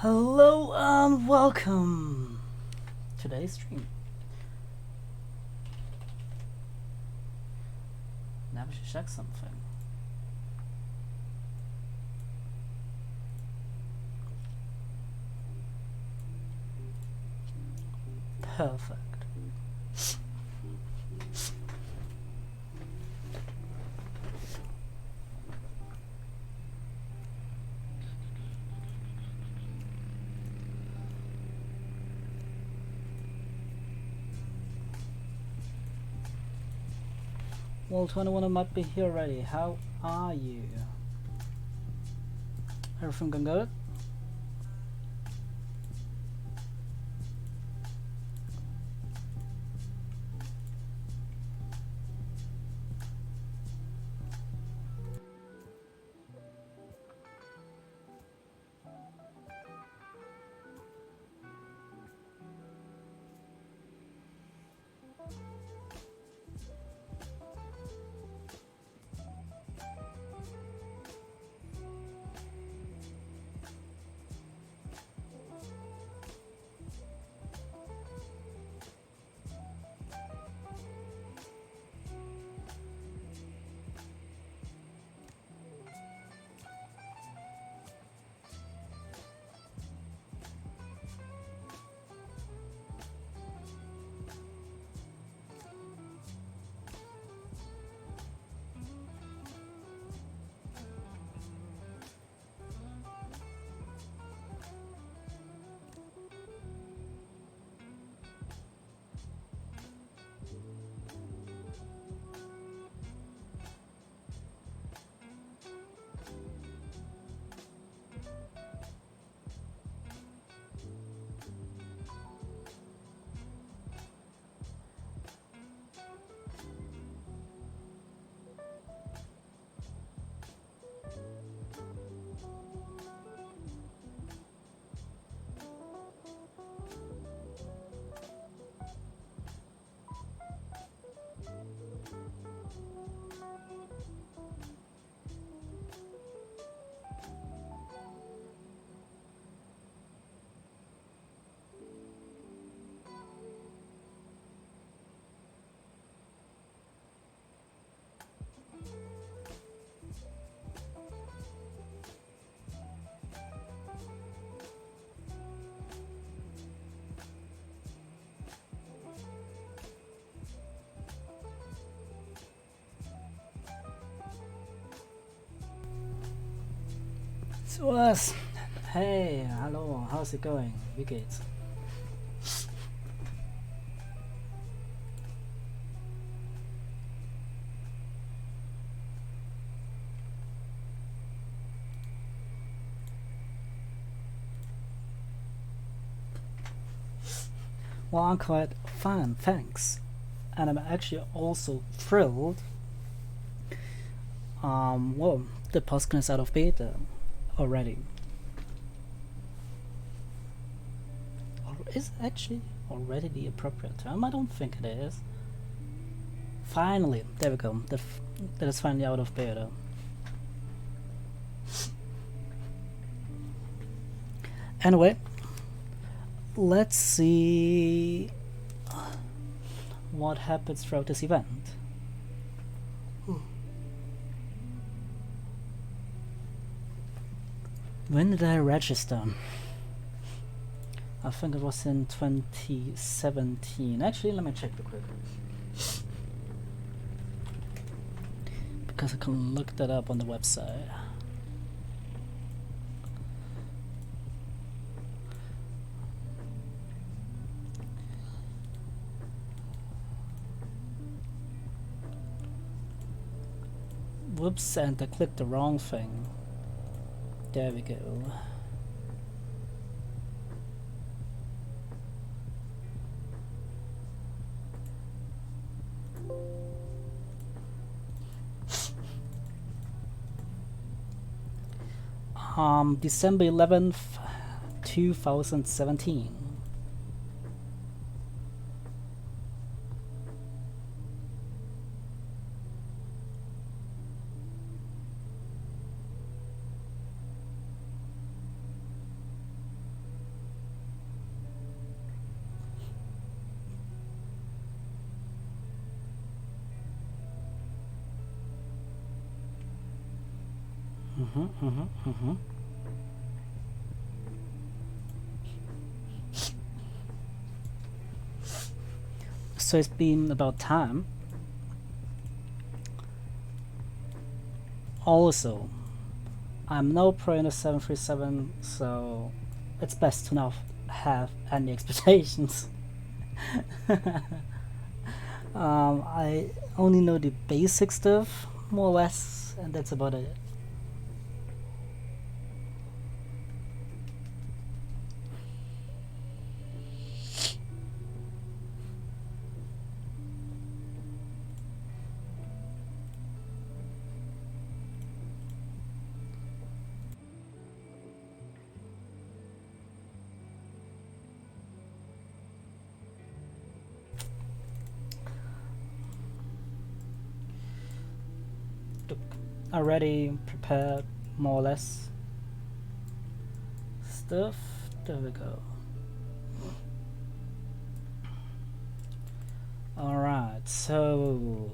Hello and welcome to today's stream. Now we should check something. Perfect. Well, 21 might be here already. How are you? Everything going good? So us. Hey, hello, how's it going? Wie geht's? Well, I'm quite fine, thanks. And I'm actually also thrilled. Well, the Poscon is out of beta already. Or is it actually already the appropriate term? I don't think it is. Finally, there we go. That is finally out of beta. Anyway, let's see what happens throughout this event. When did I register? I think it was in 2017. Actually, let me check the quick. Because I can look that up on the website. Whoops, and I clicked the wrong thing. There we go. December 11th, 2017. So it's been about time. Also, I'm no pro in the 737, so it's best to not have any expectations. I only know the basic stuff, more or less, and that's about it. Already prepared, more or less. Stuff, there we go. Alright, so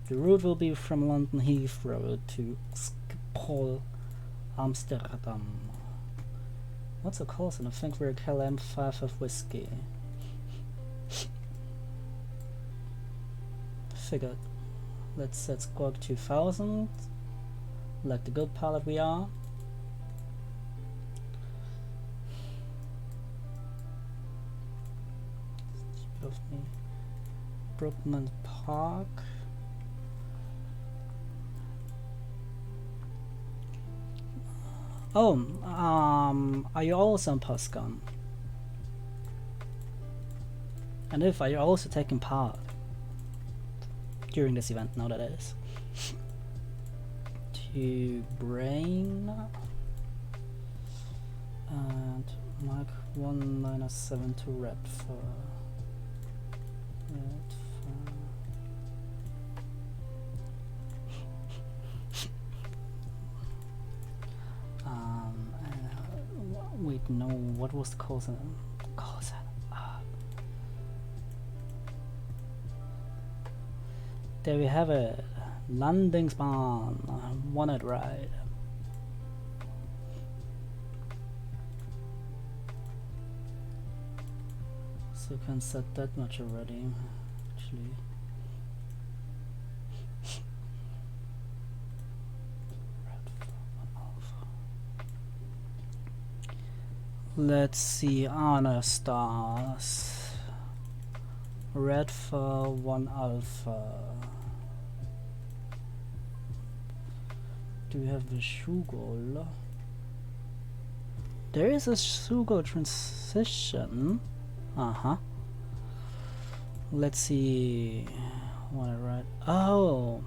the route will be from London Heathrow to Schiphol, Amsterdam. What's the course? And I think we're KLM5 of whiskey. Figured. Let's set squawk 2000. Like the good pilot we are. Brookman Park. Oh, are you also on Poscon? And if are you also taking part during this event? No, that is. To Brain and Mark 197 to Redford. Wait, no, what was the cause? There we have it. Landingsbahn, wanted ride. So you can set that much already, actually. Let's see, honor stars. Red for 1 alpha. Do we have the Shugo? There is a Shugo transition. Let's see. Wanna write? Oh,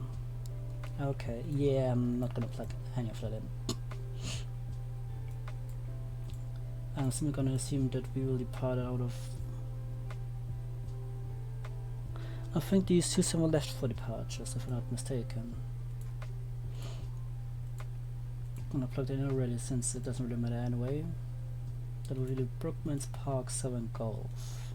okay. Yeah, I'm not gonna plug any of that in. I'm simply gonna assume that we will depart out of. I think these two some are left for departures, if I'm not mistaken. I'm gonna plug that in already since it doesn't really matter anyway. That will really Brookman's Park 7 Golf.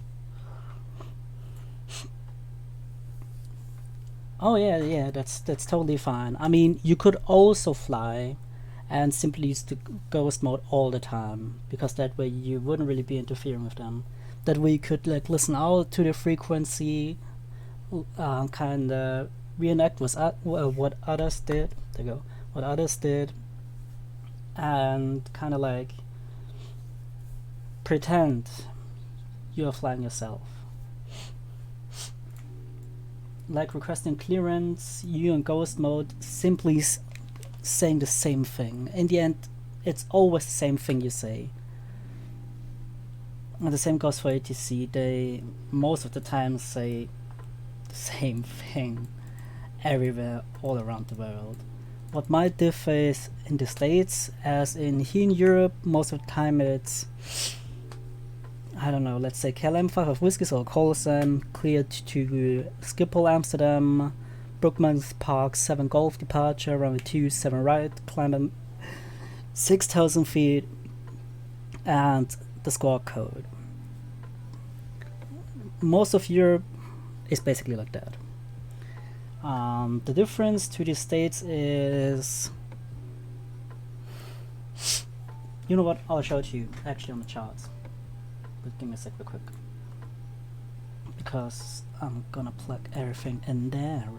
Oh yeah, that's totally fine. I mean, you could also fly and simply use the ghost mode all the time, because that way you wouldn't really be interfering with them. That way you could like listen out to the frequency, kind of reenact what others did. There you go. What others did, and kind of like pretend you're flying yourself. Like requesting clearance, you in ghost mode simply saying the same thing. In the end, it's always the same thing you say. And the same goes for ATC. They most of the time say the same thing everywhere, all around the world. What might differ is in the States, as in here in Europe, most of the time it's, I don't know, let's say KLM5 of Whiskies or Colson, cleared to Schiphol, Amsterdam, Brookman's Park 7 Golf departure, runway 27 right, climbing 6,000 feet, and the squawk code. Most of Europe is basically like that. The difference to the States is You know what? I'll show it to you actually on the charts. But give me a sec real quick. Because I'm gonna plug everything in there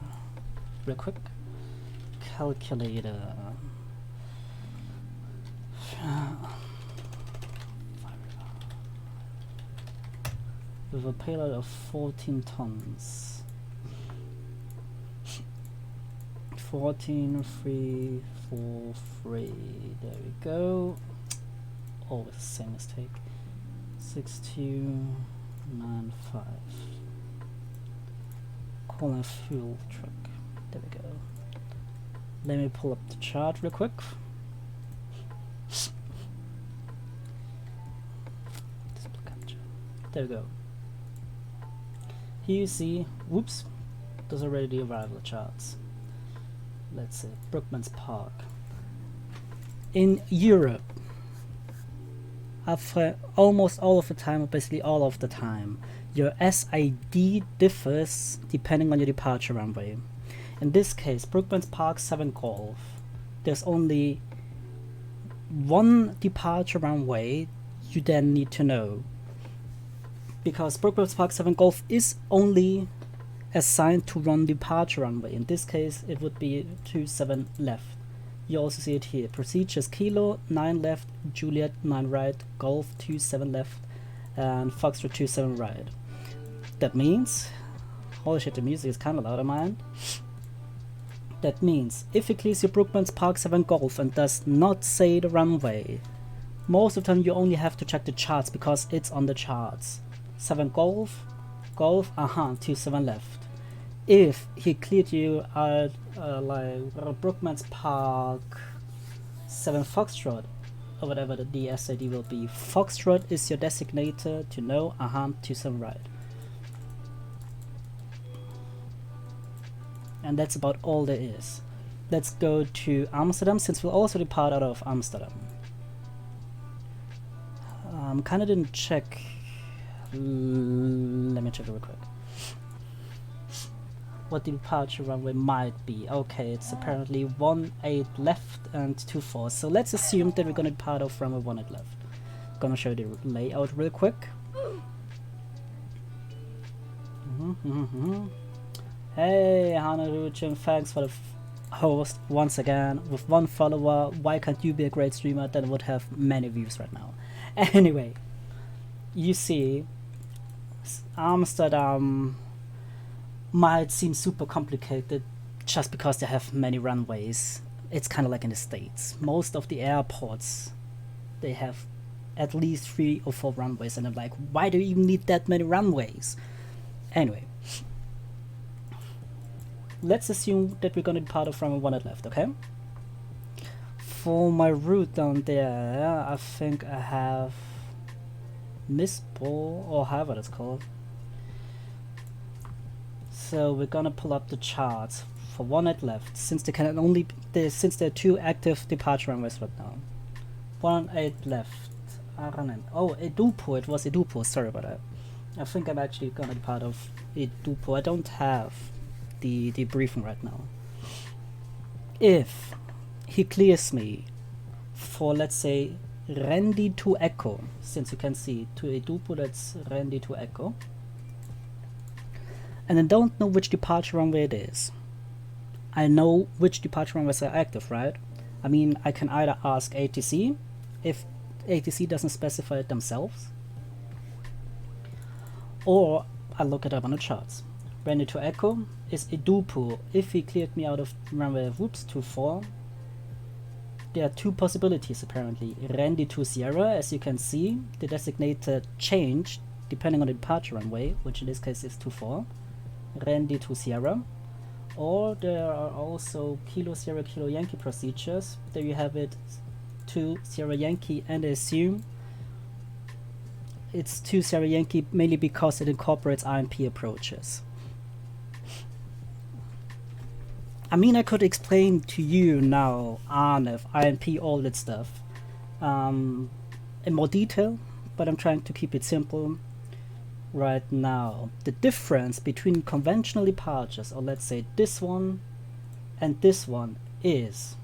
real quick. Calculator. With a payload of 14 tons. 14,343. There we go. Always the same mistake. 6295. Calling fuel truck. There we go. Let me pull up the chart real quick. There we go. Here you see, whoops, those are already the arrival charts. Let's see, Brookman's Park. In Europe, almost all of the time, or basically all of the time, your SID differs depending on your departure runway. In this case, Brookman's Park 7 Golf, there's only one departure runway you then need to know. Because Brookman's Park 7 Golf is only assigned to run departure runway. In this case, it would be 27 left. You also see it here. Procedures Kilo 9 left, Juliet 9 right, Golf 27 left, and Foxtrot 27 right. That means, holy shit, the music is kind of loud on mine. That means if it clears your Brookman's Park 7 Golf and does not say the runway, most of the time you only have to check the charts because it's on the charts. 7 Golf, 27 left. If he cleared you at like Brookman's Park 7 Foxtrot, or whatever the SID will be, Foxtrot is your designator to know 27 right. And that's about all there is. Let's go to Amsterdam, since we'll also depart out of Amsterdam. Kinda didn't check. Let me check it real quick. What the departure runway might be. Okay, it's apparently 18 left and 24. So let's assume that we're gonna depart off runway 18 left. Gonna show you the layout real quick. Hey, Hanaruchin, thanks for the host once again. With one follower, why can't you be a great streamer that would have many views right now? Anyway, you see, Amsterdam might seem super complicated just because they have many runways. It's kind of like in the States. Most of the airports, they have at least 3 or 4 runways, and I'm like, why do you even need that many runways? Anyway, let's assume that we're gonna depart from runway 18 left, okay? For my route down there, I think I have Mispo, or however it's called. So we're gonna pull up the charts for 18 left, since they can only since there are 2 active departure runways right now. 18 left. Oh, Edupo. It was Edupo. Sorry about that. I think I'm actually gonna depart of Edupo. I don't have the briefing right now. If he clears me for, let's say, Randy to Echo, since you can see to Edupo, that's Randy to Echo, and I don't know which departure runway it is. I know which departure runways are active, right? I mean, I can either ask ATC if ATC doesn't specify it themselves, or I look it up on the charts. Randy to Echo is Edupo. If he cleared me out of runway 24, there are 2 possibilities apparently. Randy to Sierra, as you can see, the designator changed depending on the departure runway, which in this case is 24. Randy to Sierra. Or there are also Kilo Sierra Kilo Yankee procedures. There you have it, to Sierra Yankee, and I assume it's to Sierra Yankee mainly because it incorporates IMP approaches. I mean, I could explain to you now, RNF, IMP, all that stuff in more detail, but I'm trying to keep it simple right now. The difference between conventional departures, or let's say this one and this one, is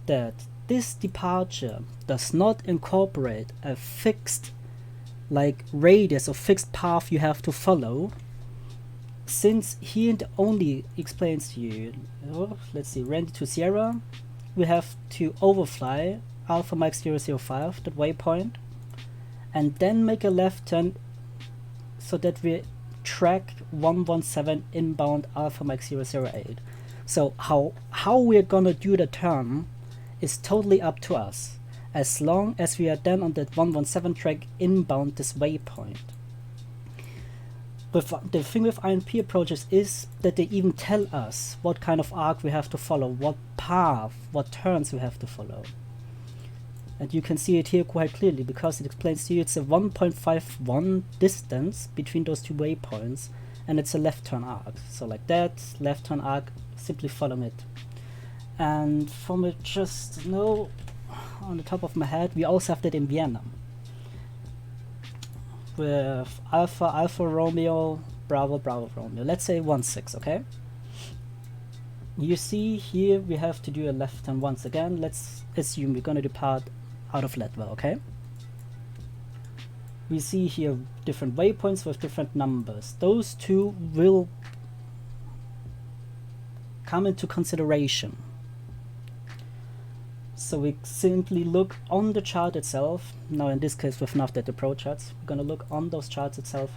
that this departure does not incorporate a fixed like radius or fixed path you have to follow, since he only explains to you, let's see, Randy to Sierra, we have to overfly Alpha Mike 005, that waypoint, and then make a left turn so that we track 117 inbound Alpha Mike 008. So how we're gonna do the turn is totally up to us, as long as we are then on that 117 track inbound this waypoint. But the thing with INP approaches is that they even tell us what kind of arc we have to follow, what path, what turns we have to follow. And you can see it here quite clearly, because it explains to you it's a 1.51 distance between those two waypoints, and it's a left turn arc. So like that, left turn arc, simply follow it. And from it, just know on the top of my head, we also have that in Vienna with Alpha Romeo, Bravo Romeo. Let's say 1-6, okay? You see here we have to do a left turn once again. Let's assume we're gonna depart out of Ledwell, okay? We see here different waypoints with different numbers. Those two will come into consideration. So we simply look on the chart itself. Now in this case with NAV data pro charts, we're gonna look on those charts itself.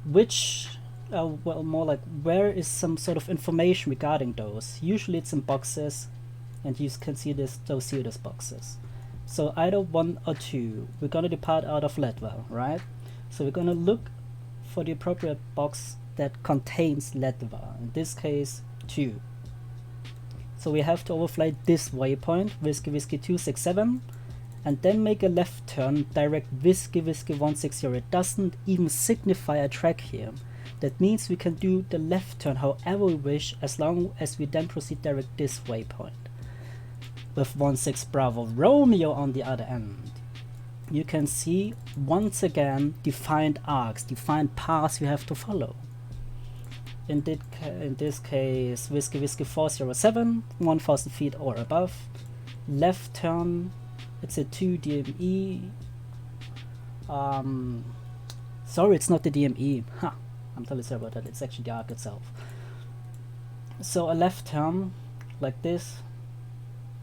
Which, well, more like where is some sort of information regarding those? Usually it's in boxes, and you can see those here as boxes. So either 1 or 2. We're gonna depart out of Ledwell, right? So we're gonna look for the appropriate box that contains Ledwell. In this case, 2. So we have to overfly this waypoint, Whiskey Whiskey 267, and then make a left turn, direct Whiskey Whiskey 160. It doesn't even signify a track here. That means we can do the left turn however we wish, as long as we then proceed direct this waypoint. With 16 Bravo Romeo on the other end, you can see once again defined arcs, defined paths you have to follow. In this case, Whiskey Whiskey 407, 1000 feet or above. Left turn, it's a 2 DME. Sorry, it's not the DME. I'm totally sorry about that. It's actually the arc itself. So a left turn, like this,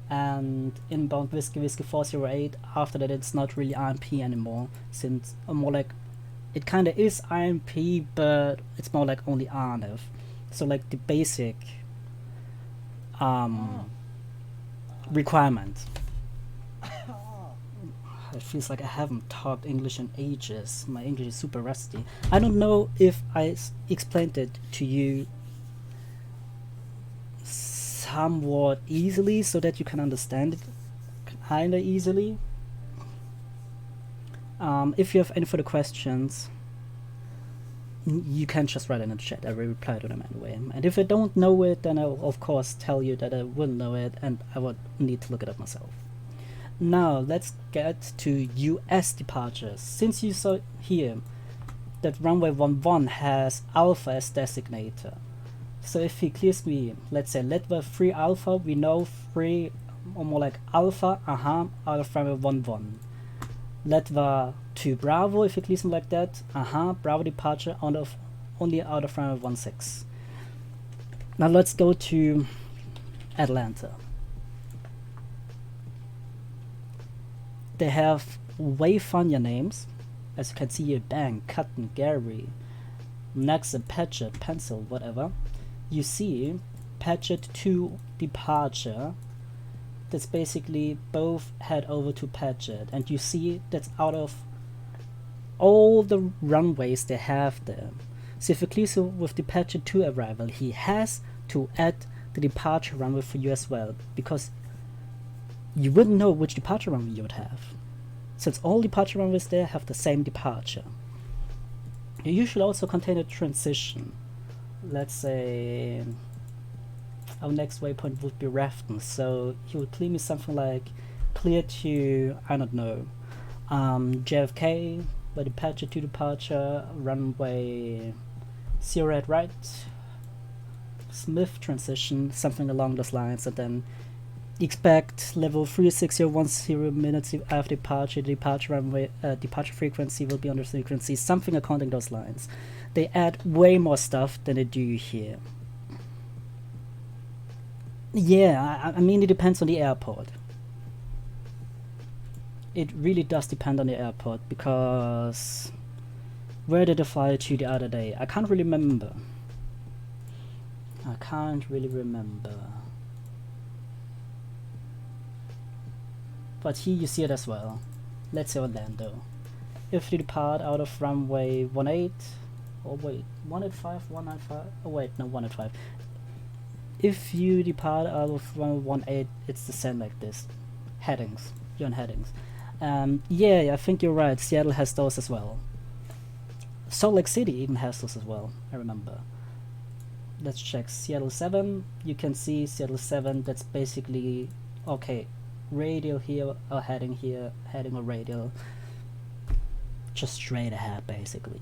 and inbound Whiskey Whiskey 408. After that, it's not really RMP anymore, since more like it kind of is IMP, but it's more like only RNF. So like the basic requirement. It feels like I haven't talked English in ages. My English is super rusty. I don't know if I explained it to you somewhat easily so that you can understand it kinda easily. If you have any further questions, you can just write in the chat. I will reply to them anyway. And if I don't know it, then I will of course tell you that I wouldn't know it and I would need to look it up myself. Now let's get to US departures. Since you saw here that runway 11 has Alpha as designator. So if he clears me, let's say Ledwell 3 Alpha, we know 3 or more like Alpha, out of runway 11. Ledwell 2 Bravo, if it clears me like that, Bravo departure only out of runway 16. Now let's go to Atlanta. They have way funnier names, as you can see here: Bang, Cotton, Gary, Nexa, Patchett, Pencil, whatever. You see Patchett 2 departure, that's basically both head over to Patchett, and you see that's out of all the runways they have there. So if you clear with the Patchett 2 arrival, he has to add the departure runway for you as well, because you wouldn't know which departure runway you would have, since all departure runways there have the same departure. You usually also contain a transition. Let's say our next waypoint would be Rafton, so he would clear me something like clear to, I don't know, JFK, by departure to departure, runway 0 at right, Smith transition, something along those lines, and then expect level 36010 minutes after departure, departure runway, departure frequency will be on the frequency, something according those lines. They add way more stuff than they do here. Yeah, I mean, it depends on the airport. It really does depend on the airport, because where did I fly to the other day? I can't really remember. But here you see it as well. Let's say Orlando. If you depart out of runway 18, oh wait, 185, 195, oh wait, no, 185. If you depart out of runway 18, it's the same like this. Headings, you're on headings. Yeah, I think you're right, Seattle has those as well. Salt Lake City even has those as well, I remember. Let's check Seattle 7. You can see Seattle 7, that's basically, okay, radial here, or heading here, heading or radial. Just straight ahead, basically.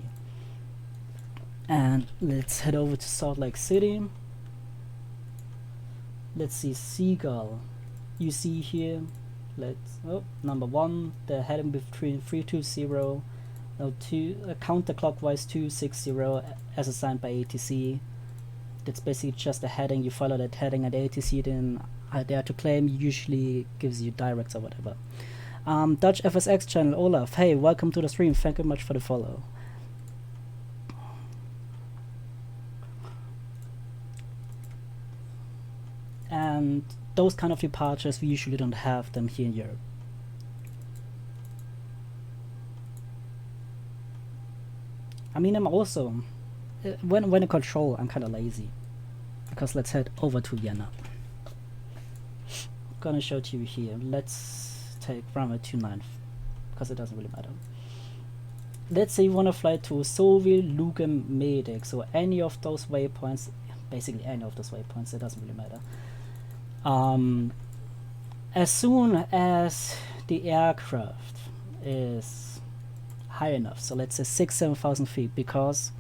And let's head over to Salt Lake City. Let's see Seagull. You see here, number 1, they're heading between 320, counterclockwise 260 as assigned by ATC. That's basically just a heading. You follow that heading, and ATC then Dare to Claim usually gives you directs or whatever. Dutch FSX channel, Olaf, hey, welcome to the stream, thank you much for the follow. And those kind of departures, we usually don't have them here in Europe. I mean, I'm also, when I control, I'm kind of lazy. Because let's head over to Vienna. I'm gonna show it to you here. Let's take runway 29, because it doesn't really matter. Let's say you want to fly to Sovil, Lugem, Medik, so any of those waypoints, basically any of those waypoints, it doesn't really matter. As soon as the aircraft is high enough, so let's say 6,000-7,000 feet, because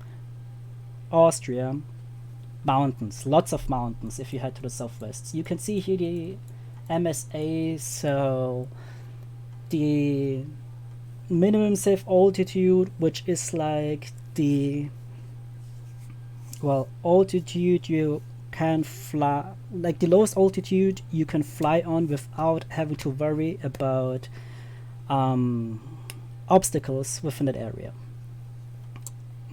Austria, mountains, lots of mountains if you head to the southwest. You can see here the MSA, so the minimum safe altitude, which is like the, well, altitude you can fly, like the lowest altitude you can fly on without having to worry about obstacles within that area.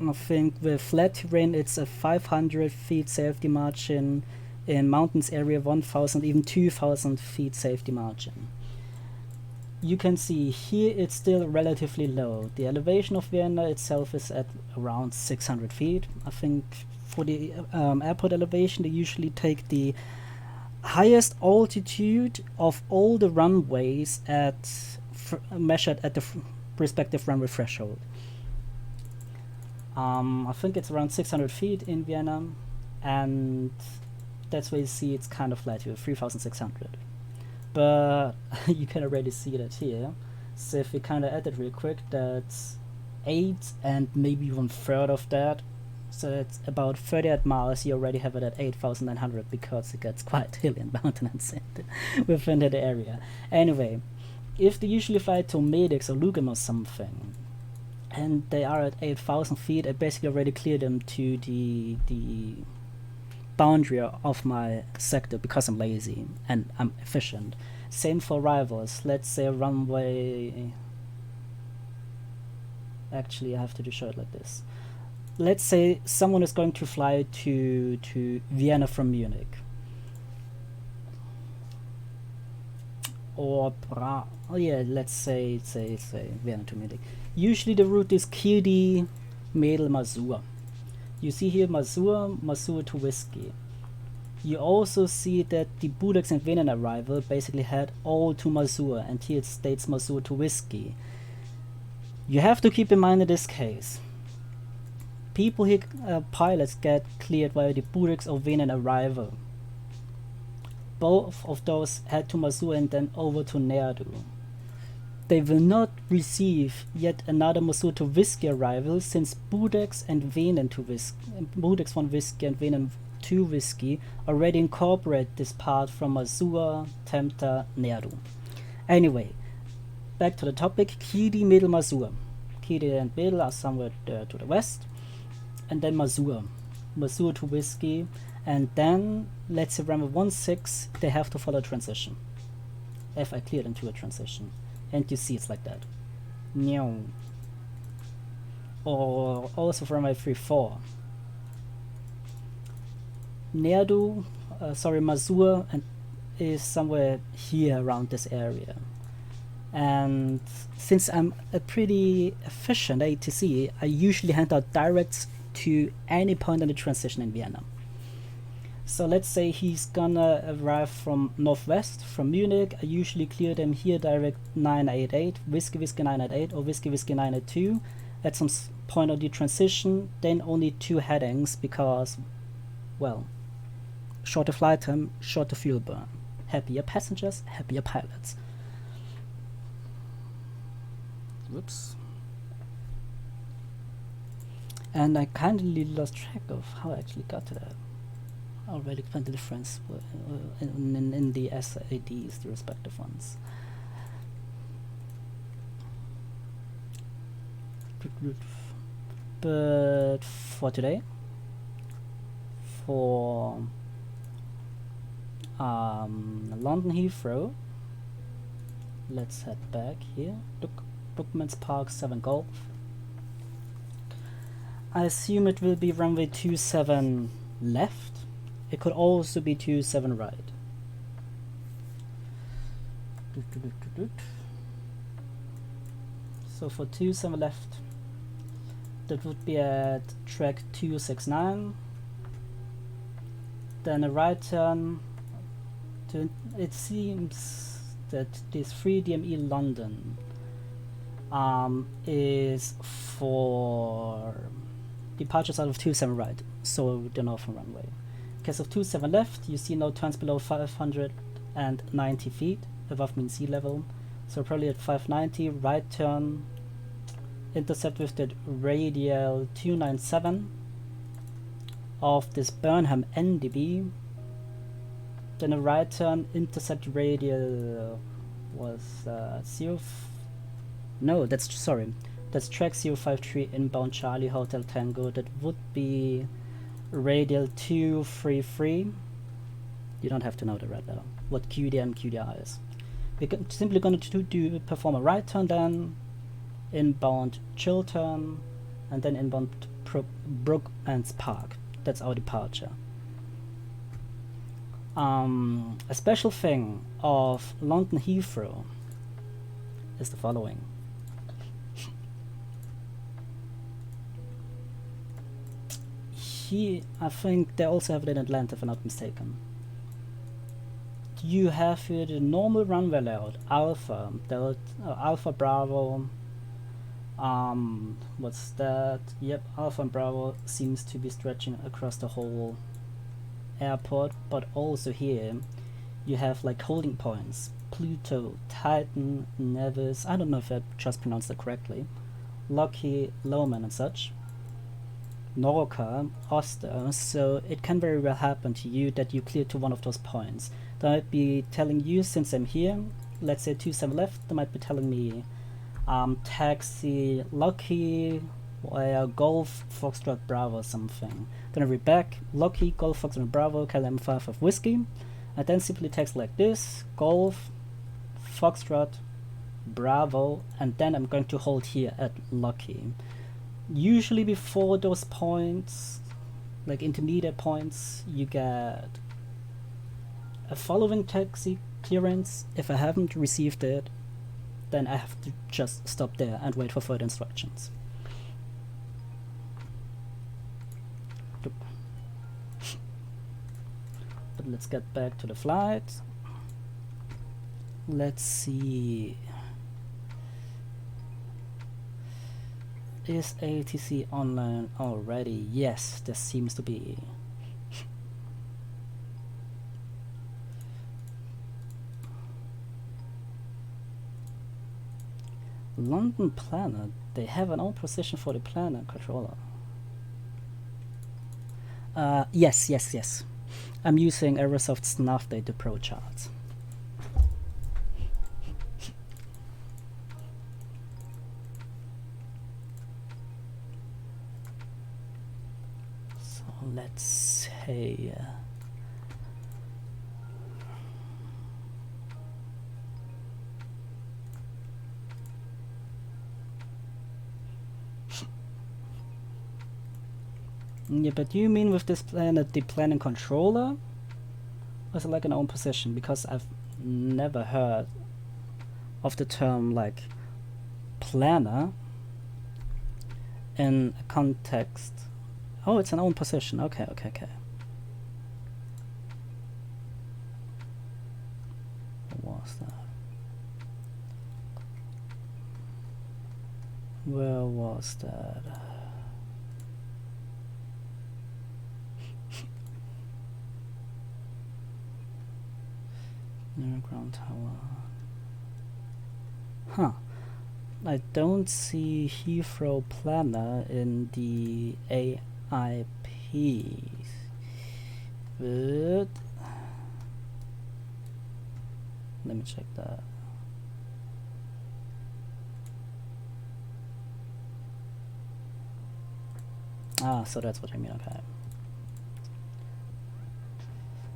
I think with flat terrain it's a 500 feet safety margin, in mountains area 1,000, even 2,000 feet safety margin. You can see here it's still relatively low. The elevation of Vienna itself is at around 600 feet. I think for the airport elevation they usually take the highest altitude of all the runways at measured at the respective runway threshold. I think it's around 600 feet in Vienna, and that's where you see it's kind of flat here, 3,600. But you can already see that here. So if we kind of add it real quick, that's 8 and maybe 1/3 of that. So it's about 38 miles. You already have it at 8,900 because it gets quite hilly and mountainous within that area. Anyway, if they usually fly to Medik or Lugem or something, and they are at 8,000 feet, I basically already cleared them to the boundary of my sector because I'm lazy and I'm efficient. Same for arrivals. Let's say runway, actually I have to show it like this. Let's say someone is going to fly to Vienna from Munich, or let's say Vienna to Munich. Usually the route is Kirdi, Mädel, Masur. You see here Masur to Whiskey. You also see that the Budex and Venen arrival basically head all to Masur, and here it states Masur to Whiskey. You have to keep in mind in this case, people here, pilots get cleared via the Budex or Venen arrival. Both of those head to Masur and then over to Nerdu. They will not receive yet another Masur to Whiskey arrival, since Budex and Venen to Whiskey, Budex von Whiskey and Venen 2 Whiskey already incorporate this part from Masua, Tempter, Nerdu. Anyway, back to the topic. Kidi, Middle, Masua. Kidi and Middle are somewhere to the west. And then Masua. Masua to Whiskey. And then, let's say around 1-6, they have to follow transition. If I cleared into a transition. And you see it's like that. Meow. Or also from my 3-4. Nerdu, Masua, and is somewhere here around this area. And since I'm a pretty efficient ATC, I usually hand out directs to any point in the transition in Vienna. So let's say he's gonna arrive from northwest, from Munich. I usually clear them here direct 988, Whiskey Whiskey 988 or Whiskey Whiskey 982 at some point of the transition, then only 2 headings because, well, shorter flight time, shorter fuel burn. Happier passengers, happier pilots. Whoops. And I kindly lost track of how I actually got to that. I already explained the difference in the SADs, the respective ones. But for today, for London Heathrow, let's head back here. Bookmans Park 7 Golf. I assume it will be runway 27 left. It could also be 27 right. So for 27 left, that would be at track 269. Then a right turn. It seems that this 3DME London is for departures out of 27 right, so the northern runway. In case of 27 left, you see no turns below 590 feet above mean sea level, so probably at 590, right turn, intercept with the radial 297 of this Burnham NDB, then a right turn, intercept radial was that's track 053 inbound Charlie Hotel Tango. That would be radial 233. You don't have to know that right now, what QDR is. We're simply going to perform a right turn, then inbound Chiltern, and then inbound Brookmans Park. That's our departure. A special thing of London Heathrow is the following. I think they also have it in Atlanta, if I'm not mistaken. You have here the normal runway layout, Alpha, Delta, Alpha Bravo. What's that? Yep, Alpha and Bravo seems to be stretching across the whole airport, but also here you have like holding points: Pluto, Titan, Nevis. I don't know if I just pronounced that correctly. Lockheed, Lowman, and such. Norca, Oster, so it can very well happen to you that you clear to one of those points. They might be telling you, since I'm here, let's say 27 left, they might be telling me taxi Lockheed, Golf, Foxtrot, Bravo, something. Then I read back, Lockheed, Golf, Foxtrot, Bravo, KLM 5 of Whiskey, and then simply text like this, Golf, Foxtrot, Bravo, and then I'm going to hold here at Lockheed. Usually before those points, like intermediate points, you get a following taxi clearance. If I haven't received it, then I have to just stop there and wait for further instructions. But let's get back to the flight. Let's see. Is ATC online already? Yes, there seems to be. London Planner, they have an own position for the planner controller. Yes, yes, yes. I'm using Aerosoft's nav data pro charts. So let's say yeah, but do you mean with this planet the planning controller? Or is it like an own position? Because I've never heard of the term like planner in a context. Oh, it's an own position. Okay, okay, okay. What was that? Where was that? Near ground tower. Huh. I don't see Heathrow Planner in the AIP. But let me check that. Ah, so that's what I mean, okay.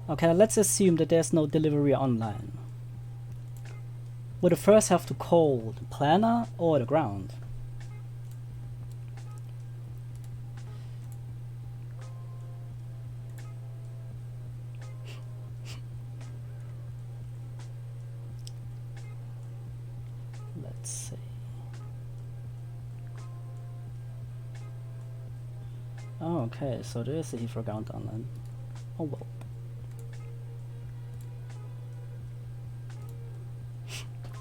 Okay, let's assume that there's no delivery online. Would it first have to call the planner or the ground? Let's see. Oh, okay, so there is a Heathrow ground online. Oh well.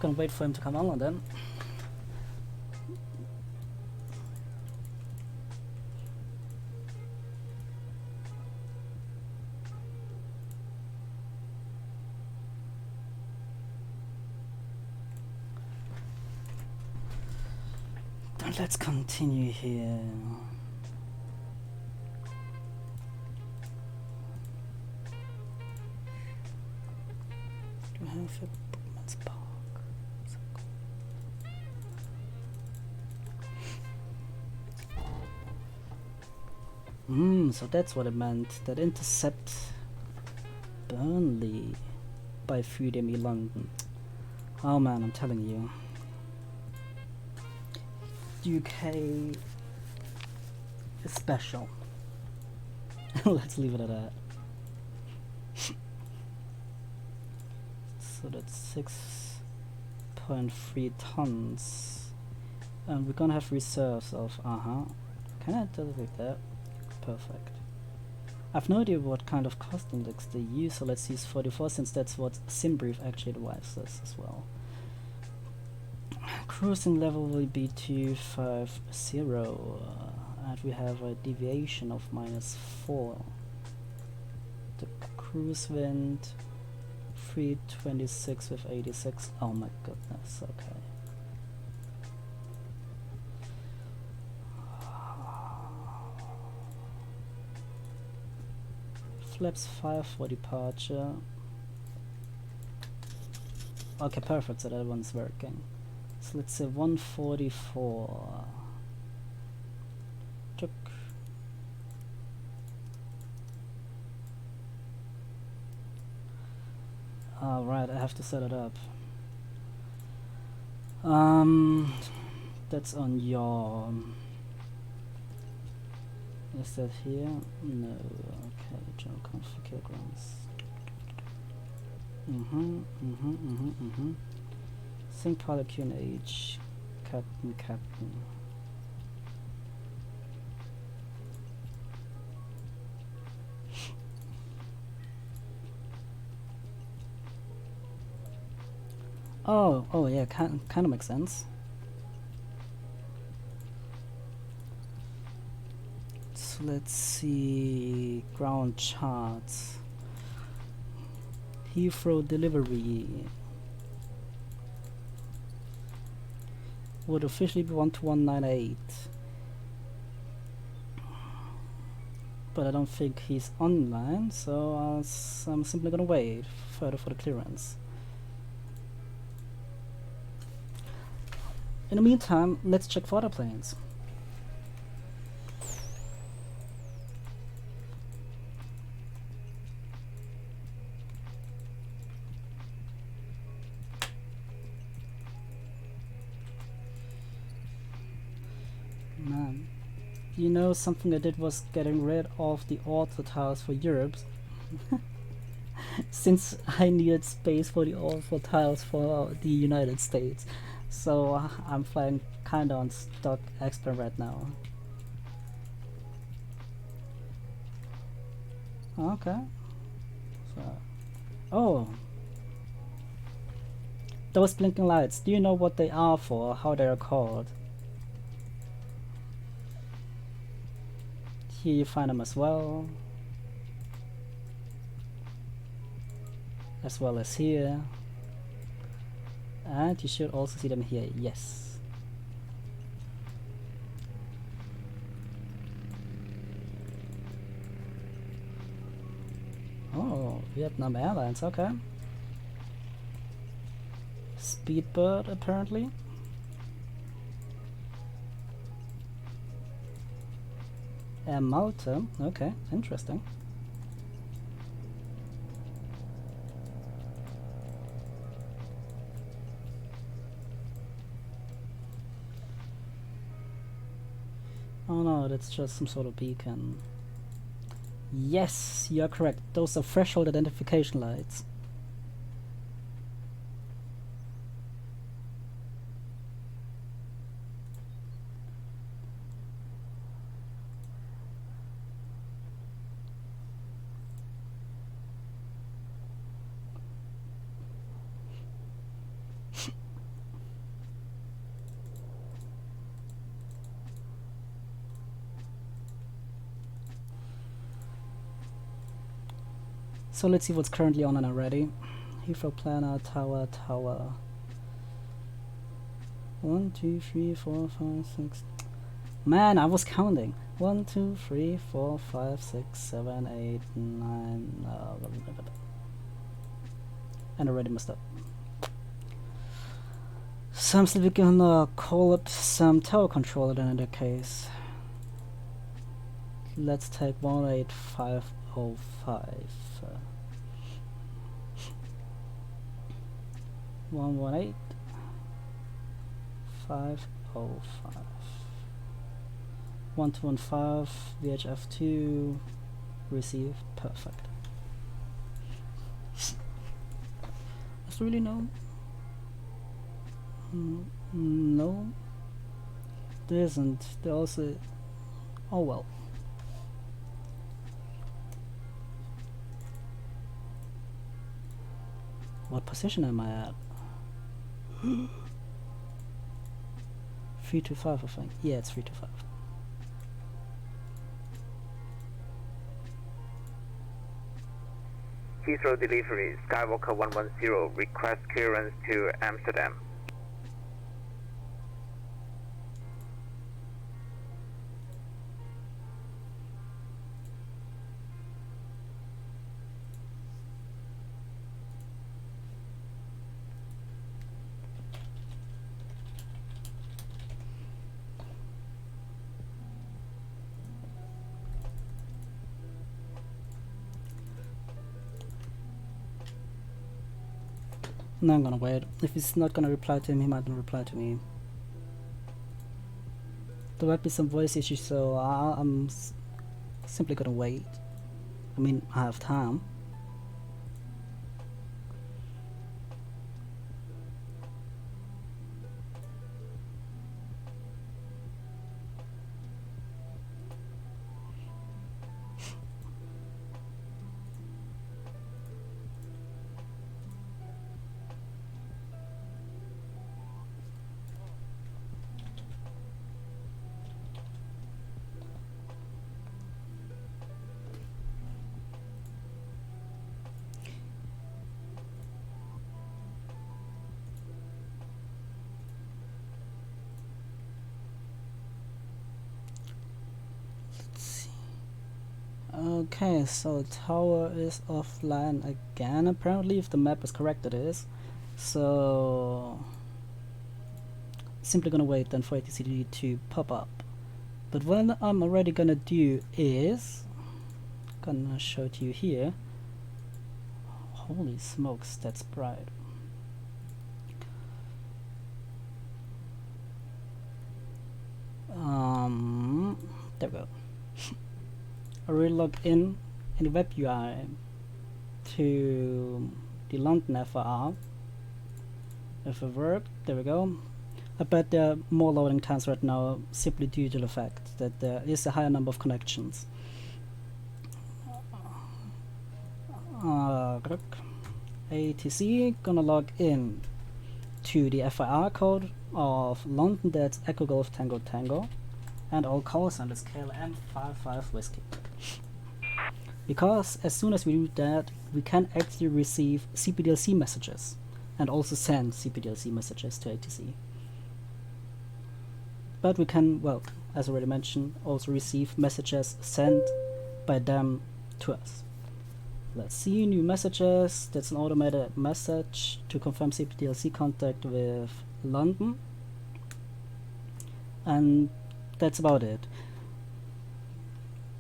Gonna wait for him to come online then. Then let's continue here. Do we have a Bookman's Park? So that's what it meant. That intercept Burnley by Freedom London. Oh man, I'm telling you. UK is special. Let's leave it at that. So that's 6.3 tons. And we're gonna have reserves of, Can I do it like that? Perfect. I've no idea what kind of cost index they use, so let's use 44 since that's what SimBrief actually advises as well. Cruising level will be 250, and we have a deviation of -4. The cruise wind 326 with 86. Oh my goodness, okay. Flaps 5 for departure. Okay, perfect, so that one's working. So let's say 144. Took. Alright, I have to set it up. That's on your... Is that here? No. Okay, general configurations. Sync pilot QNH. Captain. Oh yeah, kind of makes sense. So let's see ground charts. Heathrow delivery would officially be 12198, but I don't think he's online, so I'm simply gonna wait further for the clearance. In the meantime, let's check for other planes. Man, you know, something I did was getting rid of the auto tiles for Europe, since I needed space for the auto tiles for the United States. So I'm flying kinda on stock expert right now. Okay. So, oh, those blinking lights. Do you know what they are for? How they are called? Here you find them as well as here, and you should also see them here. Yes. Oh, Vietnam Airlines. Okay. Speedbird apparently. Air Malta. Okay, interesting. Oh no, that's just some sort of beacon. Yes, you are correct. Those are threshold identification lights. So let's see what's currently on and already. Heathrow Planner, Tower. 1, 2, 3, 4, 5, 6. Man, I was counting. 1, 2, 3, 4, 5, 6, 7, 8, 9. And already messed up. So I'm still gonna call up some tower controller then in that case. Let's take 18505. 118 505 1215 VHF2 received. Perfect. There's really no there isn't. There also, oh well. What position am I at? 325, I think. Yeah, it's 325. Heathrow delivery, Skywalker 110, request clearance to Amsterdam. No, I'm gonna wait. If he's not gonna reply to him, he might not reply to me. There might be some voice issues, so I'm simply gonna wait. I mean, I have time. Okay, so tower is offline again, apparently, if the map is correct it is. So simply gonna wait then for ATCD to pop up. But what I'm already gonna do is gonna show it to you here. Holy smokes, that's bright. There we go. I already logged in the web UI to the London FR. If it worked, there we go. I bet there are more loading times right now simply due to the fact that there is a higher number of connections. ATC gonna log in to the FIR code of London, that's Echo Golf Tango Tango, and all calls on the scale M55 Whiskey. Because as soon as we do that, we can actually receive CPDLC messages and also send CPDLC messages to ATC. But we can, well, as already mentioned, also receive messages sent by them to us. Let's see, new messages. That's an automated message to confirm CPDLC contact with London. And that's about it.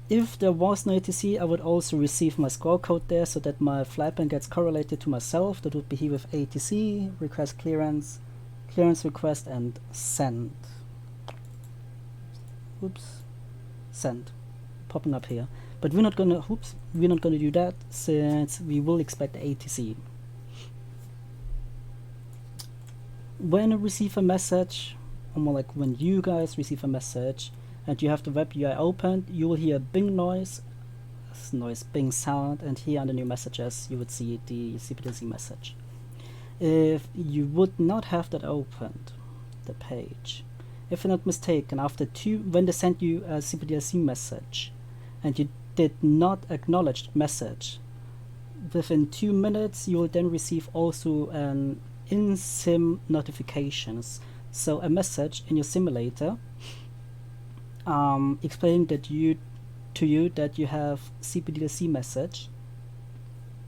If there was no ATC, I would also receive my score code there so that my flight plan gets correlated to myself. That would be here with ATC, request clearance, clearance request, and send. Oops, send, popping up here. But we're not gonna do that since we will expect the ATC. When I receive a message, or more like when you guys receive a message and you have the web UI opened, you will hear a bing noise, bing sound, and here under new messages you would see the CPDLC message. If you would not have that opened, the page, if I'm not mistaken, when they sent you a CPDLC message and you did not acknowledge the message, within 2 minutes you will then receive also an in-sim notifications. So a message in your simulator explaining that you have CPDLC message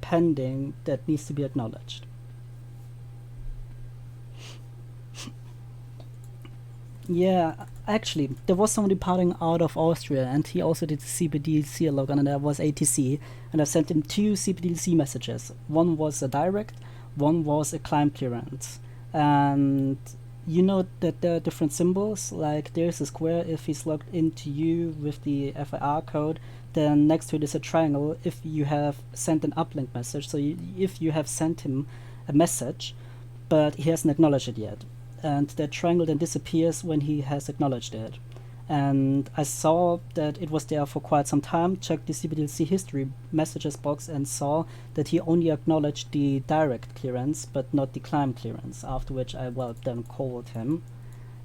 pending that needs to be acknowledged. Yeah, actually, there was someone departing out of Austria, and he also did CPDLC login, and that was ATC, and I sent him 2 CPDLC messages. One was a direct, one was a climb clearance. And you know that there are different symbols, like there's a square if he's logged into you with the FIR code, then next to it is a triangle if you have sent an uplink message, so if you have sent him a message, but he hasn't acknowledged it yet. And that triangle then disappears when he has acknowledged it. And I saw that it was there for quite some time, checked the CPDLC history messages box and saw that he only acknowledged the direct clearance but not the climb clearance, after which I then called him,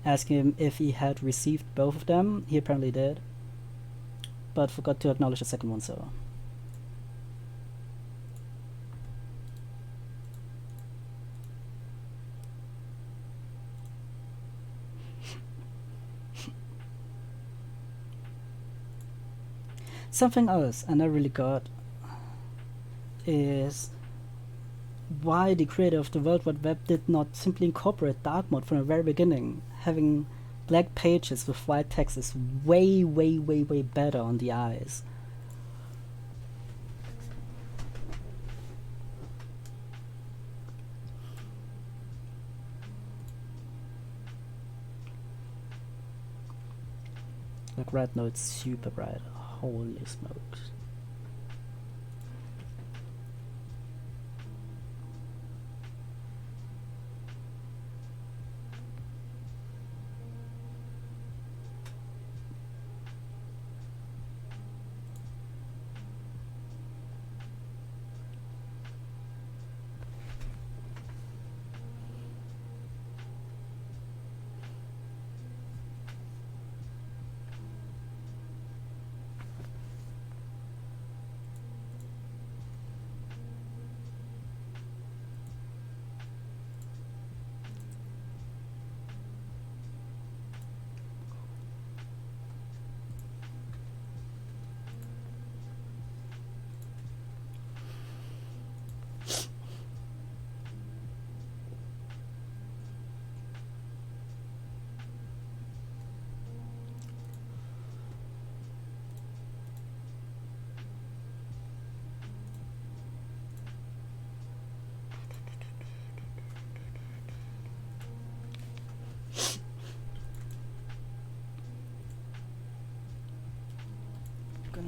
asking him if he had received both of them. He apparently did, but forgot to acknowledge the second one, so... Something else I never really got is why the creator of the World Wide Web did not simply incorporate dark mode from the very beginning. Having black pages with white text is way better on the eyes. Like right now it's super bright. Holy smokes.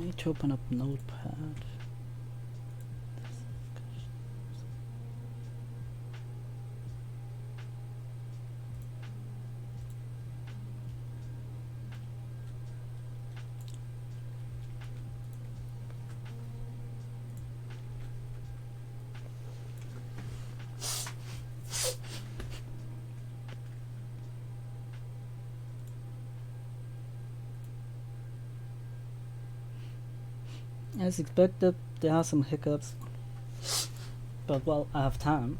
need to open up Notepad. As expected, there are some hiccups, but well, I have time.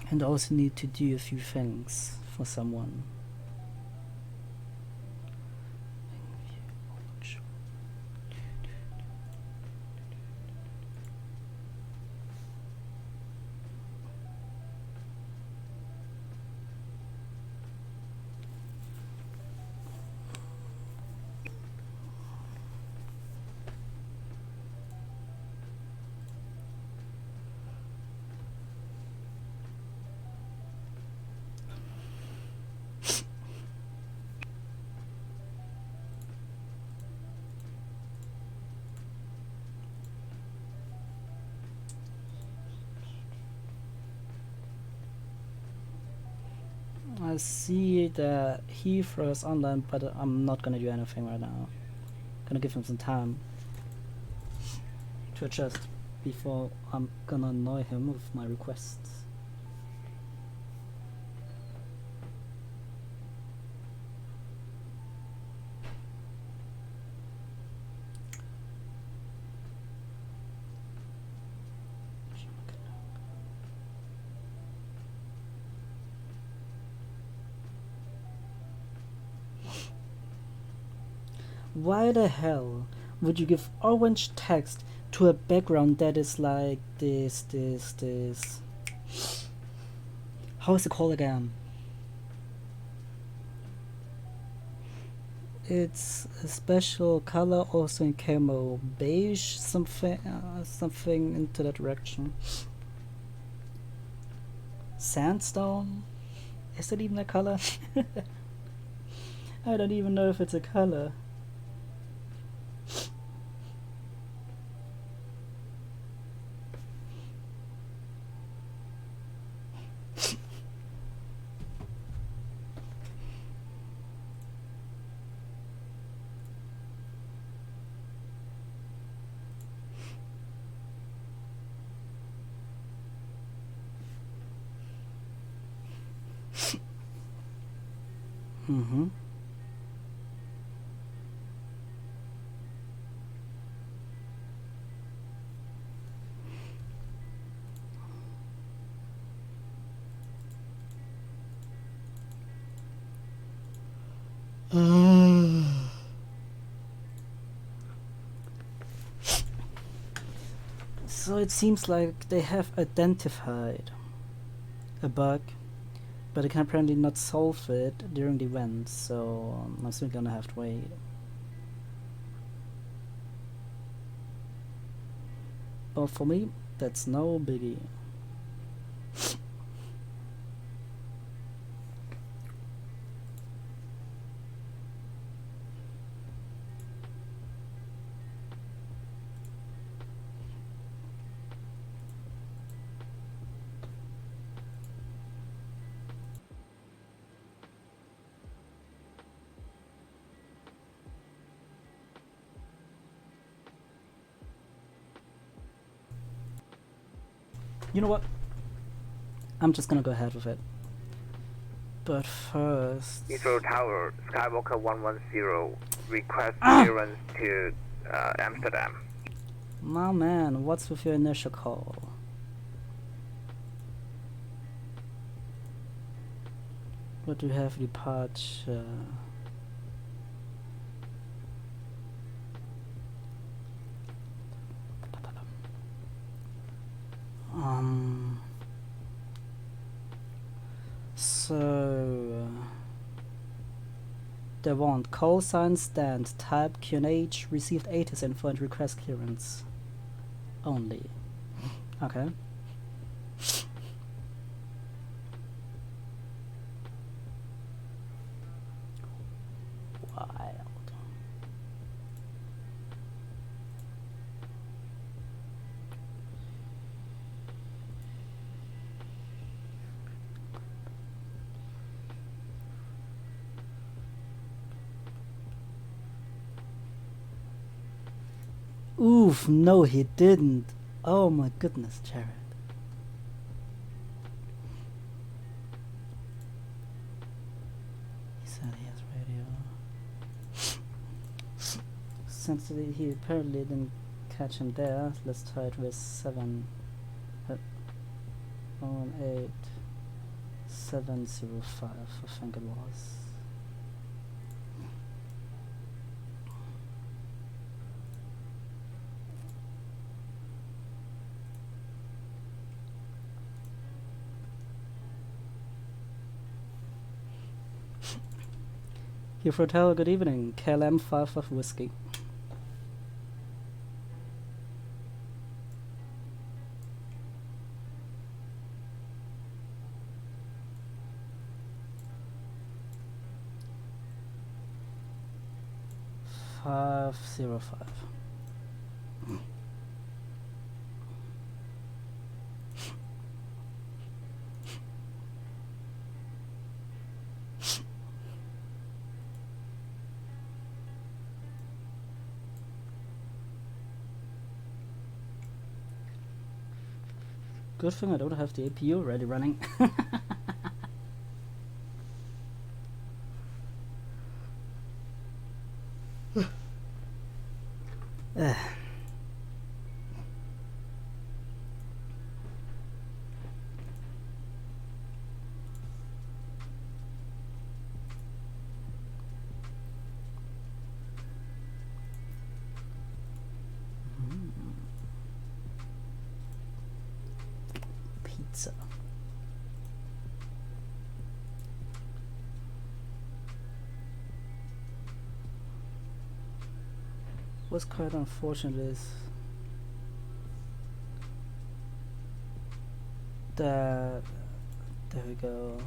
And I also need to do a few things for someone. I see that he throws online, but I'm not gonna do anything right now. Gonna give him some time to adjust before I'm gonna annoy him with my requests. Why the hell would you give orange text to a background that is like this? How is it called again? It's a special color, also in camo beige, something into that direction. Sandstone? Is it even a color? I don't even know if it's a color. Mm-hmm. So it seems like they have identified a bug, but they can apparently not solve it during the event, so I'm still gonna have to wait. But for me, that's no biggie. You know what? I'm just gonna go ahead with it. But first... Heathrow Tower, Skywalker 110, request clearance to Amsterdam. My man, what's with your initial call? What do you have departure? So they want call sign stand type QNH received 80 info and request clearance only. Okay. Wild. Oof, no he didn't. Oh my goodness, Jared. He said he has radio. Since he apparently didn't catch him there, let's try it with 7 1 8 705, I think it was. Here for hotel, good evening. KLM 5 of whiskey. Five 05. Good thing I don't have the APU already running. Pizza. What's quite unfortunate is that there we go.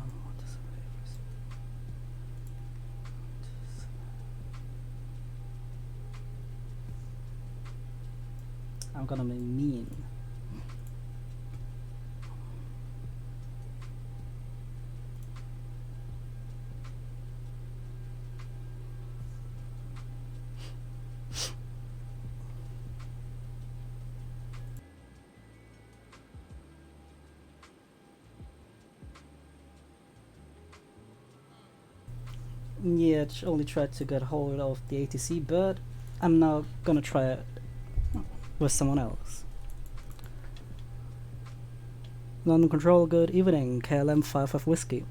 I'm gonna be mean. Yeah, only tried to get hold of the ATC, but I'm now gonna try it with someone else. London Control, good evening. KLM 5 of whiskey.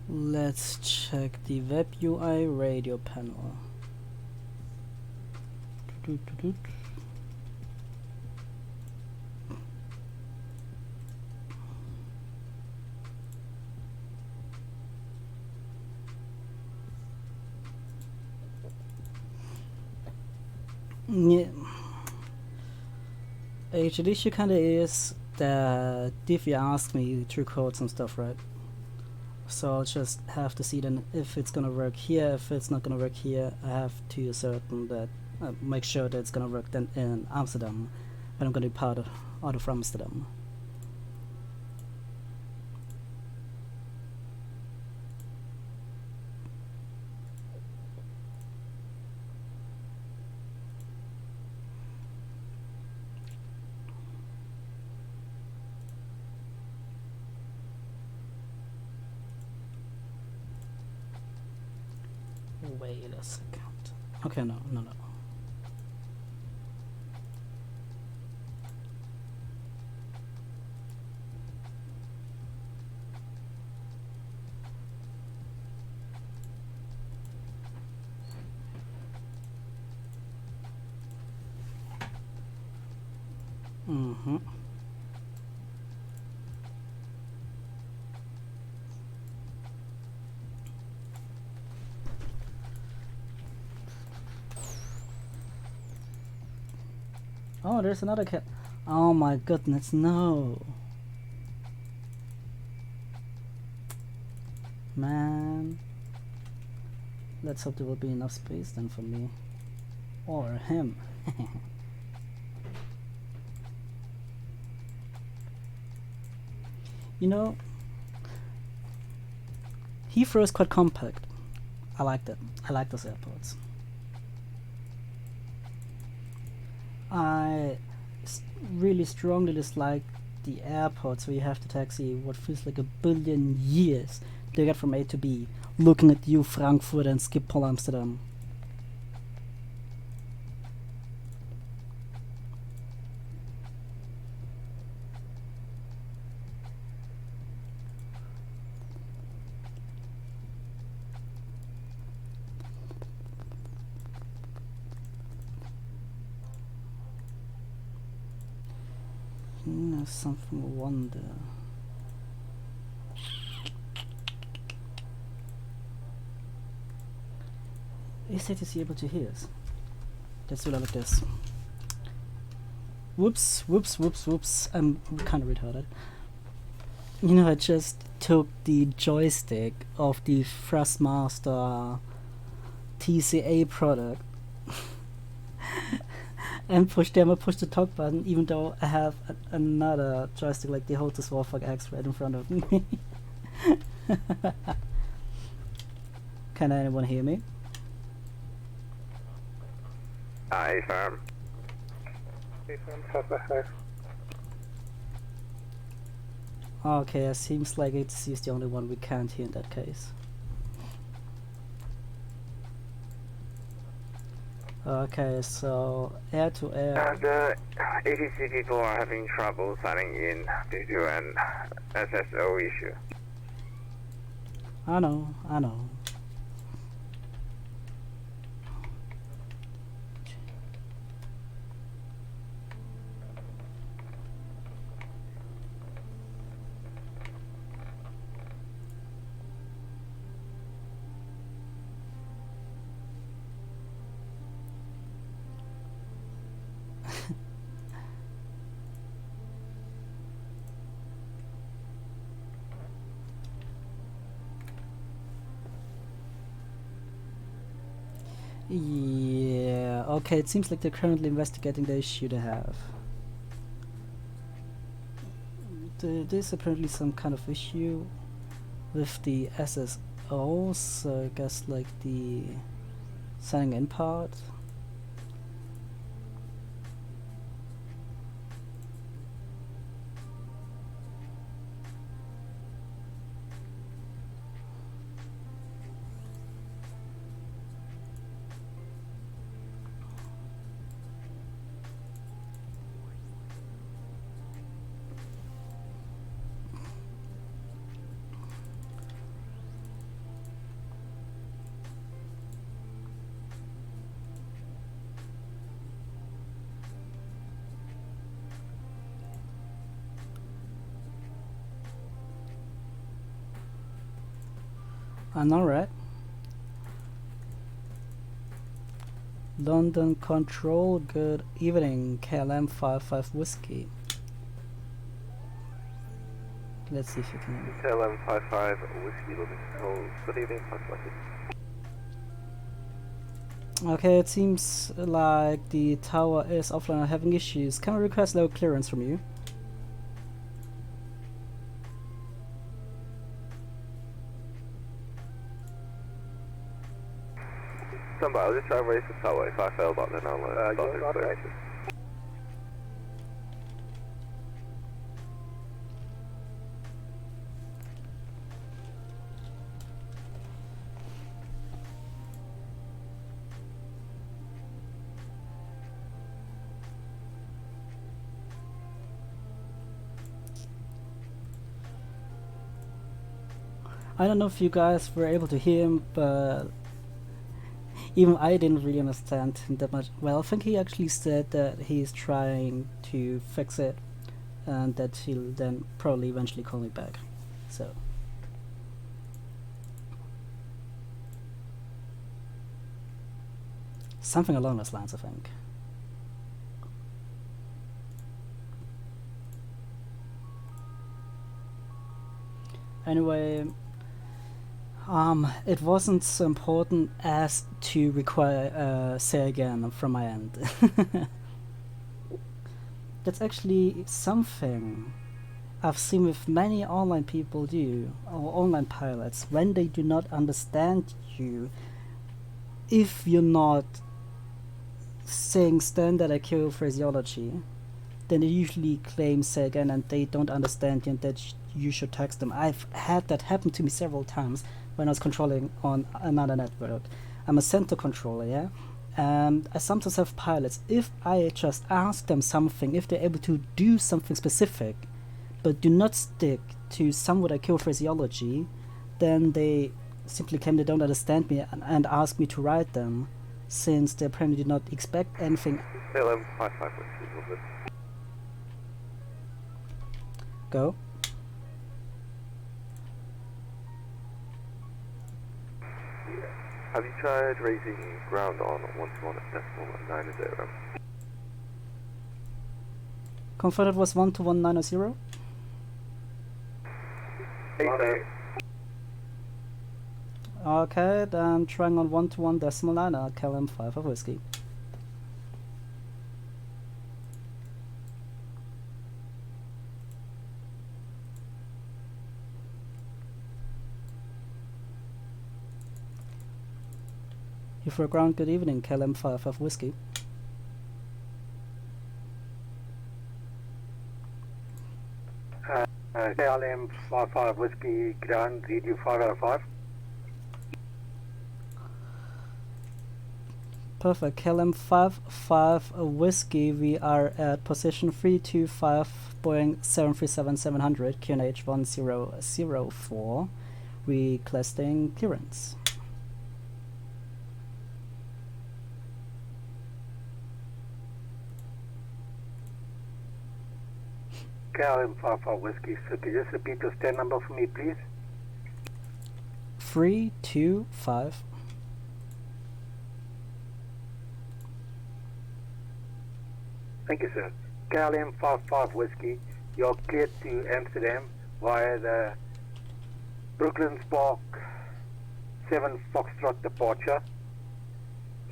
Let's check the web UI radio panel. Yeah. The issue kinda is that Diffie asked me to record some stuff, right? So I'll just have to see then if it's gonna work here. If it's not gonna work here, I have to certain that make sure that it's gonna work then in Amsterdam when I'm gonna be out of Amsterdam. Wait a second. Okay, no. Mm-hmm. Oh, there's another cat. Oh my goodness, no. Man. Let's hope there will be enough space then for me. Or him. You know, Heathrow is quite compact. I like that. I like those airports. I really strongly dislike the airports where you have to taxi what feels like a billion years to get from A to B, looking at you, Frankfurt, and Schiphol, Amsterdam. Something I wonder. Is it able to hear us? Let's do it like this. Whoops, whoops, whoops, whoops. I'm kind of retarded. You know, I just took the joystick of the Thrustmaster TCA product and pushed the talk button, even though I have another joystick like the Hotus Warfuck X right in front of me. Can anyone hear me? Affirm. Okay, it seems like it's the only one we can't hear in that case. Okay, so air to air. The ATC people are having trouble signing in due to an SSO issue. I know. Yeah, okay, it seems like they're currently investigating the issue they have. There's apparently some kind of issue with the SSO, so I guess like the signing in part. I know, right? London Control, good evening, KLM 55 Whiskey. Let's see if you can. KLM 55 Whiskey, London Control, good evening, Okay, it seems like the tower is offline and having issues. Can I request low clearance from you? Somebody, I'll just try and raise the tower. If I fail that, then I'll start it clear. I don't know if you guys were able to hear him, but even I didn't really understand him that much. Well, I think he actually said that he's trying to fix it and that he'll then probably eventually call me back. So something along those lines, I think. Anyway, it wasn't so important as to require say again from my end. That's actually something I've seen with many online people do, or online pilots, when they do not understand you. If you're not saying standard IQ phraseology, then they usually claim say again and they don't understand you and that you should text them. I've had that happen to me several times when I was controlling on another network. I'm a center controller, yeah? And I sometimes have pilots, if I just ask them something, if they're able to do something specific, but do not stick to somewhat IQ phraseology, then they simply claim they don't understand me and ask me to write them, since they apparently did not expect anything. 1155 with Go. Have you tried raising ground on 121.90? Confirm it was 12190. Okay, then trying on 121.9 KLM5 of whiskey. If we're ground, good evening, KLM5 of whiskey. KLM 55 whiskey ground, read you 5 out of 5. Perfect, KLM 55 whiskey, we are at position 325, Boeing 737-700, QNH 1004, requesting clearance. KLM 55 whiskey, so could you just repeat your stand number for me, please? 325. Thank you, sir. KLM 55 whiskey, you're cleared to Amsterdam via the Brooklyn Spark 7 Foxtrot departure,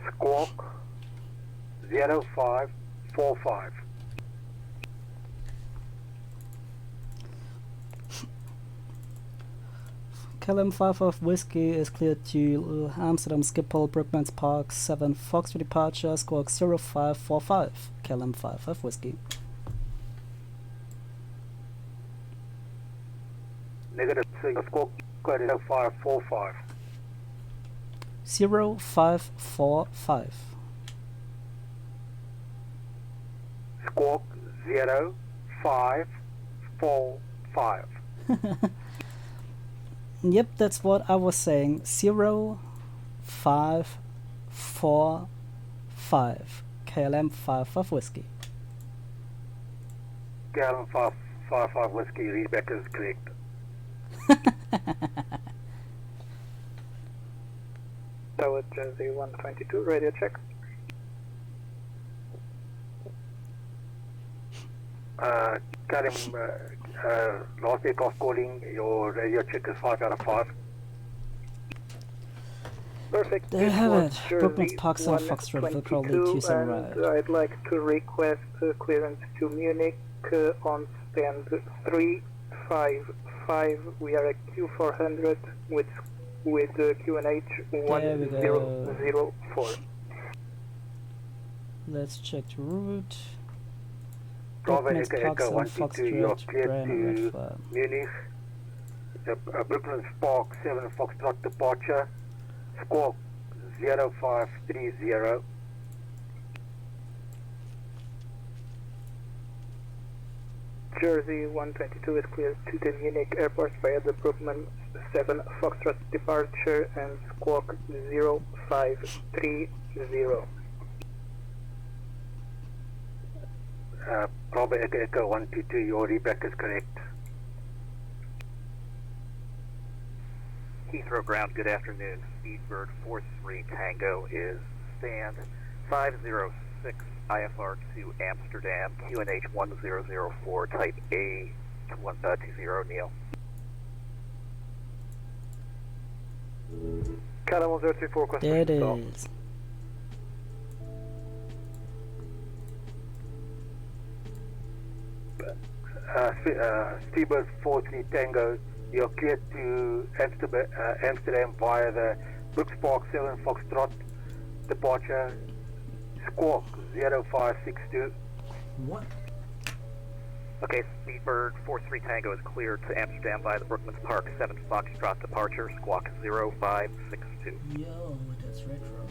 squawk 0545. KLM 55 whiskey is cleared to Amsterdam Schiphol Brookmans Park 7 Fox departure, squawk 0545. KLM 55 whiskey. Negative, so your squawk code is 0545. 0545. Squawk 0545. Yep, that's what I was saying. 0545. KLM 55 whiskey. KLM 555 whiskey, readback is correct. Tower Jersey 122, radio check. KLM, last takeoff calling, your radio check is 5 out of 5. Perfect. There you have it. Jersey Brookmans Park 7 Foxtrot will call the 27 and right. I'd like to request clearance to Munich on stand 355. We are at Q400 with QNH 1004. Let's check the route. Bravo Brookmans Echo Park Echo 7 122, you're Foxtrot, cleared Brand to Munich. The Brooklyn Spark 7 Foxtrot departure, squawk 0530. Jersey 122 is cleared to the Munich airport via the Brookman 7 Foxtrot departure and squawk 0530. Bravo Echo Echo 122, your readback is correct. Heathrow ground, good afternoon. Speedbird 43 Tango is stand 506 IFR to Amsterdam, QNH 1004, type A20 Neil. Calum 134, request There it push is. Speedbird 43 Tango, you're cleared to Amsterdam via the Brooks Park 7 Foxtrot departure, squawk 0562. What? Okay, Speedbird 43 Tango is cleared to Amsterdam via the Brookmans Park 7 Foxtrot departure, squawk 0562. Yo, that's retro.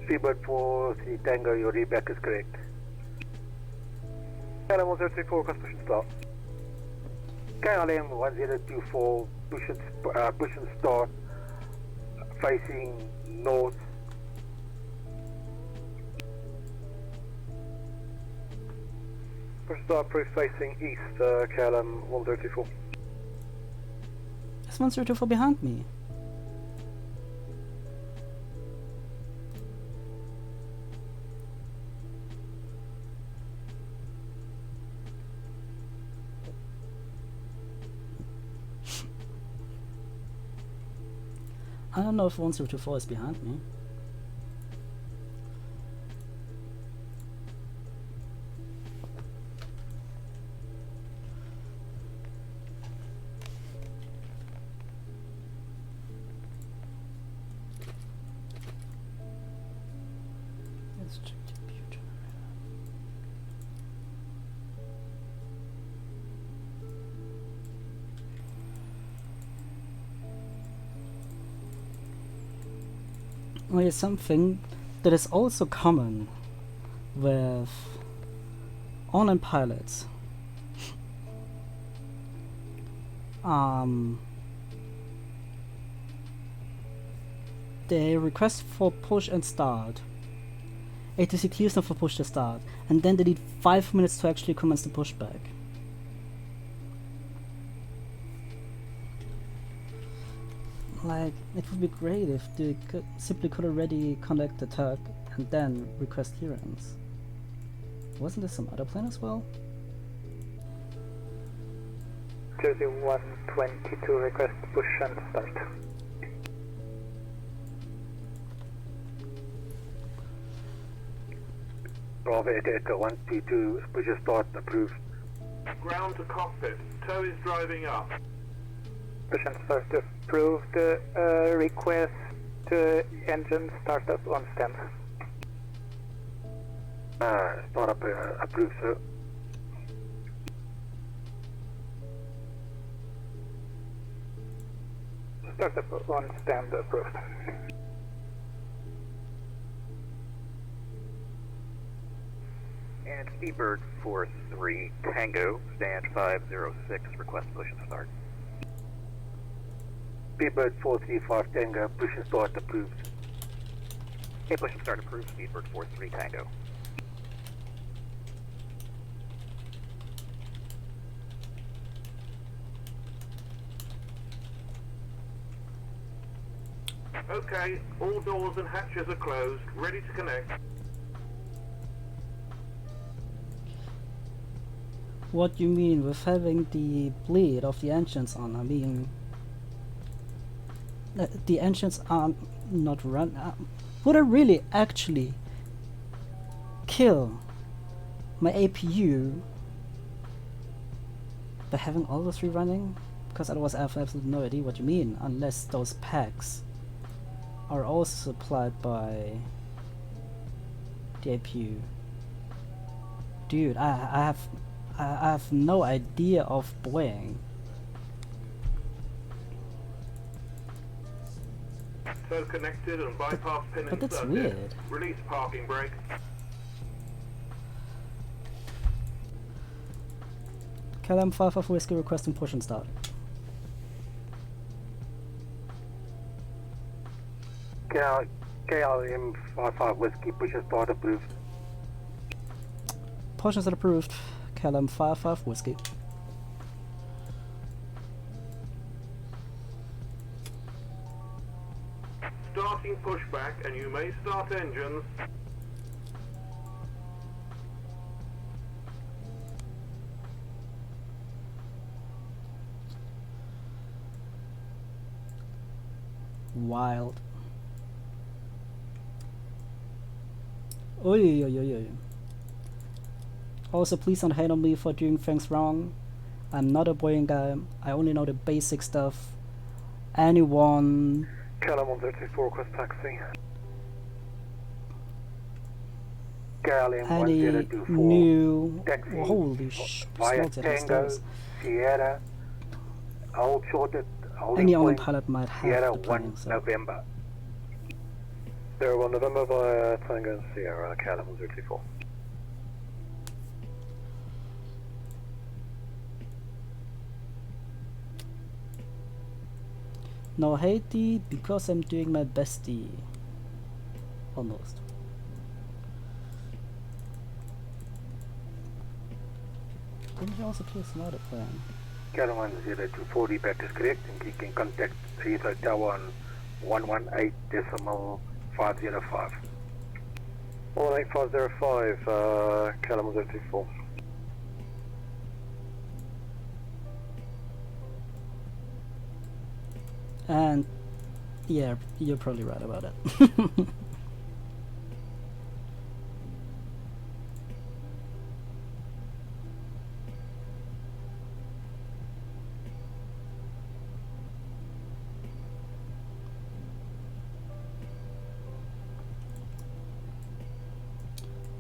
Speedbird 43 Tango, your readback is correct. Calum 134, request push and start. KLM 1024, push and start, facing north. Push start, proof facing east, Calum 134. There's 134 behind me. I don't know if 1024 is behind me. Let's check the computer. Oh, yeah, something that is also common with online pilots. They request for push and start. ATC clears them for push to start, and then they need 5 minutes to actually commence the pushback. Like, it would be great if they could already connect the tug and then request clearance. Wasn't there some other plan as well? Jersey 122, request push and start. Bravo Echo 122, push and start approved. Ground to cockpit. Tow is driving up. Push and start approved. Request engine startup on stand. Startup approved, sir. Startup on stand approved. And Speedbird 43 Tango, stand 506, request push and start. Speedbird 435 Tango, push and start approved. Okay, push and start approved, Speedbird 43 Tango. Okay, all doors and hatches are closed, ready to connect. What you mean with having the bleed of the engines on? I mean, the engines are not run. Would I really actually kill my APU by having all the three running? Because otherwise I have absolutely no idea what you mean, unless those packs are also supplied by the APU. Dude, I have no idea of Boeing. Tow connected and bypass pin But that's inserted. weird. Release parking brake. KLM 55 Whiskey requesting push and start. KLM 55 Whiskey, push and start approved. Push and start approved. KLM 55 Whiskey. Starting pushback and you may start engines. wild. Oi, oi, oi, oi. Also, please don't hate on me for doing things wrong. I'm not a Boeing guy. I only know the basic stuff. Anyone... Callum 1024, request taxi. KLM Any 1024. new... Taxi holy via smokes, Tango, Sierra, Old Shorted, holding Any only point, pilot might have Sierra the 1 plane, so... November. 01 November via Tango and Sierra, Callum 1024. No Haiti, because I'm doing my bestie. Almost. Didn't you also clear some other plan? Callum 1024, back is correct, and you can contact Heathrow Tower on 118.505. 18505, Callum 1024. And yeah, you're probably right about it.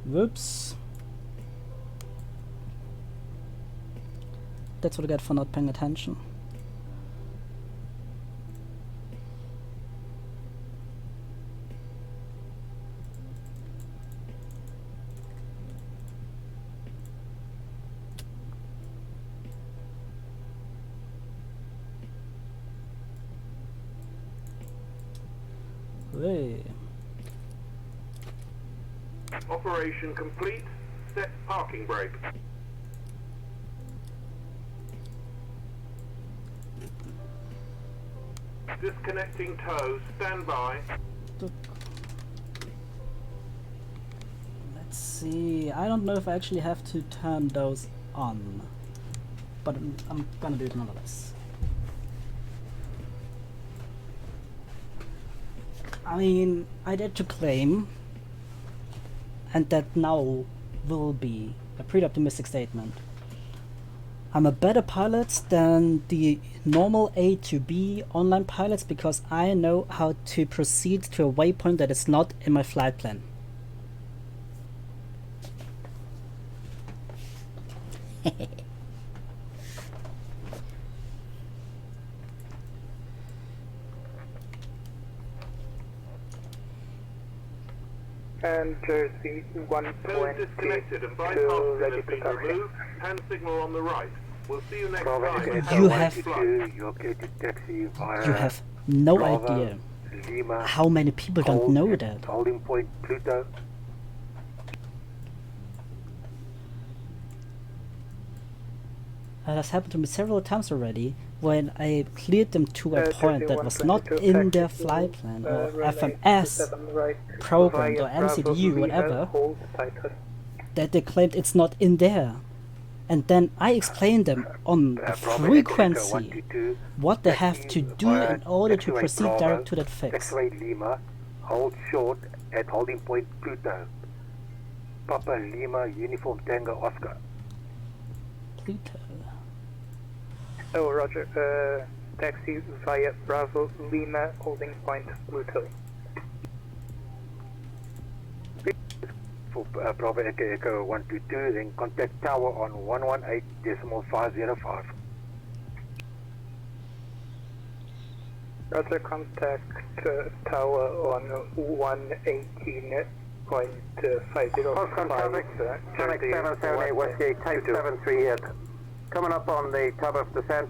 Whoops. That's what I get for not paying attention. Hey. Operation complete. Set parking brake. Disconnecting tow. Stand by. Let's see. I don't know if I actually have to turn those on, but I'm gonna do it nonetheless. I mean, I did to claim, and that now will be a pretty optimistic statement. I'm a better pilot than the normal A to B online pilots because I know how to proceed to a waypoint that is not in my flight plan. And Jersey Tow disconnected and bypass 1.2 ready has to been taxi. removed. Hand signal on the right. We'll see you next Bravo, time. Echo You Have a have- nice flight. You're okay to taxi via You have no Bravo, idea Lima, how many people don't hold know at that. Holding point Pluto. That's happened to me several times already when I cleared them to a point that was 3122 not in their taxi flight to, plan or runway FMS 27 right, programmed or via Bravo, MCDU, Lima, whatever, hold tighter. that they claimed it's not in there. And then I explained them on the Bravo, Echo frequency 122, what they have taxi to do via in order to taxiway proceed Bravo, direct to that fix. Taxiway Lima, hold short at holding point Pluto. Papa Lima, Uniform Tango Oscar. Pluto. Oh, roger. Taxi via Bravo, Lima, holding point Pluto. For Bravo Echo 122, then contact tower on 118.505. Roger, contact tower on 118.505. Poscon traffic, Traffic 778 Whiskey, type 738. Coming up on the top of descent.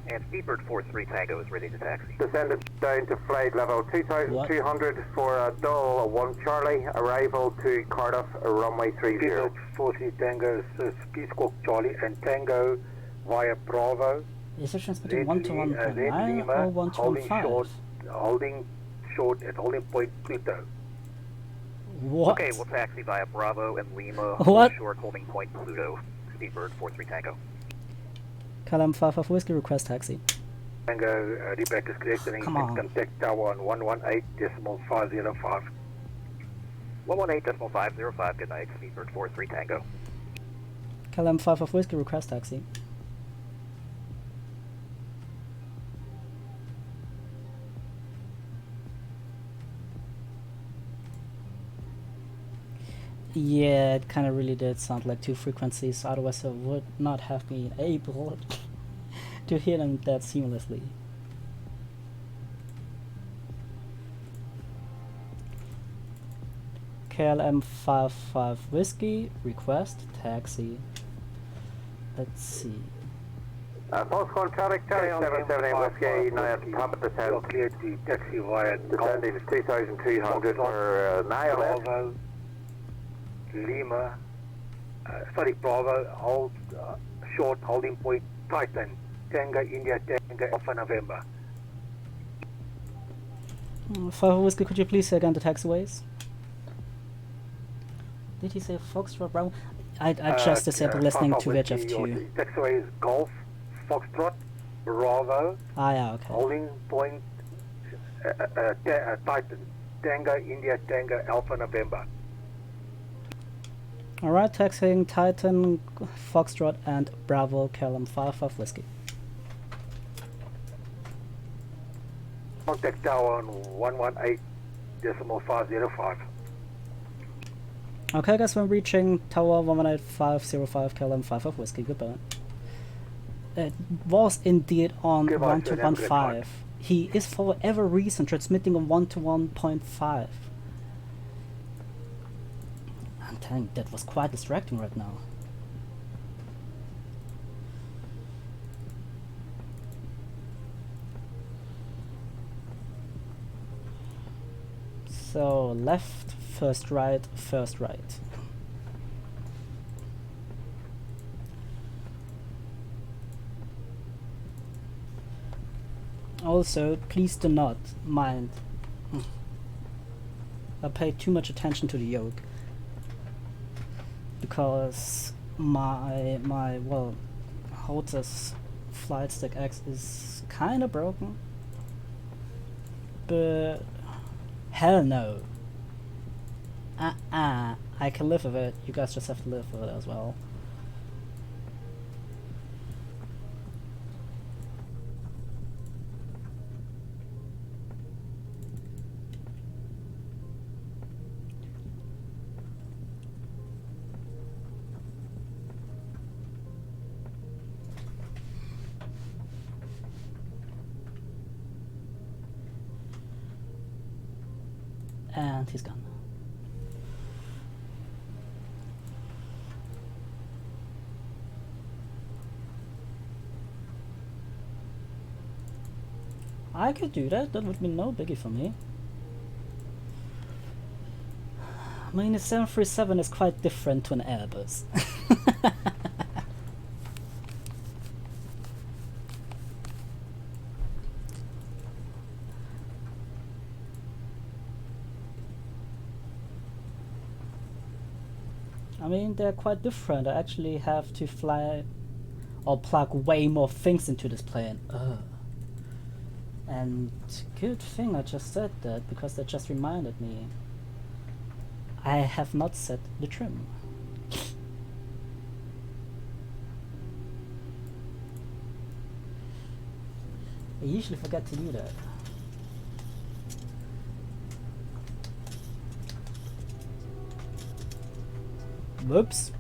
And Speedbird 43 Tango is ready to taxi. Descended down to flight level 2200 for a Dole 1 Charlie, arrival to Cardiff, runway 30. Speedbird 43 Tango is Ski Squawk Charlie and Tango via Bravo. Is it transmitting 1 to Then 1.9 Lima, or 1 to holding 1.5? short at holding point Pluto. What? Okay, we'll taxi via Bravo and Lima. What? Short holding point Pluto. Speedbird 43 Tango. Callum 55 Whiskey, request taxi. Tango, Rebecca is correct, and Come on. contact tower on 118.505. 118.505, good night, Speedbird 43 Tango. KLM 5 of Whiskey, request taxi. Yeah, it kind of really did sound like two frequencies, otherwise I would not have been able to hear them that seamlessly. KLM 55 Whiskey, request taxi. Let's see. Poscon Charlie 778 Whiskey, now at the top of the town. Cleared the taxi via descending 2,200 for Bravo, Lima, Bravo, hold, short holding point, Titan, Tango, India, Tango, Alpha November. 5 Whiskey, could you please say again the taxiways? Did he say Foxtrot Bravo? I just disabled listening to VHF2. Taxiway is Golf, Foxtrot, Bravo. Ah, yeah, okay. Holding point, Titan, Tango, India, Tango, Alpha November. Alright, taxiing Titan, Foxtrot, and Bravo, KLM 55 Whiskey. Contact tower on 118.505. Okay, guys, we're reaching Tower 118.505 KLM 55 Whiskey. Goodbye. It was indeed on 121.5. He is for whatever reason transmitting on 121.5. I'm telling you, that was quite distracting right now. So left, first right, first right. Also, please do not mind. I pay too much attention to the yoke because my well, Hota's flight stick X is kinda broken, but hell no. I can live with it. You guys just have to live with it as well. And he's gone. I could do that, that would be no biggie for me. I mean, a 737 is quite different to an Airbus. I mean, they're quite different. I actually have to fly or plug way more things into this plane. And good thing I just said that, because that just reminded me. I have not set the trim. I usually forget to do that. Whoops.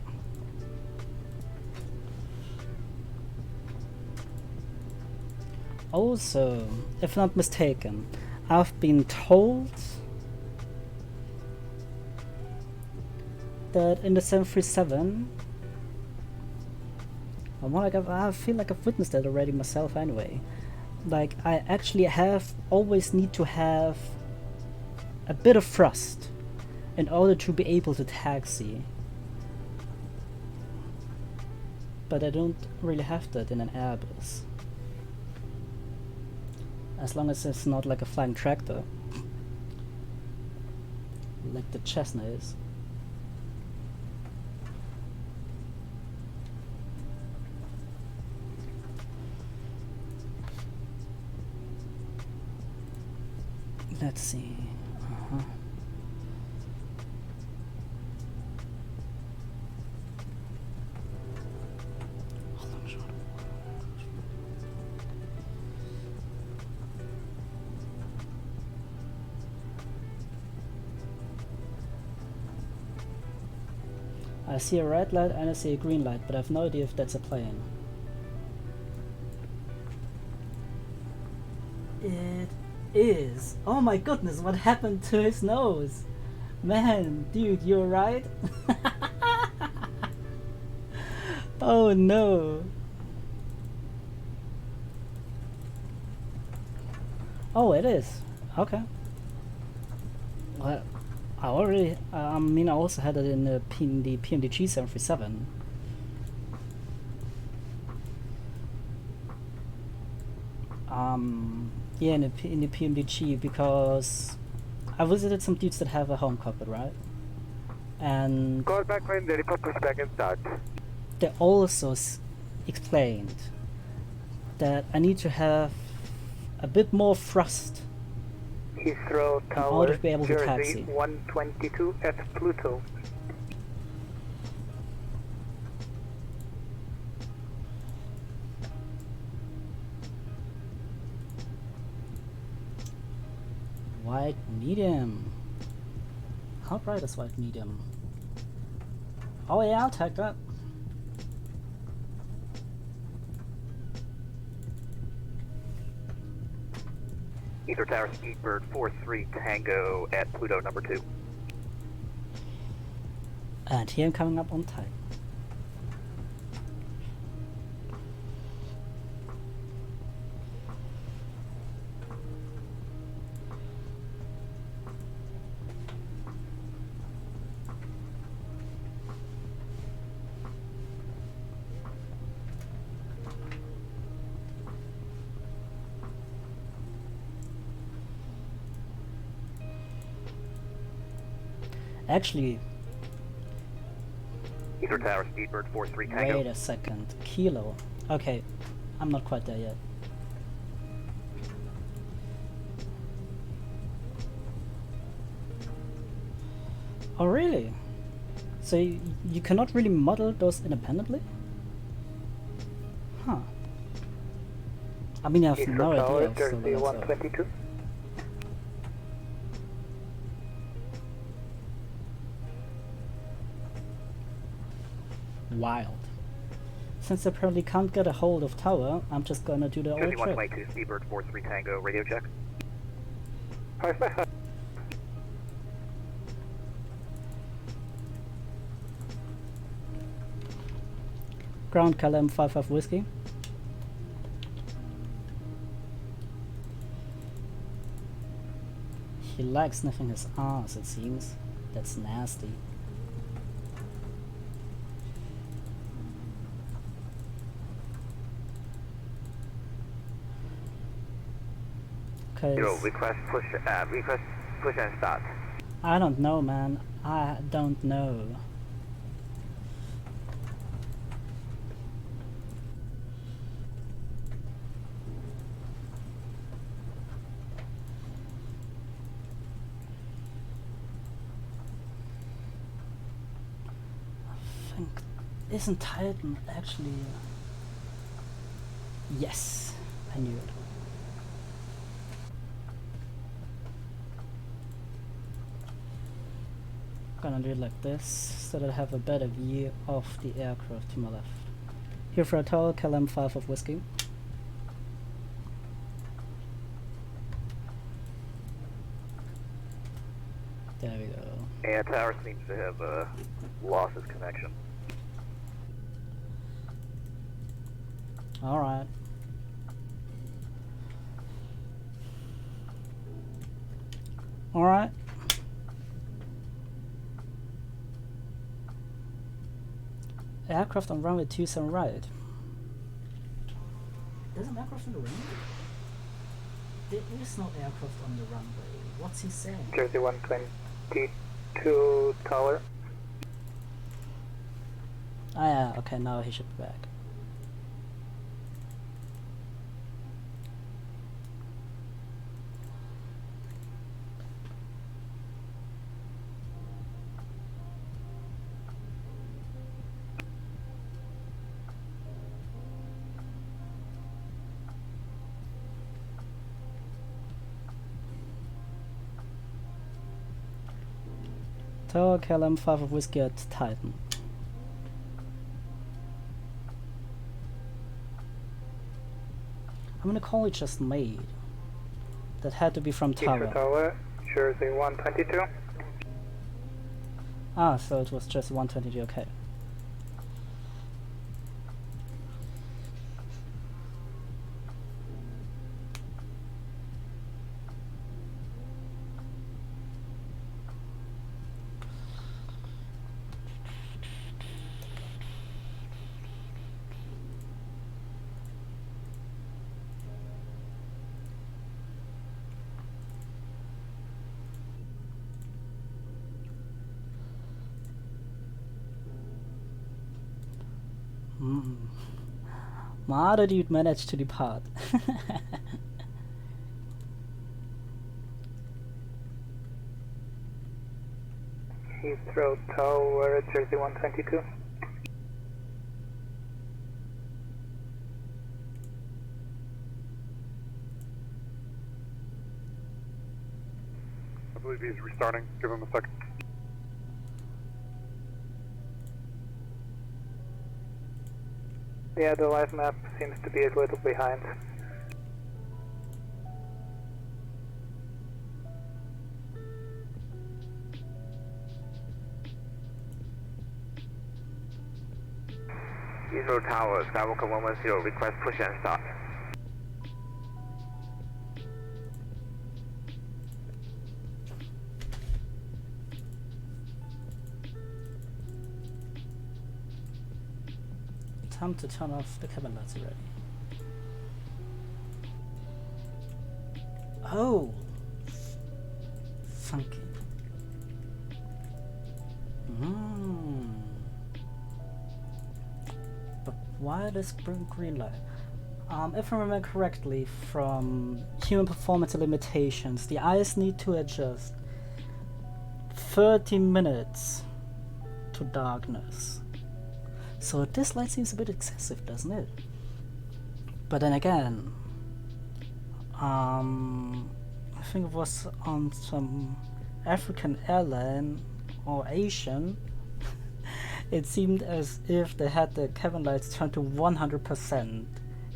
Also, if not mistaken, I've been told that in the 737, I feel like I've witnessed that already myself anyway. Like, I actually always need to have a bit of thrust in order to be able to taxi. But I don't really have that in an Airbus. As long as it's not like a flying tractor, like the Cessna is. Let's see. I see a red light and I see a green light, but I have no idea if that's a plane. It is. Oh my goodness, what happened to his nose? Man, dude, you're right. Oh no. Oh, it is. Okay. Well, I already, I mean, I also had it in the PMDG 737. Yeah, in the PMDG, because I visited some dudes that have a home cockpit, right? And Call back when the Republic back and start. they also explained that I need to have a bit more thrust Heathrow in Tower, order to be able to Jersey taxi. 122 at Pluto. White medium. How bright is white medium? Oh yeah, I'll take that. Ether Tower, Speedbird 43 Tango at Pluto number 2. And here I'm coming up on time. Actually, Ether Tower, Speedbird 43 Tango. wait a second. Kilo. Okay, I'm not quite there yet. Oh really? So you cannot really model those independently? Huh. I mean, I have no Heathrow Tower, idea. So Jersey that's, 122. wild. Since I apparently can't get a hold of tower, I'm just gonna do the old Jersey trick. 122, Speedbird 43 Tango, radio check. Ground column 55 whiskey. He likes sniffing his ass, it seems. That's nasty. Yo, Cause request push and start. I don't know, man. I don't know. I think, isn't Titan actually? Yes, I knew it. Gonna do it like this so that I have a better view of the aircraft to my left. Here for a tower, Calum 5 of whiskey. There we go. And Tower seems to have lost his connection. Alright. Alright. Aircraft on runway 27 right. There's an aircraft on the runway? There is no aircraft on the runway. What's he saying? Jersey 122 Tower. Ah yeah, okay, now he should be back. Hotel, KLM 5 of Whiskey at Titan. How many call you just made? That had to be from Tower. Tower, Jersey 122. Ah, so it was just 122, okay. My other dude managed to depart. Heathrow Tower, Jersey 122. I believe he's restarting. Give him a second. Yeah, the live map seems to be a little behind. Heathrow Tower, Skywalker 110, request push and start. Time to turn off the cabin lights already. Oh! Funky. But why this green light? If I remember correctly, from human performance limitations, the eyes need to adjust 30 minutes to darkness. So this light seems a bit excessive, doesn't it? But then again, I think it was on some African airline or Asian. It seemed as if they had the cabin lights turned to 100%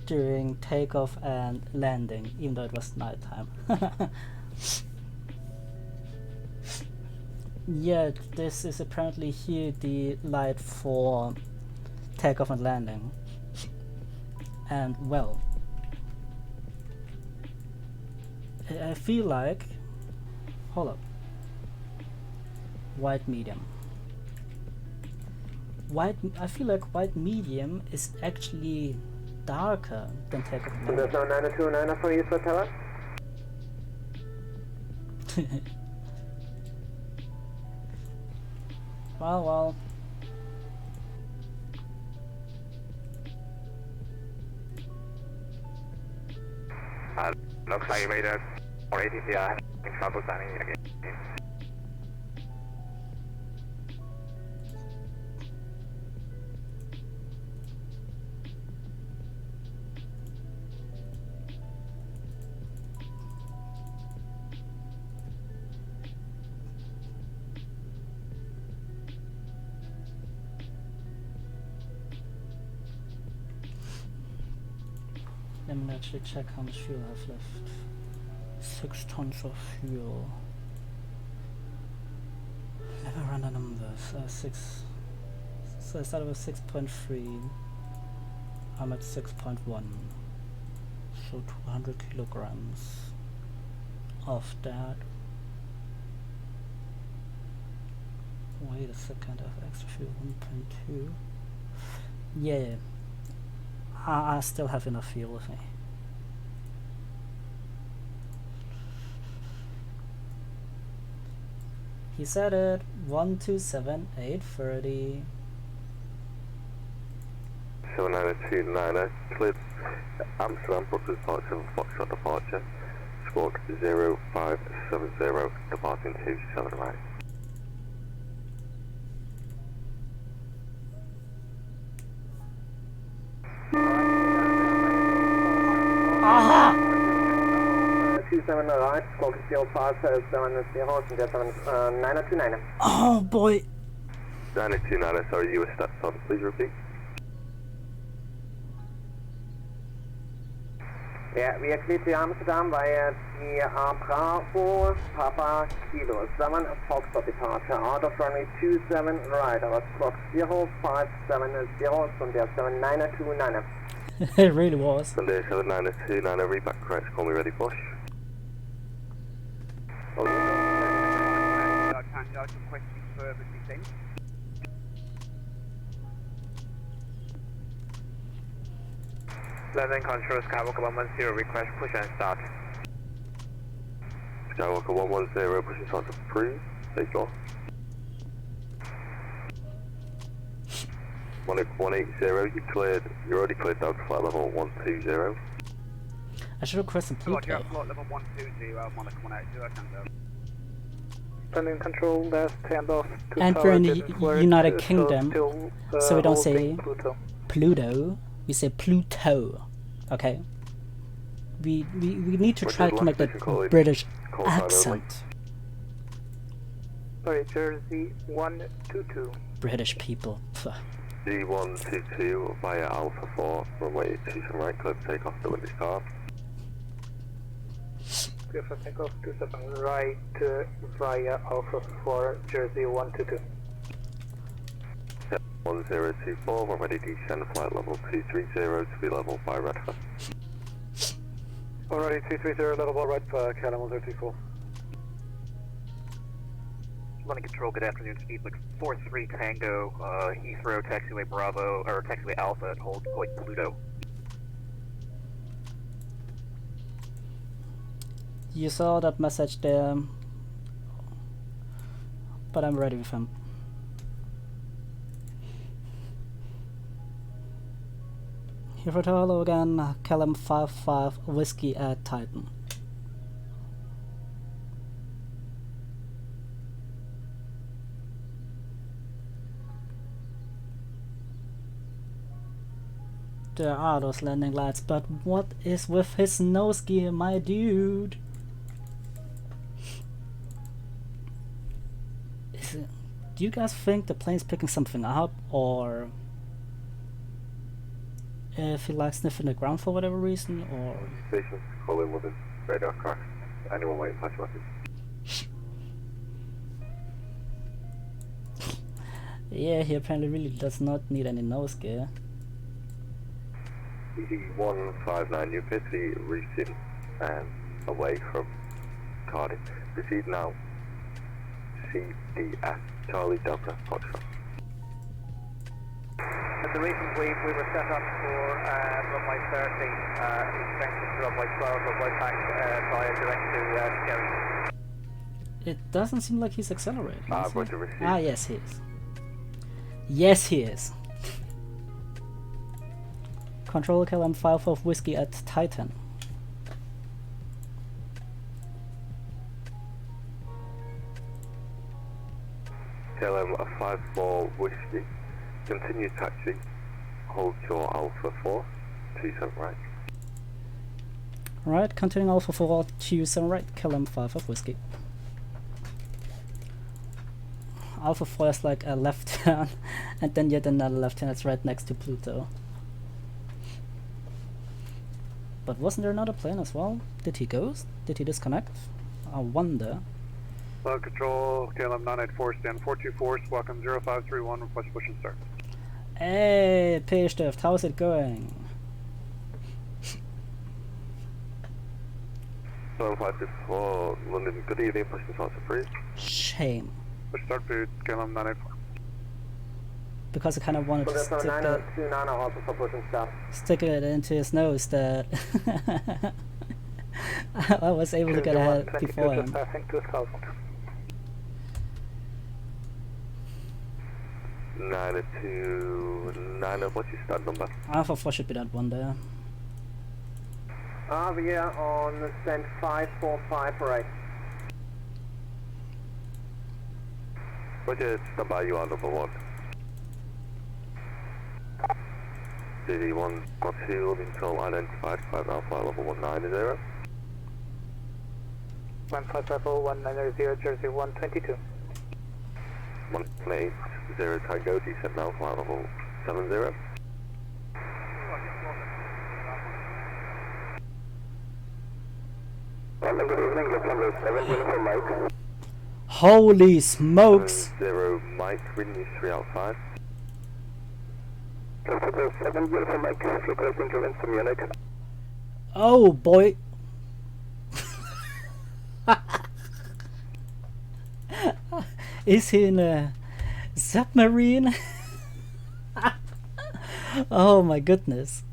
during takeoff and landing, even though it was nighttime. Yet this is apparently here the light for takeoff and landing. And well, I feel like, hold up, white medium. I feel like white medium is actually darker than takeoff and landing. There's no 902 for you, Tower? Well. Looks like you made a or ATCR in trouble signing again. Let me actually check how much fuel I have left. 6 tons of fuel. Let me run the numbers. 6. So I started with 6.3. I'm at 6.1. So 200 kilograms of that. Wait a second, I have extra fuel. 1.2. Yeah. I still have enough fuel with me. He said it. 127,830. 79290, cleared Amsterdam, Brussels departure, Foxtrot departure, squawk 0570, departing 278. Aha! 27 right, squawk 0570, and 929. Oh boy. 929, sorry, you were stepped on. Please repeat. Yeah, we are clear to Amsterdam via the Bravo Papa Kilo 7 Foxtrot departure. Out of runway 27 right, our squawk 0570 from there 7929. It really was. Sunday 7929, reback correct, call me ready, push. Can you request further descent? Landing control Skywalker 110, request push and start. Skywalker 110, push and start to approve. Take off. 180, you're already cleared down to flight level 120. I should request a Roger, Pluto. flight level 120, Monaco 180, I can go. Landing control, last handoff to And tower, we're in the didn't work, United so Kingdom, still, so we don't say holding Pluto. Pluto, we say Pluto. Okay? We need to try to make that British accent. Sorry, Jersey 122. British people. Pff. D122 via Alpha 4, runway 27 right, clear to take off the wind is calm. Clear for takeoff 27 right via Alpha 4, Jersey 122. 1024, we're ready to descend flight level 230 to be level by Redford. Already 230 level by right, KLM 1024. Running control, good afternoon, speed like 43 Tango, Heathrow, taxiway Bravo, or taxiway Alpha at hold point Pluto. You saw that message there, but I'm ready with him. Here for hello again, Callum 55 Whiskey at Titan. There are those landing lights, but what is with his nose gear, my dude? Do you guys think the plane's picking something up, or if he likes sniffing the ground for whatever reason, or... Station, call in with his radar crash. Anyone waiting, flash message. Yeah, he apparently really does not need any nose gear. ED159, you appear to be routing away from Cardiff. Proceed now. CDF, Charlie Delta, Foxtrot. And the reason we were set up for runway 30, extension to runway 12, runway back via direct to Jerry. It doesn't seem like he's accelerating. Is he? Roger, receive. Ah, yes he is. Yes he is. Control KLM 5 of Whiskey at Titan. KLM 5-4 Whiskey. Continue taxi. Hold shore Alpha 4. 27 right. Right, continuing Alpha 4, 27 right, KLM 5 of Whiskey. Alpha 4 is like a left turn, and then yet another left turn that's right next to Pluto. But wasn't there another plane as well? Did he ghost? Did he disconnect? I wonder. Control, KLM 984, stand 424, Squawk 0531, request push and start. Hey, P-Stift, how's it going? 7524 London, good evening, push and start to freeze. Shame. Push start to KLM 984. Because I kind of wanted to stick it into his nose that I was able to get ahead before him. Passing 2000. 929, what's your stand number? Alpha 4 should be that one there. We are on stand 545 right. Roger, stand by, you are number 1. DD1 got 2 until identified, 5 Alpha level 190. 1550190 Jersey 122. 180 Tango, descent now, flight level 70. Good evening, Lufthansa 7, uniform Mike. Holy smokes! 0 Mike, wind is 3 outside. Lufthansa 7, uniform Mike, requesting clearance from Munich. Oh boy! Is he in a submarine? Oh my goodness.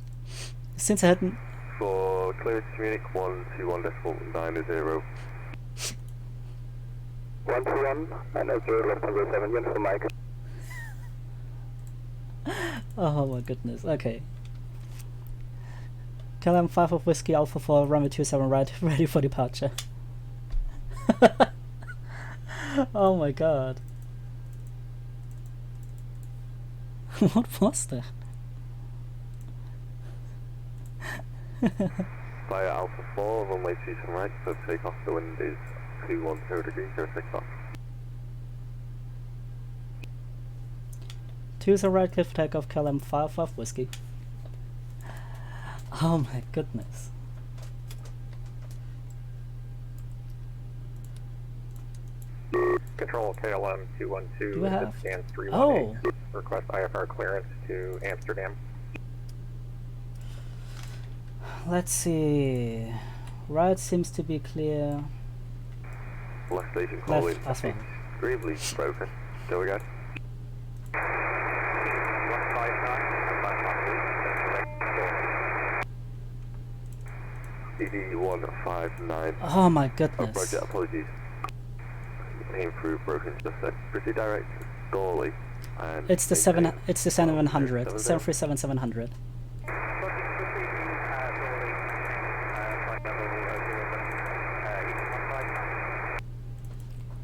Since I hadn't... For clearance to Munich, 121.90. 121, and 0 Lufthansa 7, uniform Mike. Oh my goodness, okay. KLM 5 of Whiskey Alpha 4, runway 27 right, ready for departure. Oh my god. What was that? Via Alpha 4, runway 27 right, so takeoff, the wind is 210 degrees, 06 knots. 20 right, cliff takeoff, KLM 5 of Whiskey. Oh my goodness. Control KLM 212, Do we have? scan 318. Oh! Request IFR clearance to Amsterdam. Let's see. Right seems to be clear. Left station call Left in. as well. Gravely broken. Go again. 159. Oh my Oh, goodness. Roger, apologies. Came through broken, just said pretty direct. Goalie. And It's the 700, 700. 737 700.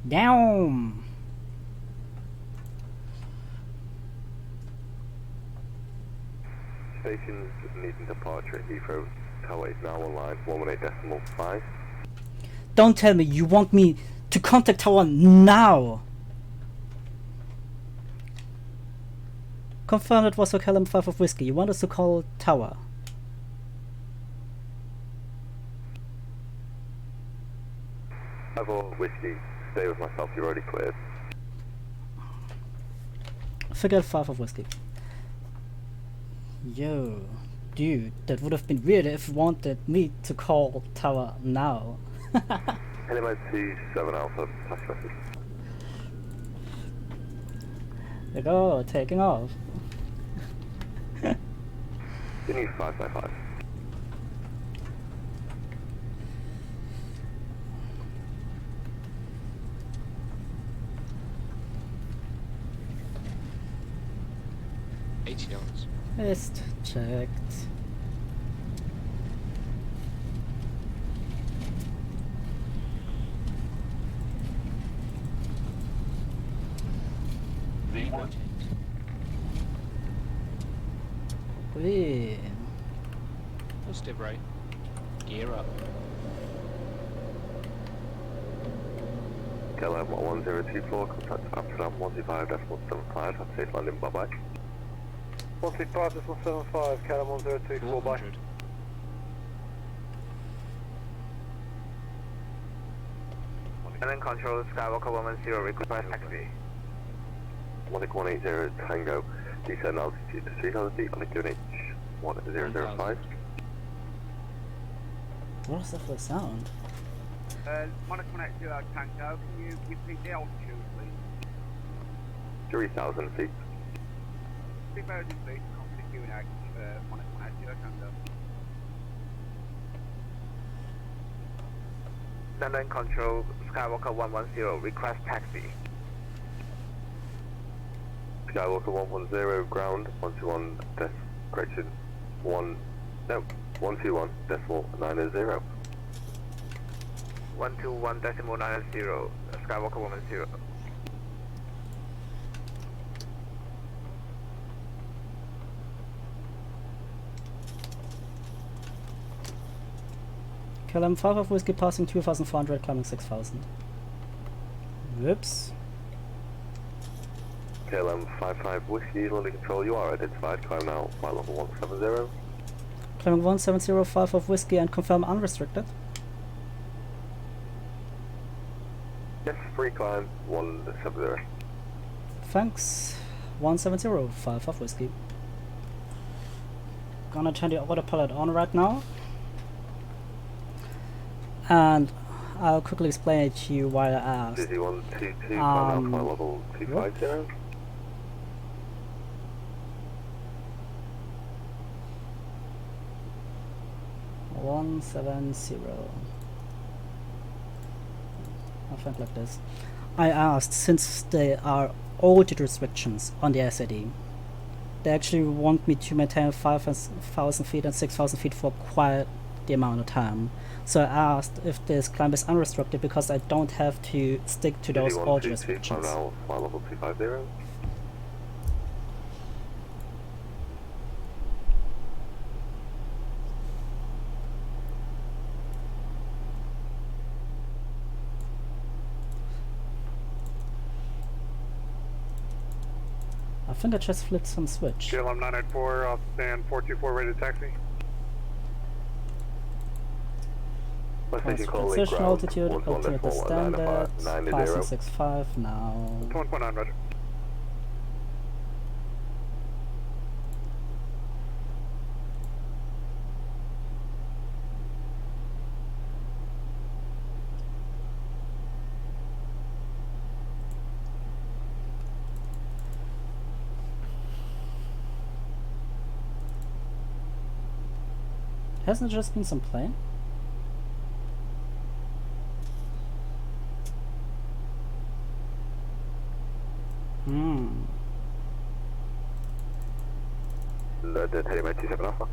Down. Stations needing departure at Heathrow. Tower is now online, 118.5. Don't tell me you want me to contact Tower now. Confirm it was for KLM 5 of Whiskey. You want us to call Tower. I've all whiskey. Stay with myself, you're already cleared. Forget 5 of Whiskey. Yo, dude, that would have been weird if you wanted me to call Tower now. Element 27 Alpha, pass message. There you go, taking off. You need 555. $80. Just checked. Wait. Positive right. Gear up. KLM 1024, contact Amsterdam 125.75, have a safe landing, bye bye. 125.75, KLM 1024, bye. 400. And control Skywalker 10, request taxi. 18180 Tango, descend altitude to 3,000 feet on the QNH 1005. What is that for a sound? 1180 Tango, can you repeat the altitude, please? 3,000 feet. 3,000 feet, copy the QNH, 1180 Tango. London Control, Skywalker 110, request taxi. Skywalker 110, ground, 121, correction, 121 decimal 90. 121.90, Skywalker 10. KLM 5 of Whiskey passing 2,400, climbing 6,000. Whoops. KLM 55 Whiskey, London Control, you are identified, climb now, flight level 170. Climbing 1705 of Whiskey and confirm unrestricted. Yes, free climb, 170. Thanks. 1705 of Whiskey. Gonna turn the autopilot on right now. And I'll quickly explain it to you why I asked. Dizzy 122, climb now, flight level 250. One 170. I think like this. I asked, since there are altitude restrictions on the SAD, they actually want me to maintain 5,000 feet and 6,000 feet for quite the amount of time. So I asked if this climb is unrestricted because I don't have to stick to those altitude restrictions. Climb now, flight level 250. I think I just flipped some switch. KLM 994, off stand 424, ready to taxi. Transition altitude, altimeter standard, passing 6.5 now. 1.9, roger. Hasn't it just been some plane? Then heading by 27 Alpha.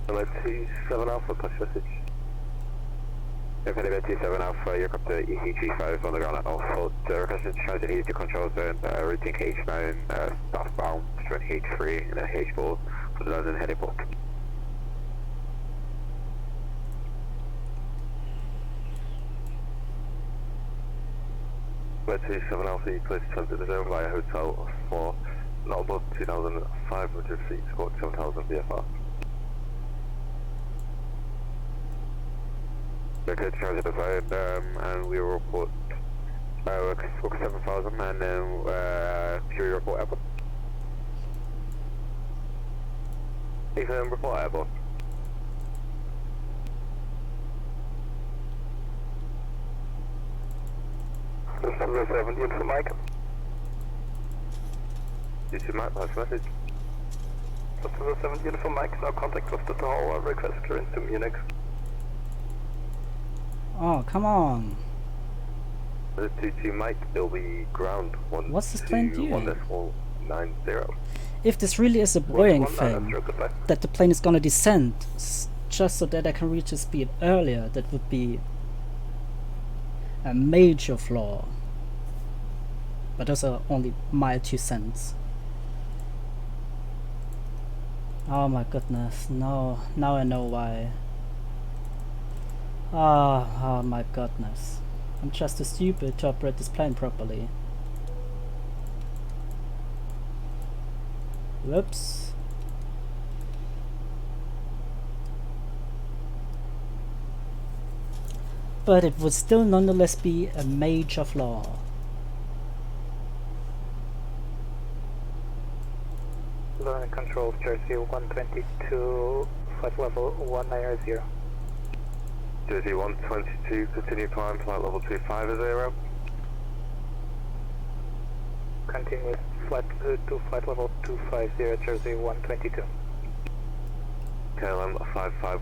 Hello, 27 Alpha, push message. If heading by 27 Alpha, you're up to EC35 on the ground at Alpha. Requesting transit heat to control zone, routing H9, southbound, join H3, and then H4 for the London heading port. Hello, 27 Alpha, you clear to transit the zone via hotel for not above 2,500 feet, squawk 7,000 VFR. We're clear to transit the zone, and we will report squawk 7,000, and then Fury report airborne. Ethan, report airborne. This is 17 for Mike. This is Mike, last message. This is 17 for Mike, now contact with the hall, request clearance to Munich. Oh, come on. The 22 Mike, it'll be ground 1. What's this plane doing? 1.90. If this really is a Boeing thing, that the plane is gonna descend just so that I can reach the speed earlier, that would be a major flaw. But those are only my 2 cents. Oh my goodness, no, now I know why. Oh my goodness. I'm just too stupid to operate this plane properly. Whoops. But it would still nonetheless be a major flaw. Line control, Jersey 122, flight level 190. Jersey 122, continue climb, flight level 250. Continue flight to flight level 250, Jersey 122. KLM 55.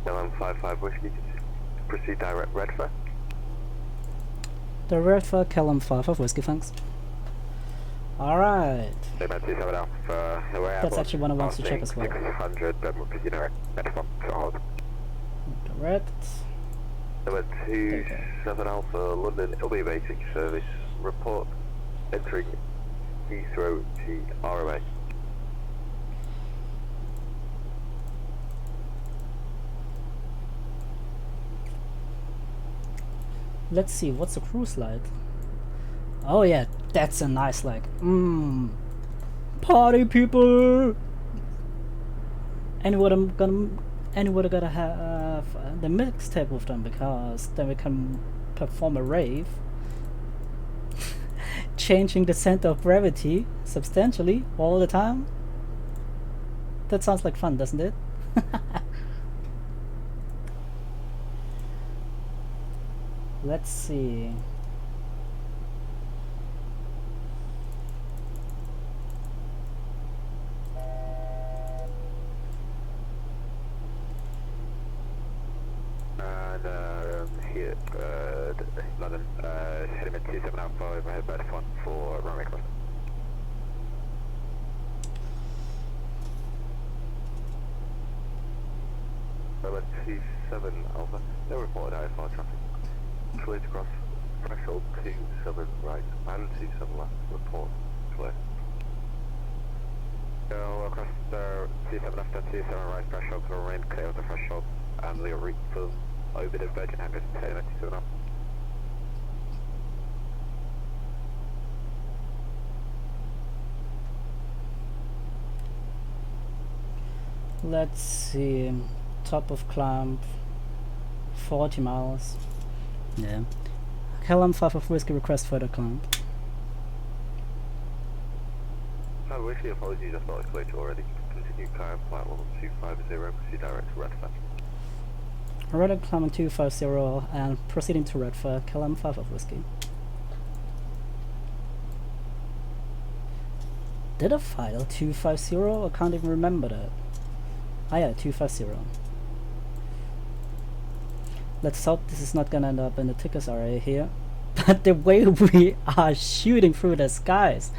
KLM 55 Whiskey, proceed direct Redford. The red for KLM 5 of Whiskey, thanks. Alright. That's actually one I want to check as well. 600, Direct. Number 27 Alpha, London, it'll be a basic service. Report entering Heathrow to ROA. Let's see, what's the cruise like? Oh yeah, that's a nice like, party people! Anyone gotta have the mixtape with them, because then we can perform a rave. Changing the center of gravity substantially all the time. That sounds like fun, doesn't it? Let's see. Here, London, heading at 27 Alpha, overhead by this one for runway cross. Over 27 Alpha, no reported IFR traffic. Clear to cross, threshold 27 right, and 27 left, report, clear. Go across 27 left and 27 right, threshold to remain clear of the threshold, and the route for over the Virgin Hangars, 27 up. Let's see. Top of climb, 40 miles. Yeah. Kellam 5 of Whiskey request further climb. No, Whiskey, apologies, I thought I cleared you already. Continue climb, flight level 250, proceed direct to Redford. Radar climbing 250 and proceeding to Redford, Kellam 5 of Whiskey. Did I file 250? I can't even remember that. Ah yeah, 250. Let's hope this is not gonna end up in the tickets area here. But the way we are shooting through the skies,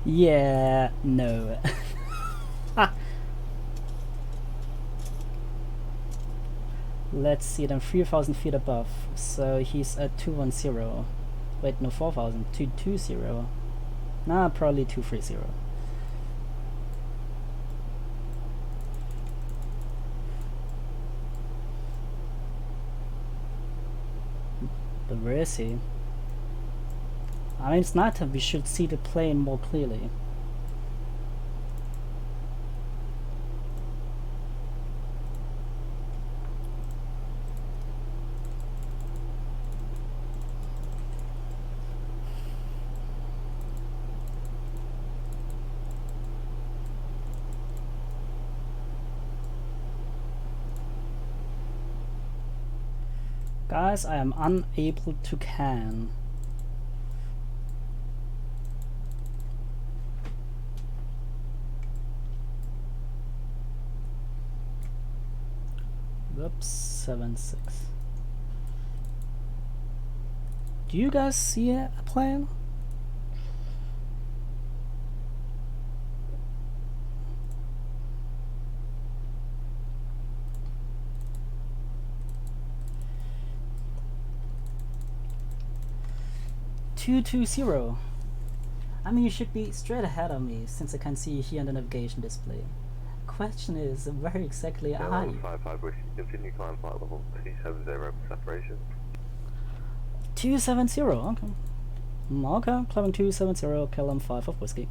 yeah, no. Let's see, then 3,000 feet above, so he's at 210. Wait, no, 4,000, 220. Nah, probably 230. But where is he? I mean, it's nighttime, we should see the plane more clearly. Guys, I am unable to can. Whoops, 7-6. Do you guys see a plane? .220. I mean, you should be straight ahead of me since I can see you here on the navigation display. Question is, where exactly are you? 55 Whiskey, continue climb flight level 270 separation. 270, okay. Okay, climbing 270, Kellam 5 of Whiskey.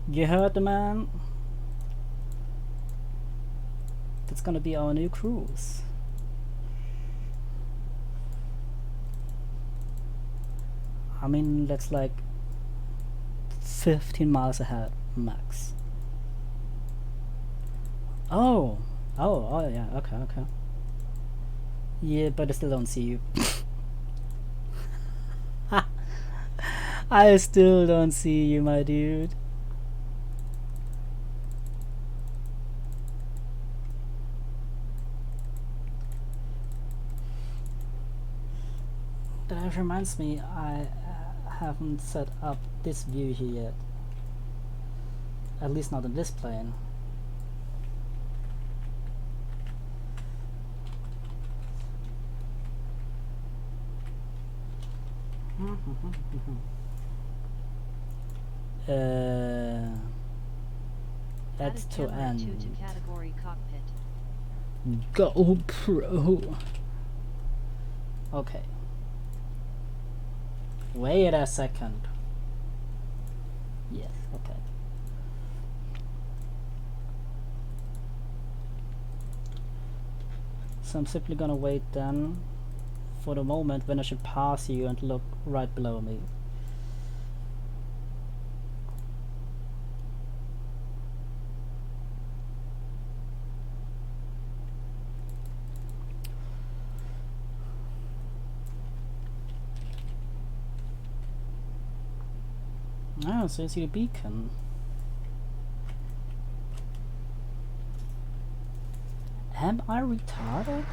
You heard the man? That's gonna be our new cruise. I mean, that's like 15 miles ahead, max. Oh, yeah, okay. Yeah, but I still don't see you. I still don't see you, my dude. That reminds me, I haven't set up this view here yet. At least not in this plane. That's to end. To category cockpit. GoPro. Okay. Wait a second. Yes, okay. So I'm simply gonna wait then for the moment when I should pass you and look right below me. Ah, so you see the beacon. Am I retarded?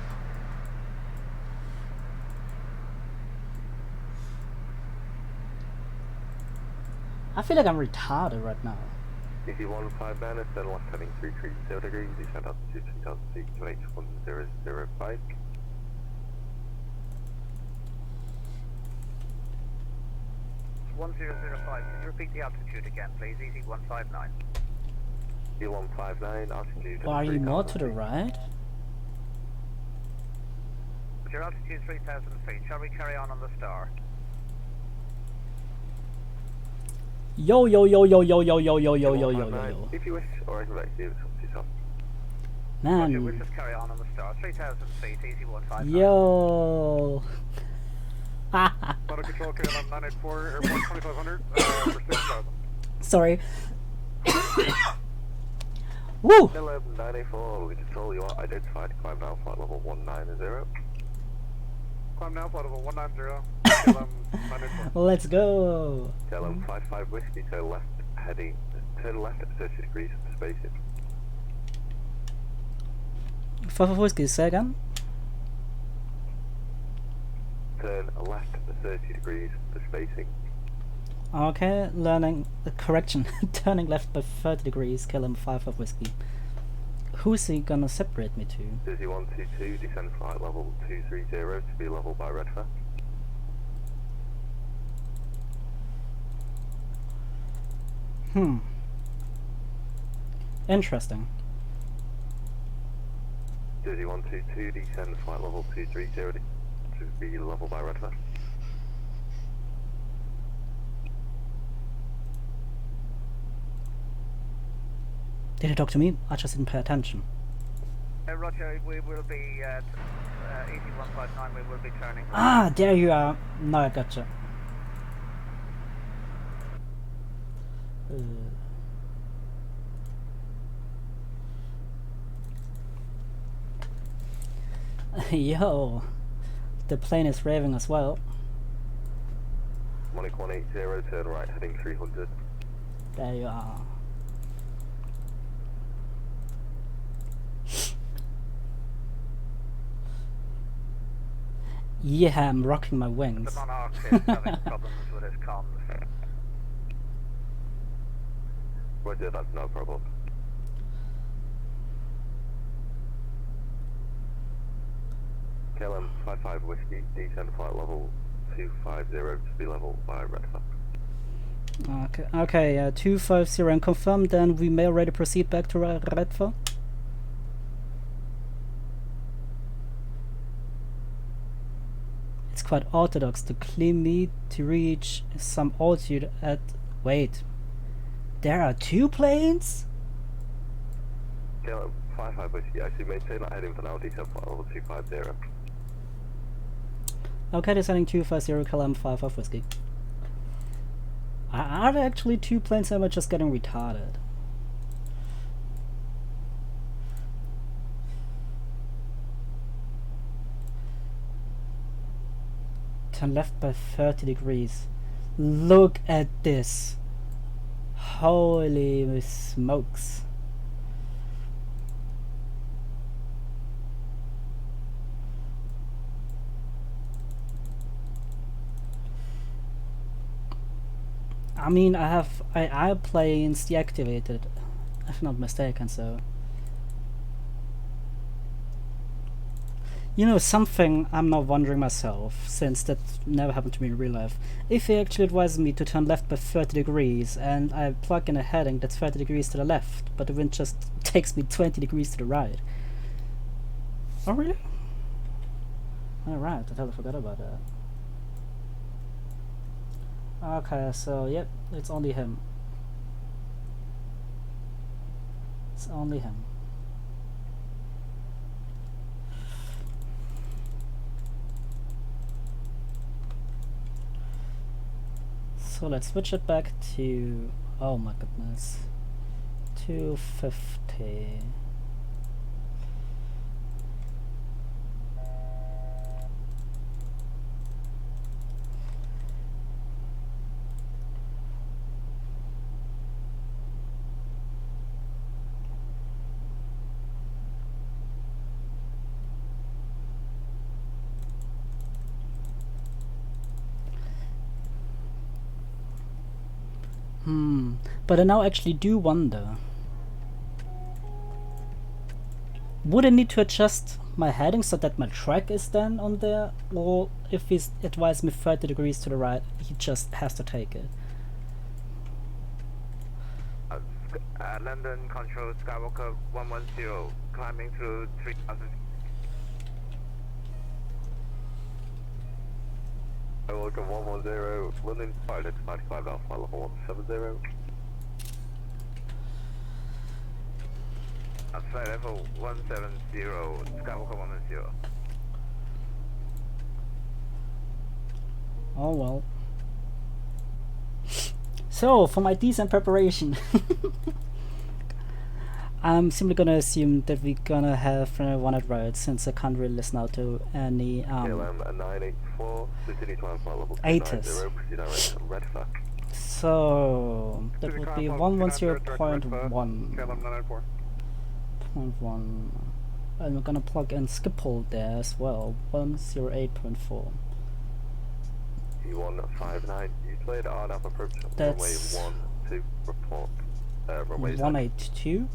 I feel like I'm retarded right now. CC 159 is then left heading 330 degrees, descend altitude 3000 feet to H1005. It's 1005. Can you repeat the altitude again, please? Easy 159. C159, altitude. Or are you more to the right? Your altitude 3000 feet. Shall we carry on the star? Yo yo yo yo yo yo yo yo yo yo yo yo. If you wish, or I can let you do it yourself. Roger, we'll Man. just carry on the star. 3000 feet, easy 159. Yo. Auto control KLM 984, airport 2500, for 6000. Sorry. Woo! KLM 984, we control you are identified, climb now, flight level 190. Climb now, flight level 190, KLM 984. Let's go. KLM 55 whiskey, turn left, heading, turn left at 30 degrees for spacing. 5 whiskey, say again? Turn left at 30 degrees for spacing. Okay, learning, correction, turning left by 30 degrees, KLM 5 of whiskey. Who's he gonna separate me to? Jersey 122, descend flight level 230 to be level by Redfern. Interesting. Jersey 122, descend flight level 230 to be level by Redfern. Did he talk to me? I just didn't pay attention. Roger, we will be at easy 159. We will be turning. Ah, there you are. Now I gotcha. Yo, the plane is raving as well. Monic 180, turn right, heading 300. There you are. Yeah, I'm rocking my The wings. Monarch is having problems with his comms. Roger, that's no problem. KLM 55 whiskey, descend flight level 250 to be level by Redfern. Okay, 250 and confirmed, then we may already proceed back to Redfern. It's quite orthodox to claim me to reach some altitude at... Wait. There are two planes? KLM 55 whiskey, I see maintain that heading for now, descend flight level 250. Okay, descending 250, KLM 5 of whiskey. Are there actually two planes, or am I just getting retarded? Turn left by 30 degrees. Look at this. Holy smokes. I mean, I have airplanes deactivated, if not mistaken, so... You know, something I'm now wondering myself, since that never happened to me in real life. If he actually advises me to turn left by 30 degrees, and I plug in a heading that's 30 degrees to the left, but the wind just takes me 20 degrees to the right. Oh really? Alright, I totally forgot about that. Okay, so yep, it's only him. It's only him. So let's switch it back to, oh my goodness, 250. But I now actually do wonder, would I need to adjust my heading so that my track is then on there, or if he's advised me 30 degrees to the right, he just has to take it? London Control Skywalker 110, climbing through 3000. Skywalker 110, London pilot 95 Alpha level 170. Outside level 170, Skywalker 110. Oh well. So, for my decent preparation, I'm simply gonna assume that we're gonna have one at right, since I can't really listen out to any ATIS. So that would be 110.1. .1. And we're gonna plug in Schiphol there as well, 108.4. E159, you played on up approach runway That's 12 report. Runway 182.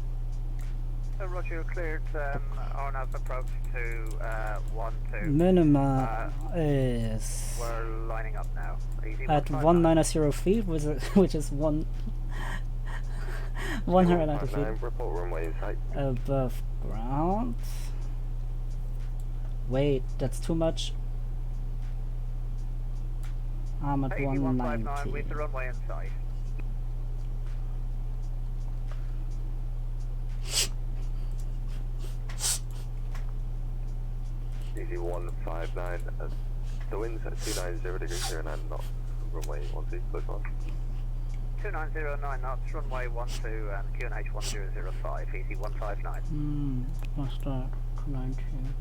Roger, cleared RNAV approach to 12. Minima is We're lining up now. Easy at 190 feet, which is 190 feet report runway in sight. above ground. Wait, that's too much. I'm at 190. with the runway in sight. Easy 159, the wind's at 290 degrees here and I'm not runway 12, close on. 2909 knots, runway 12 and QNH 1005, easy 159. What's that? 19.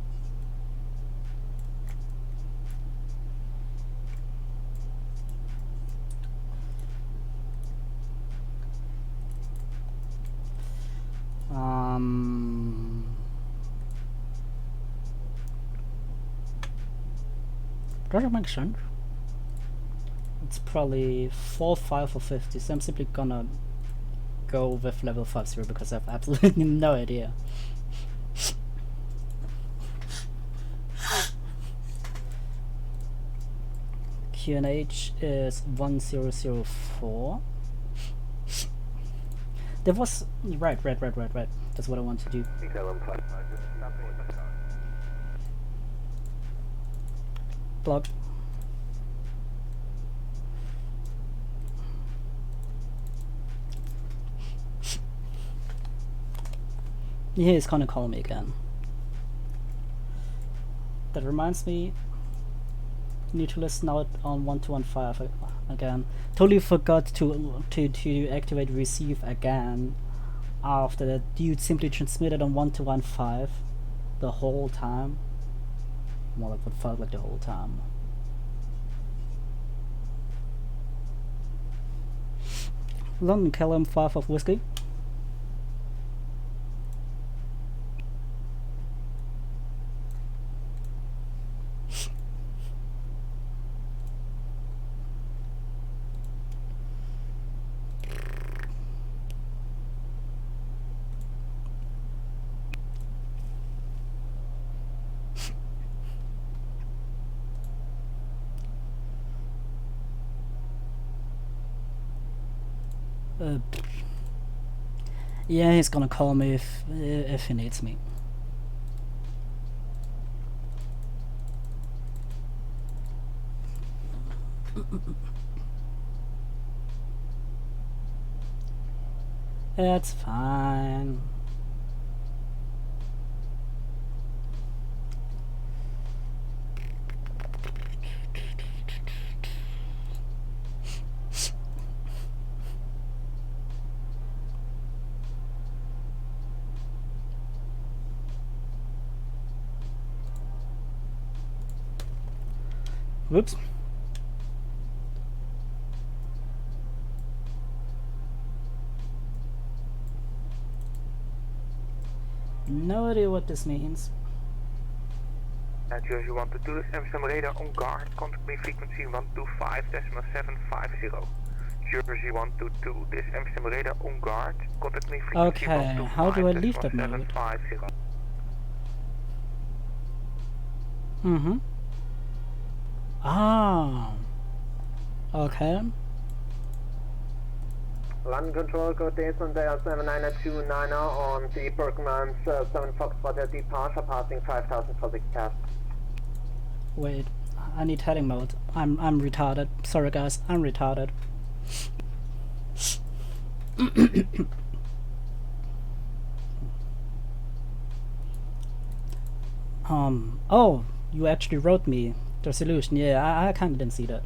Does it make sense? It's probably 4, 5 or 50, so I'm simply gonna go with level 50 because I have absolutely no idea. QNH is 1004. There was right. That's what I want to do. Block. Yeah, he's gonna call me again. That reminds me, you need to listen out on 1215 again. Totally forgot to activate receive again. After that, dude simply transmitted on 1215 the whole time. Well, like what felt like the whole time. London Callum 5 of whiskey. Yeah, he's gonna call me if he needs me. It's fine. Whoops. No idea what this means. Jersey 122, this Amsterdam radar on guard, contact me frequency 125.750. Jersey 122, this Amsterdam radar on guard, contact me frequency Okay, how do I leave that mode? 125.750. Mm-hmm. Ah. Okay. London Control Code dates on there 79290 on the Berkman's 7 Foxtrot departure passing 5000 for the cast. Wait, I need heading mode. I'm retarded. Sorry guys, I'm retarded. Oh, you actually wrote me the solution. Yeah, I kinda didn't see that.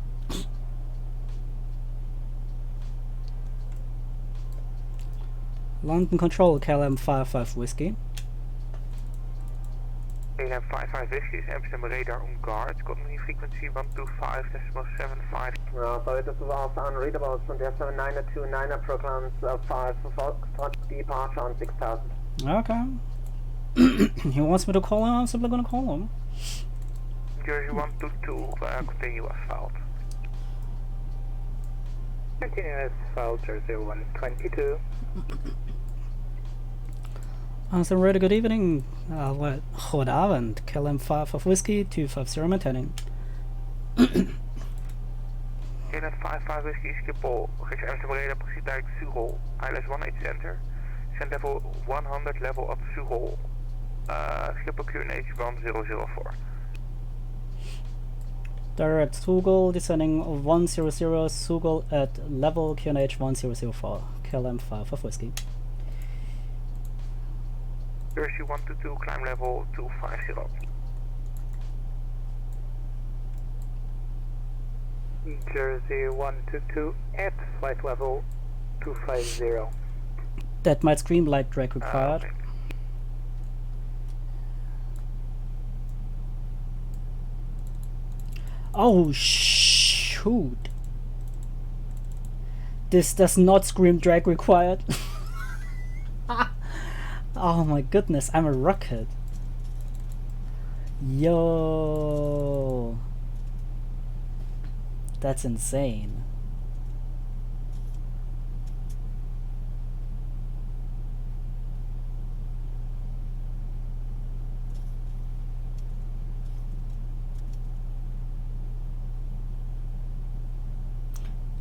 London Control, KLM 55 Whiskey. KLM 55 Whiskey is Amsterdam radar on guard, contact me frequency 125.750. Sorry, this is also unreadable. So there's 79290 programs 5 Foxtrot departure on 6000. Okay. He wants me to call him, I'm simply gonna call him. Jersey 122, continue asphalt. Continue asphalt, Jersey 122. Some really good evening. Goedenavond. KLM 5 of Whiskey, 250 maintaining. KLM 55 Whiskey Schiphol, reach Amsterdam radar precies bij Schiphol, ILS 18 center. Send level 100 level at Schiphol. Schiphol QNH 1004. Direct Sugol, descending 100, Sugol at level QNH 1004, KLM 5 of Whiskey. Jersey 122, climb level 250. Jersey 122 at flight level 250. That might scream like drag required. Okay. Oh shoot. This does not scream drag required. Oh my goodness, I'm a rocket. Yo. That's insane.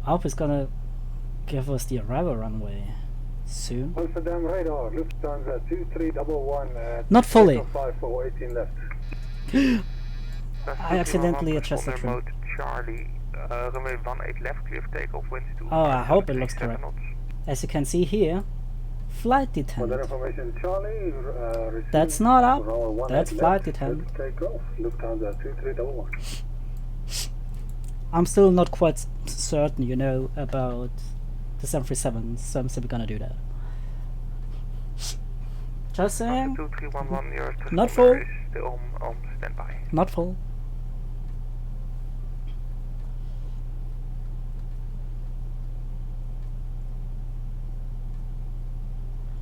I hope it's gonna give us the arrival runway soon. Amsterdam radar, Lufthansa 2311. Not fully. 518 left. I accidentally adjusted trim. Mode Charlie, runway 18 left, clear for takeoff, winds 2. Oh, I hope it looks correct. As you can see here, flight For attendant. that information, Charlie, That's not up. runway 18 That's left, flight clear attendant. for takeoff, Lufthansa 2311. I'm still not quite certain, you know, about the 737, so I'm simply gonna do that. Just saying. 2311, your Not full. is still on standby. Not full.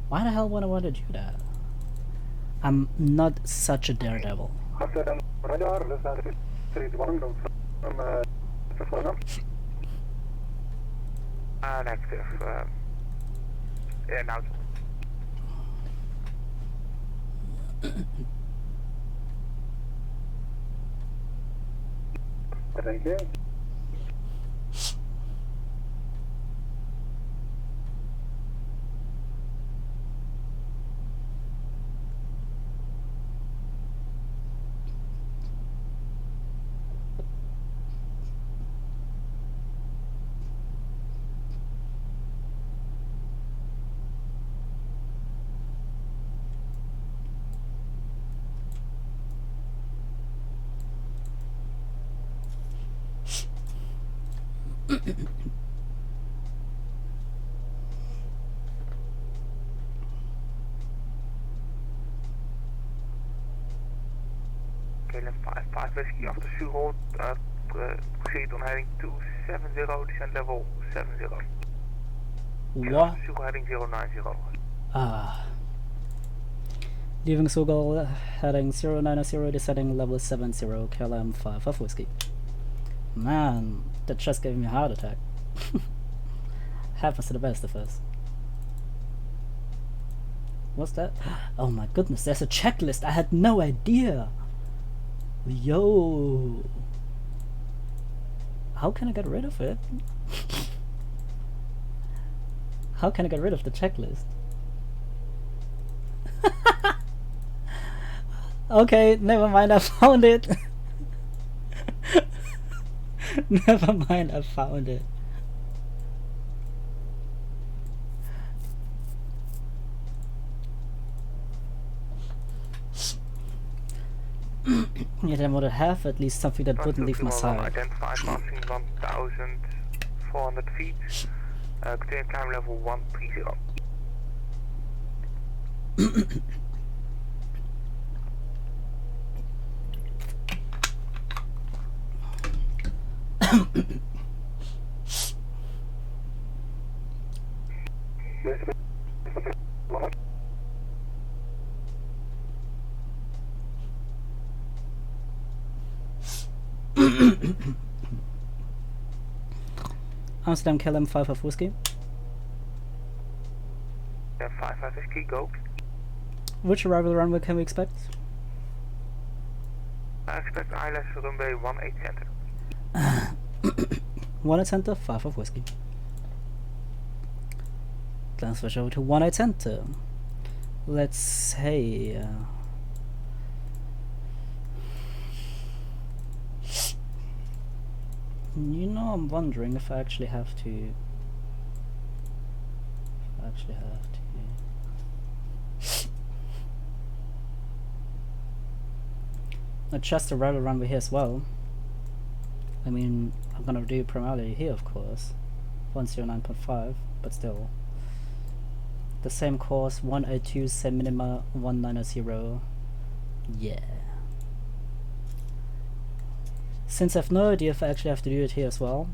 Why the hell would I want to do that? I'm not such a daredevil. Amsterdam radar, Lufthansa 321 from Negative. Yeah, now. Thank you. KLM 55 Whiskey after Sugo, proceed on heading 270, descent level 70. What? Sugo heading 090. Ah. Leaving Sugal, heading 090, descending level 70, KLM 5 of Whiskey. Man, that just gave me a heart attack. Happens to the best of us. What's that? Oh my goodness, there's a checklist. I had no idea. Yo. How can I get rid of it? How can I get rid of the checklist? Okay, never mind, I found it. Never mind, I found it. Yet I would have at least something that wouldn't leave my side. Identify passing 1,400 feet. Continue climb level 130. Amsterdam KLM 5 of Whiskey. Yeah, 55 Whiskey, go. Which arrival runway can we expect? I expect ILS runway 18 center. 18 center, 5 of Whiskey. Then switch over to 18 center. Let's say... you know, I'm wondering if I actually have to... adjust the arrival runway here as well. I mean, I'm gonna do primarily here, of course. 109.5, but still. The same course, 102, same minima, 190. Yeah. Since I've no idea if I actually have to do it here as well,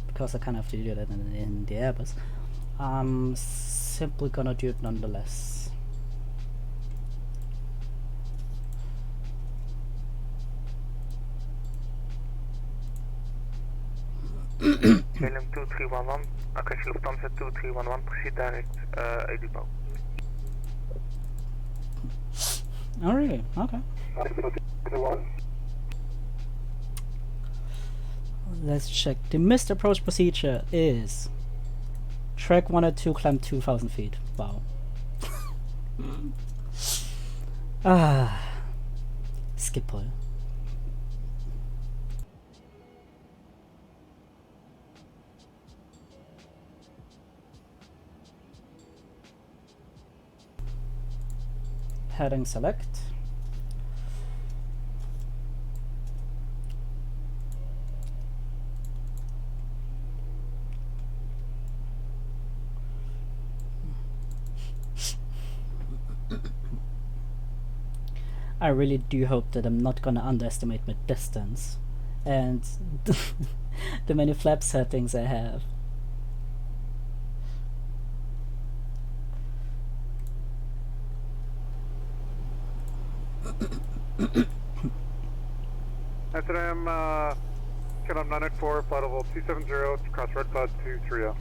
because I kind of have to do that in the Airbus, I'm simply gonna do it nonetheless. KLM 2311, Acacia Lufthansa 2311, proceed direct a depot. Oh really? Okay. Let's check. The missed approach procedure is track 102, climb 2,000 feet. Wow. Skip pole. Heading select. I really do hope that I'm not gonna underestimate my distance and the many flap settings I have. Amsterdam, KLM 994, flight level 270, cross red cloud 230.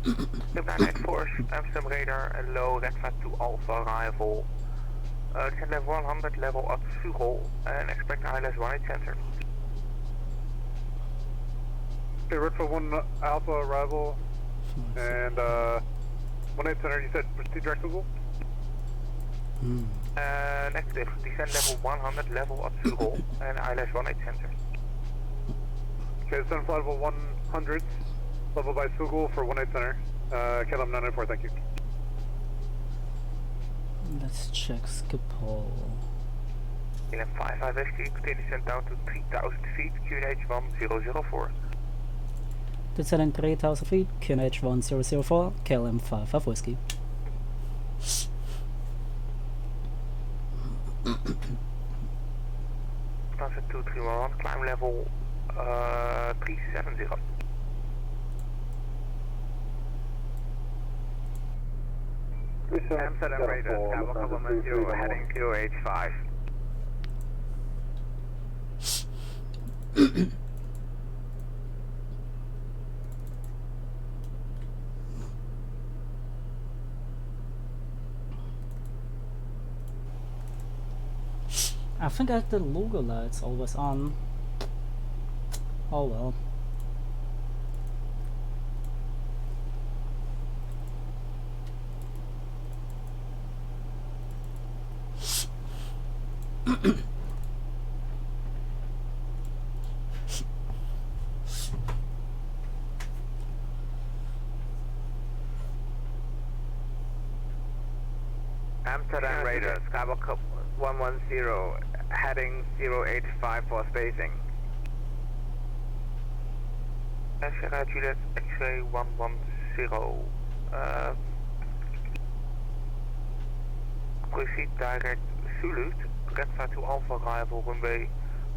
KLM 994, Amsterdam radar and low red flag to Alpha arrival. Descent level 100, level at Sugol, and expect ILS 18 center. Okay, red for 1 Alpha arrival, and 18 center, you said proceed direct Sugol? Negative, descent level 100, level at Sugol, and ILS 18 center. Okay, descend flight level 100, level by Sugol for 18 center, KLM 994, thank you. Let's check skip hole. In a 55 Whiskey, continue descent down to 3000 feet, QNH 1004. Descending 3000 feet, QNH 1004, KLM 55 Whiskey. Transfer 2311, climb level 370. Amsterdam Radar, Skywalker 110, heading QH5. I think I had the logo lights always on. Oh well. Amsterdam Radar, Skywalker 110, heading 085 for spacing. Sierra Juliet X-ray 110. Proceed direct Zulu, Redfire to Alpha arrival, runway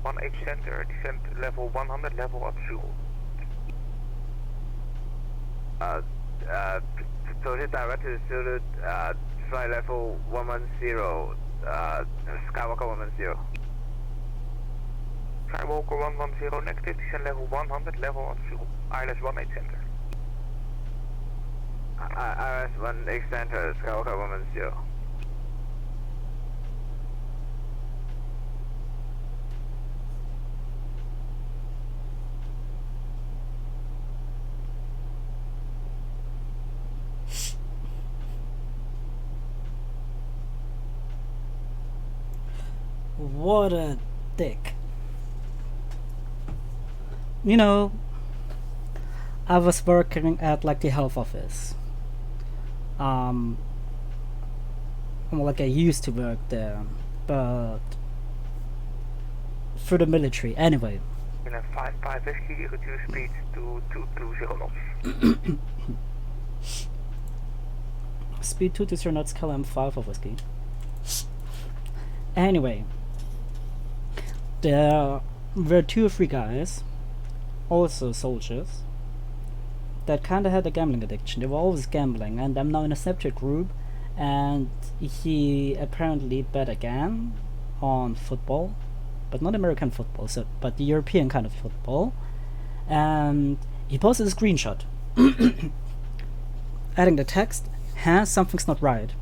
18 center, descent level 100, level at Zulu. Proceed direct to Zulu, flight level 110, Skywalker 110. Skywalker 110, negative, descent level 100, level at Zulu, ILS 18 center. ILS 18 center, Skywalker 110. What a dick. You know, I was working at like the health office. Like I used to work there, but for the military anyway. In a 55 Whiskey, reduce speed to 220 knots. Speed 220 knots, KLM 5 of Whiskey. Anyway, there were 2 or 3 guys, also soldiers, that kinda had a gambling addiction. They were always gambling, and I'm now in a Snapchat group, and he apparently bet again on football, but not American football, but the European kind of football, and he posted a screenshot adding the text, something's not right.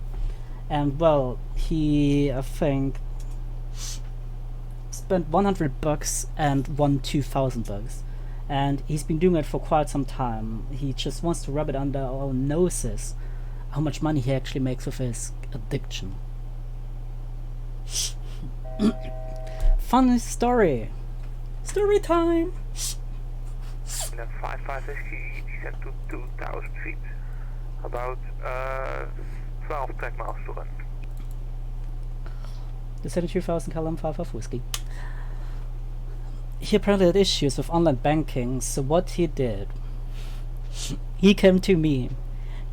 And well, he, I think, spent $100 and won $2,000, and he's been doing it for quite some time. He just wants to rub it under our noses how much money he actually makes with his addiction. Funny story. Story time. In a 55 Whiskey, descent to 2,000 feet, about 12 track miles to run. The 72,000 KLM 5 of Whiskey. He apparently had issues with online banking, so what he did, he came to me,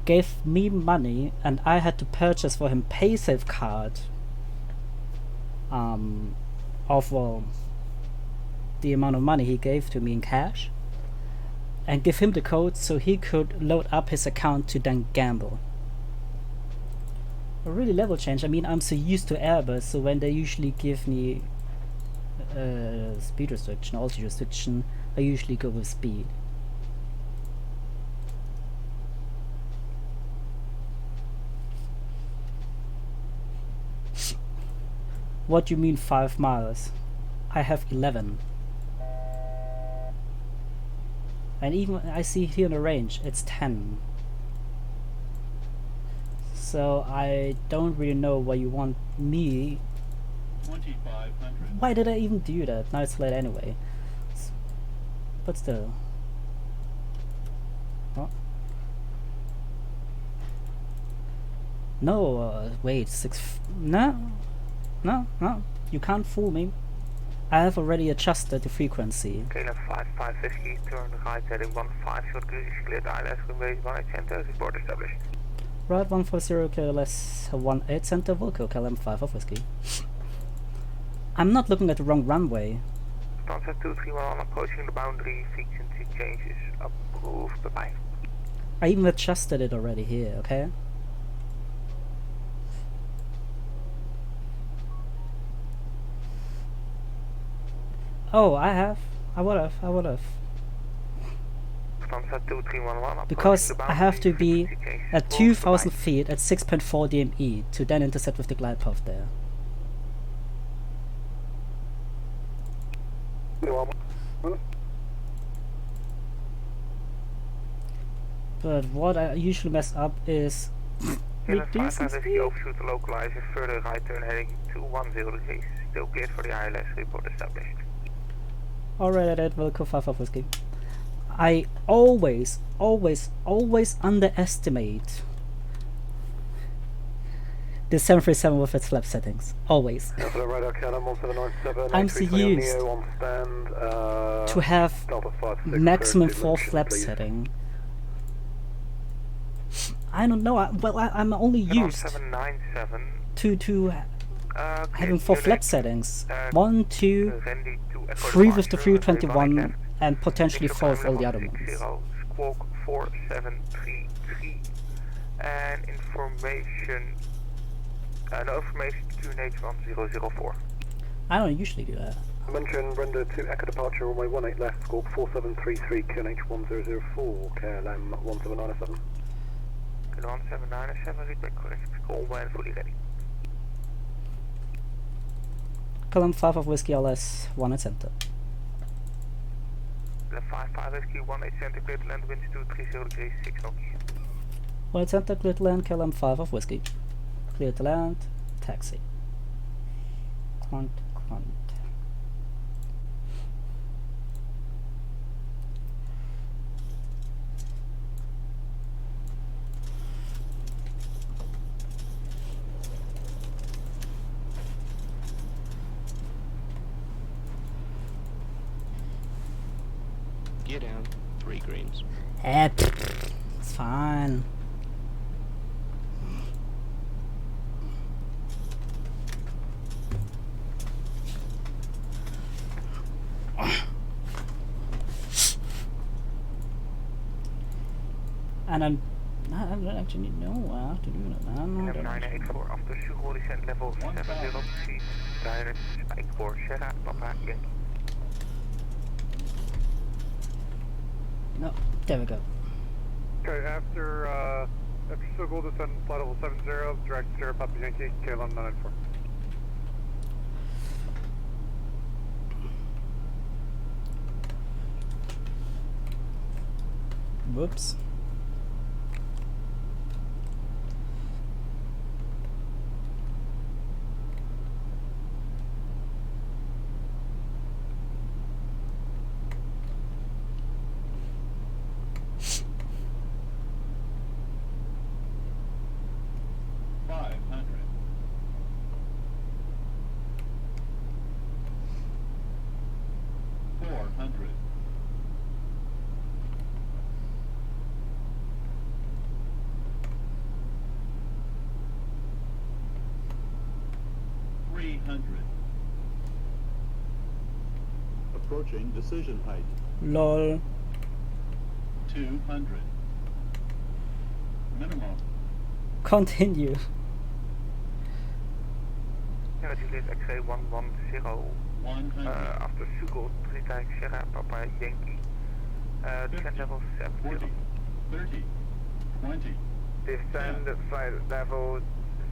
gave me money, and I had to purchase for him PaySafe card of, well, the amount of money he gave to me in cash, and give him the code so he could load up his account to then gamble. A really level change. I mean, I'm so used to Airbus, so when they usually give me speed restriction, altitude restriction, I usually go with speed. What do you mean 5 miles? I have 11. And even I see here in the range, it's 10. So I don't really know why you want me. 2500. Why did I even do that? Now it's late anyway. But still. Oh. No, wait, no. You can't fool me. I have already adjusted the frequency. KLM 55 Whiskey, turn right heading 15, short cruise is cleared, ILS runway 18 center, report established. Right 140 KLS 18 center, Volco, KLM 5 of Whiskey. I'm not looking at the wrong runway. Transfer 2311 approaching the boundary, frequency changes approved, bye bye. I even adjusted it already here, okay? Oh, I would have. Transfer 2311 Because I have to be at 2,000 feet at 6.4 DME to then intercept with the glide path there. But what I usually mess up is reducing speed. Overshoot the localizer, further right turn heading 210 degrees. Still cleared for the ILS, report established. Alright, at Wilco 5 of Whiskey. I always underestimate the 737 with its flap settings. Always. I'm so used to have maximum 4 flap setting. I don't know. I'm only used to having 4 flap settings. 1, 2, 3 with the 321, and potentially 4 with all the other ones. Squawk 4733 and information. No information to QNH1004. I don't usually do that. Mention render to Echo departure runway 18 left, squawk 4733 QNH1004, KLM 17907. 17907, read back correct, call when fully ready. KLM 5 of Whiskey LS 1 at center. KLM 55 Whiskey 1 at center, clear to land, winds 230 degrees, 6 knots. 1 at center, clear to land, KLM 5 of Whiskey. Clear to land, taxi. Quant. Gear down, 3 greens. It's fine. And I don't actually know how to do that. 984 after Sugo descent level 70 feet, direct spike for Sierra Papa Yankee. No, there we go. Okay, after Sugo descent flight level 70, direct Sierra Papa Yankee, KLM 994. Whoops. Approaching decision height. LOL. 200. Minimum. Continue. Yeah, Juliet X-ray 110. 100. After Sugo, 3 times Sierra Papa Yankee. Descent level 70. 40. 30. 20. Descend flight level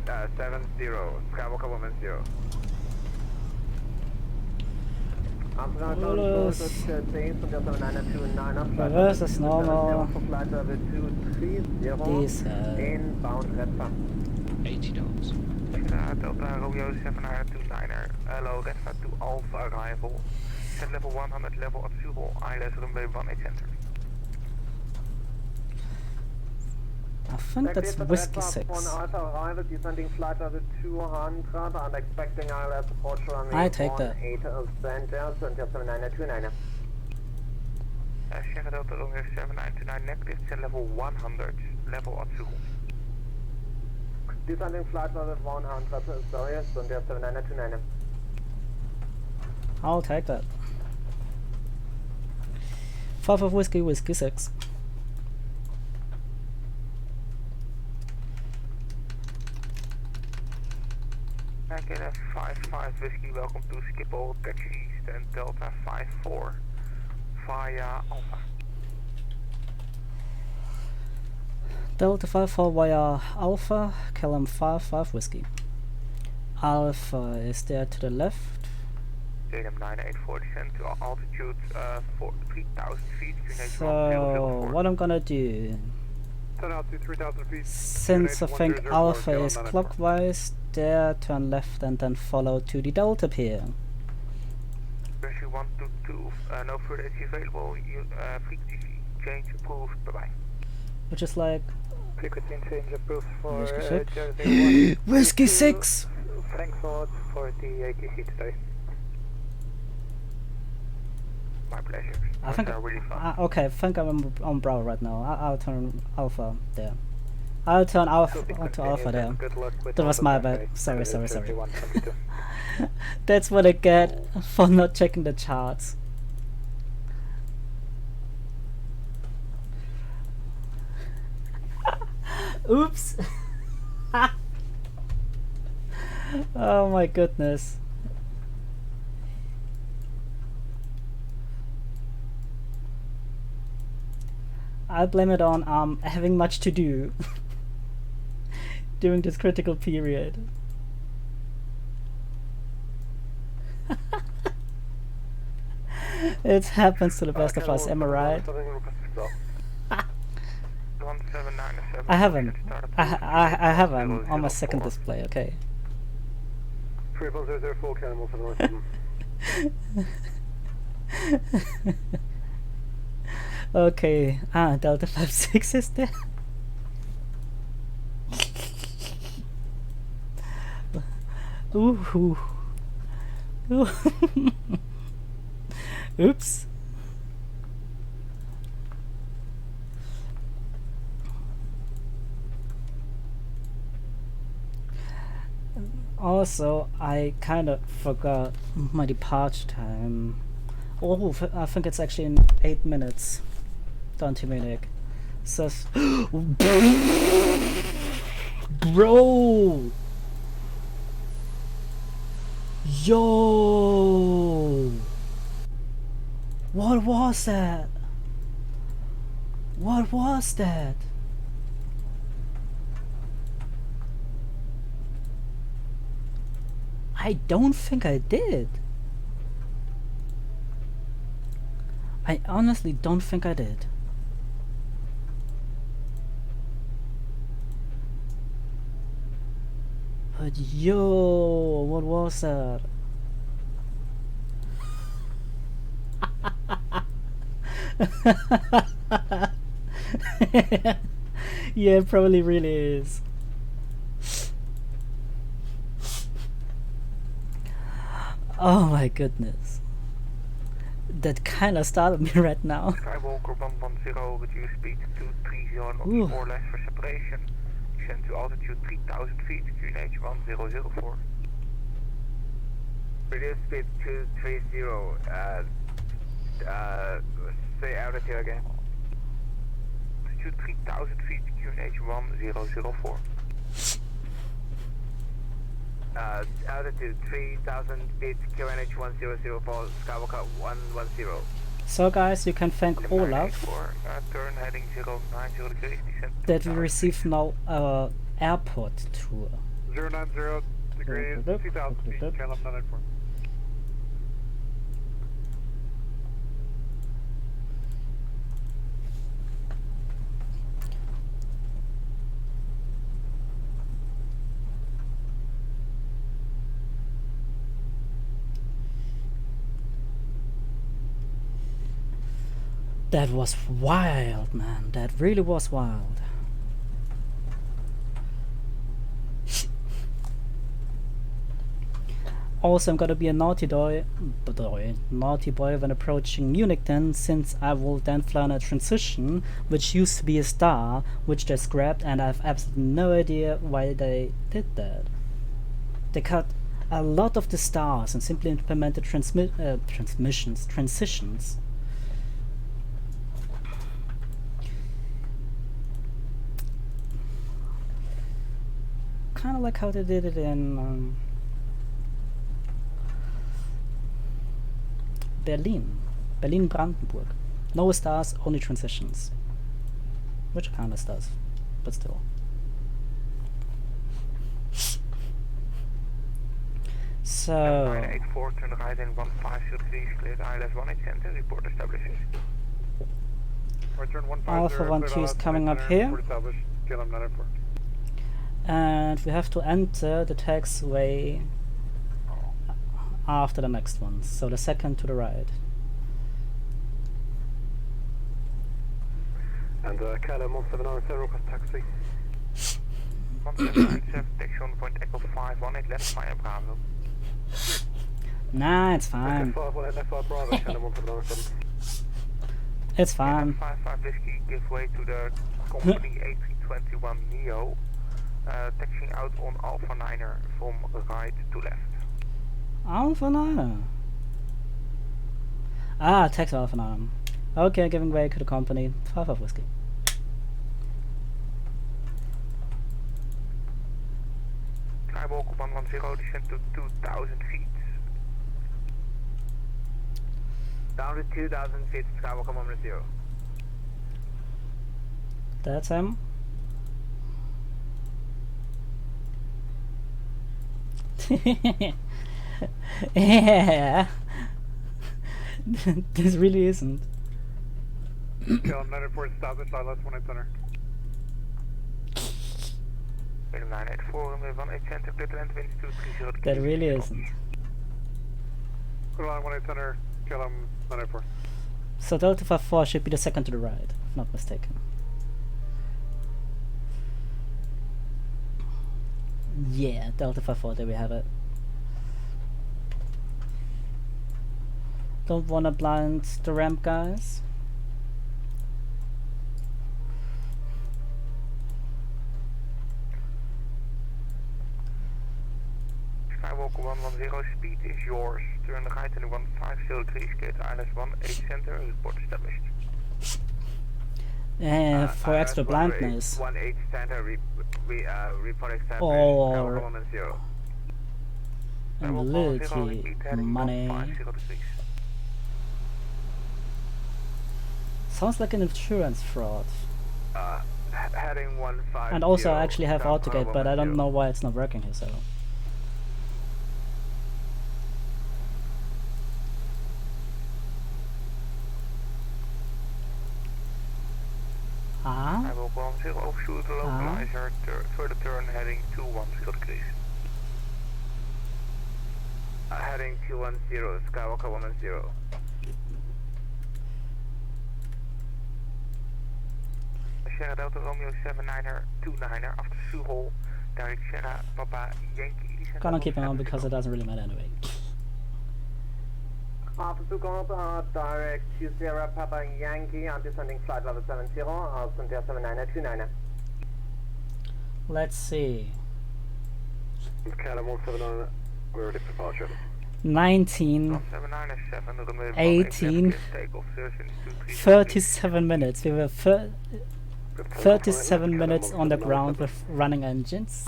70, Skywalker Woman 0. Reverse is normal. Diesel. Inbound red sun. $80. Delta Romeo 79er, hello, Redfa to Alpha arrival. Descent level 100, level at Sugo, ILS runway 18 center. I think that's Whiskey 6. Alpha arrival, descending flight level 200 and expecting ILS approach runway I take that. 18 center, center 7929. Sierra Delta runway 7929 negative, descend level 100, level at Zulu. Descending flight level 100, sorry, center 7929. I'll take that. 5 of Whiskey, Whiskey 6. Negative 55 Whiskey, welcome to Schiphol, taxi east and Delta 54 via Alpha. Delta 54 via Alpha, Kellam 55 Whiskey. Alpha is there to the left. KLM 984 descend to altitude 3,000 feet. So what I'm gonna do, 10 out to 3,000 feet. since I think Alpha is clockwise, there turn left and then follow to the Delta pier. Version 122, no further is available. Frequency change approved. Bye bye. Which is like Frequency change approved for Whiskey 6. Jersey 1. Whiskey 6! Frankfurt for the ATC today. My pleasure. I think really fun. okay, I think I'm on Bravo right now. I'll turn Alpha there. I'll turn Alpha onto Alpha there. That was my bad. Sorry. That's what I get for not checking the charts. Oops. Oh my goodness. I blame it on having much to do during this critical period. It happens to the best of us, am I right? I have him. I have him on my second display, okay. 3004 Cannibal for the North. Okay, Delta 56 is there. Ooh. Ooh. Oops. Also, I kind of forgot my departure time. Oh, I think it's actually in 8 minutes. Down to Munich. So, bro, yo, what was that? What was that? I don't think I did. I honestly don't think I did. But yo, what was that? Yeah, it probably really is. Oh my goodness. That kind of startled me right now. Skywalker 110, reduce speed to 230 knots or less for separation. Descend to altitude 3,000 feet, QNH 1004. Reduce speed 230, say altitude again. Altitude 3,000 feet, QNH 1004. Altitude 3,000 feet, QNH 1004, Skywalker 110. So guys, you can thank Olaf turn heading 090 degrees, descend that we receive now a airport tour. 090 degrees, 2,000 feet, KLM 994. That was wild, man. That really was wild. Also, I'm gonna be a naughty boy when approaching Munich then, since I will then fly on a transition, which used to be a star, which they scrapped, and I have absolutely no idea why they did that. They cut a lot of the stars and simply implemented transitions. Kind of like how they did it in Berlin-Brandenburg. No stars, only transitions. Which kind of stars, but still. So... 984, turn right in 1503, cleared ILS 18 center, report established. Return 150, Alpha 12 is coming up here. report established, KLM 984. And we have to enter the taxiway after the next one, so the second to the right. And KLM 1797, request taxi. 1797, taxi on point Echo 518, left via Bravo. Nah, it's fine. It's fine. 55 Whiskey, give way to the company A321 Neo. Taxiing out on Alpha 9er from right to left. Alpha 9. Ah, taxi Alpha 9. Okay, giving way to the company 55 Whiskey. Skywalk 110, descend to 2,000 feet. Down to 2,000 feet, Skywalk 110. That's him. Yeah. This really isn't. KLM 984, established ILS 18 center. KLM 984, 18 center, clear to land, winds 230. That really isn't. Clear line 18 center, KLM 984. So Delta 54 should be the second to the right, if not mistaken. Yeah, Delta 54, there we have it. Don't wanna blind the ramp, guys. Skywalk 110, speed is yours. Turn right in 1503, clear to ILS 18 center, report established. For extra blindness. 18 center, report established. Or Skywalk 10. and literally money. Sounds like an insurance fraud. Heading 150. And also I actually have South AutoGate, but I don't 110. know why it's not working here, so. Ah? Skywalk 10, overshoot the localizer, further turn heading 210 degrees. Heading 210, Skywalker 110. Sierra Delta Romeo 79er, 29er, after Suhol, direct Sierra Papa Yankee. Gonna keep it on because it doesn't really matter anyway. After Suhol, direct to Sierra Papa Yankee, I'm descending flight level 70, I'll send there 79er, 29er. Let's see. KLM 179, we're ready for departure. 19, 797, 18, 37 minutes. We were 37 minutes on the ground with running engines.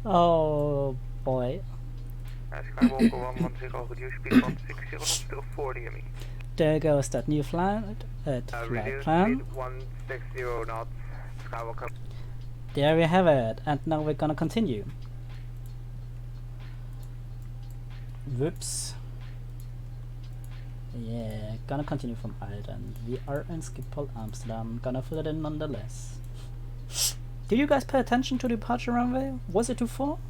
Oh boy. Skywalker 110, reduce speed 160, still 40 ME. There goes that new flight, Reduce plan. speed 160 knots, Skywalker. There we have it, and now we're gonna continue. Whoops. Yeah, gonna continue from Ireland. We are in Schiphol, Amsterdam. Gonna fill it in nonetheless. Did you guys pay attention to the departure runway? Was it too full?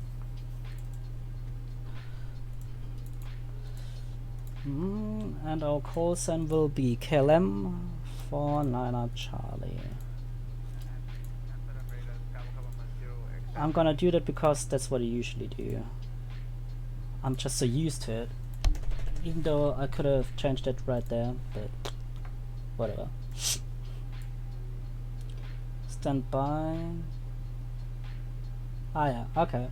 And our call sign will be KLM 49er Charlie. I'm gonna do that because that's what I usually do. I'm just so used to it. Even though I could have changed it right there, but whatever. Stand by. Ah yeah, okay.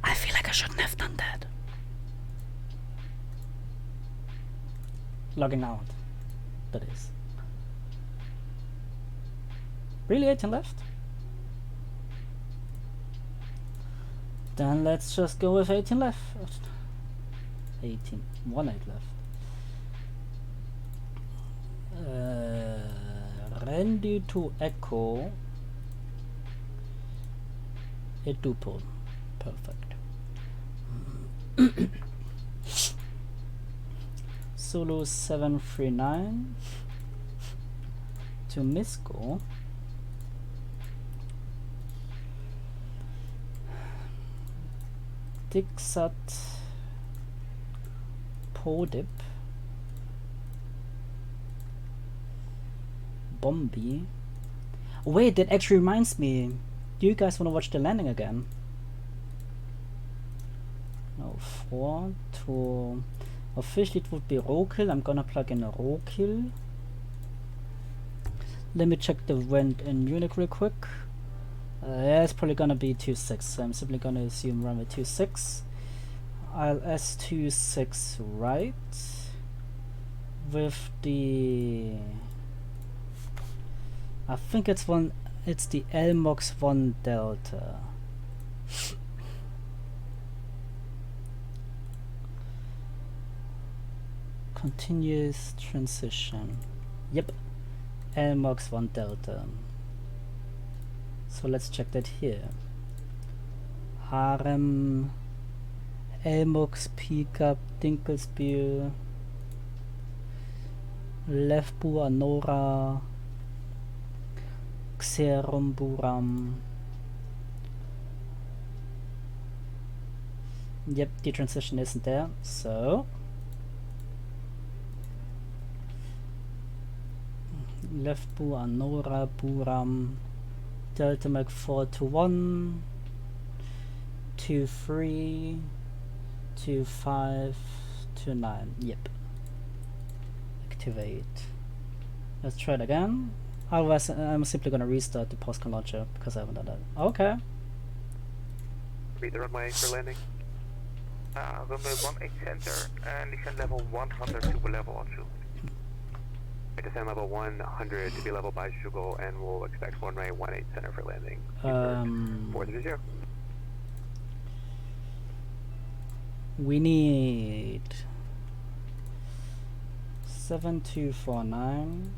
I feel like I shouldn't have done that. Logging out, that is. Really 18 left? Then let's just go with 18 left. 18, 1 8 left. Ready to echo. A duple. Perfect. Solo 739 to Misco. Dixat Podip Bombi. Wait, that actually reminds me. Do you guys want to watch the landing again? No, 4 to... Officially it would be roll-kill. I'm gonna plug in a roll-kill. Let me check the wind in Munich real quick. Yeah, it's probably gonna be 2-6, so I'm simply gonna assume runway 26. ILS 26 right. With the... I think it's the LMOX 1 Delta. Continuous transition. Yep. LMOX 1 Delta. So let's check that here. Harem, Elmox, Pickup, Dinkelspiel, Lefbu, Anora, Xerum, Buram. Yep, the transition isn't there, so Lefbu, Anora, Buram, Delta Mac 4 to 1, 2 3, 2 5, 2 9. Yep. Activate. Let's try it again. Otherwise, I'm simply gonna restart the Poscon launcher because I haven't done that. Okay. Read the runway for landing. Runway 18 center and descend level 100 to level 2. Descend level 100 to be level by Shugo, and we'll expect runway 18 center for landing. 430. We need 7249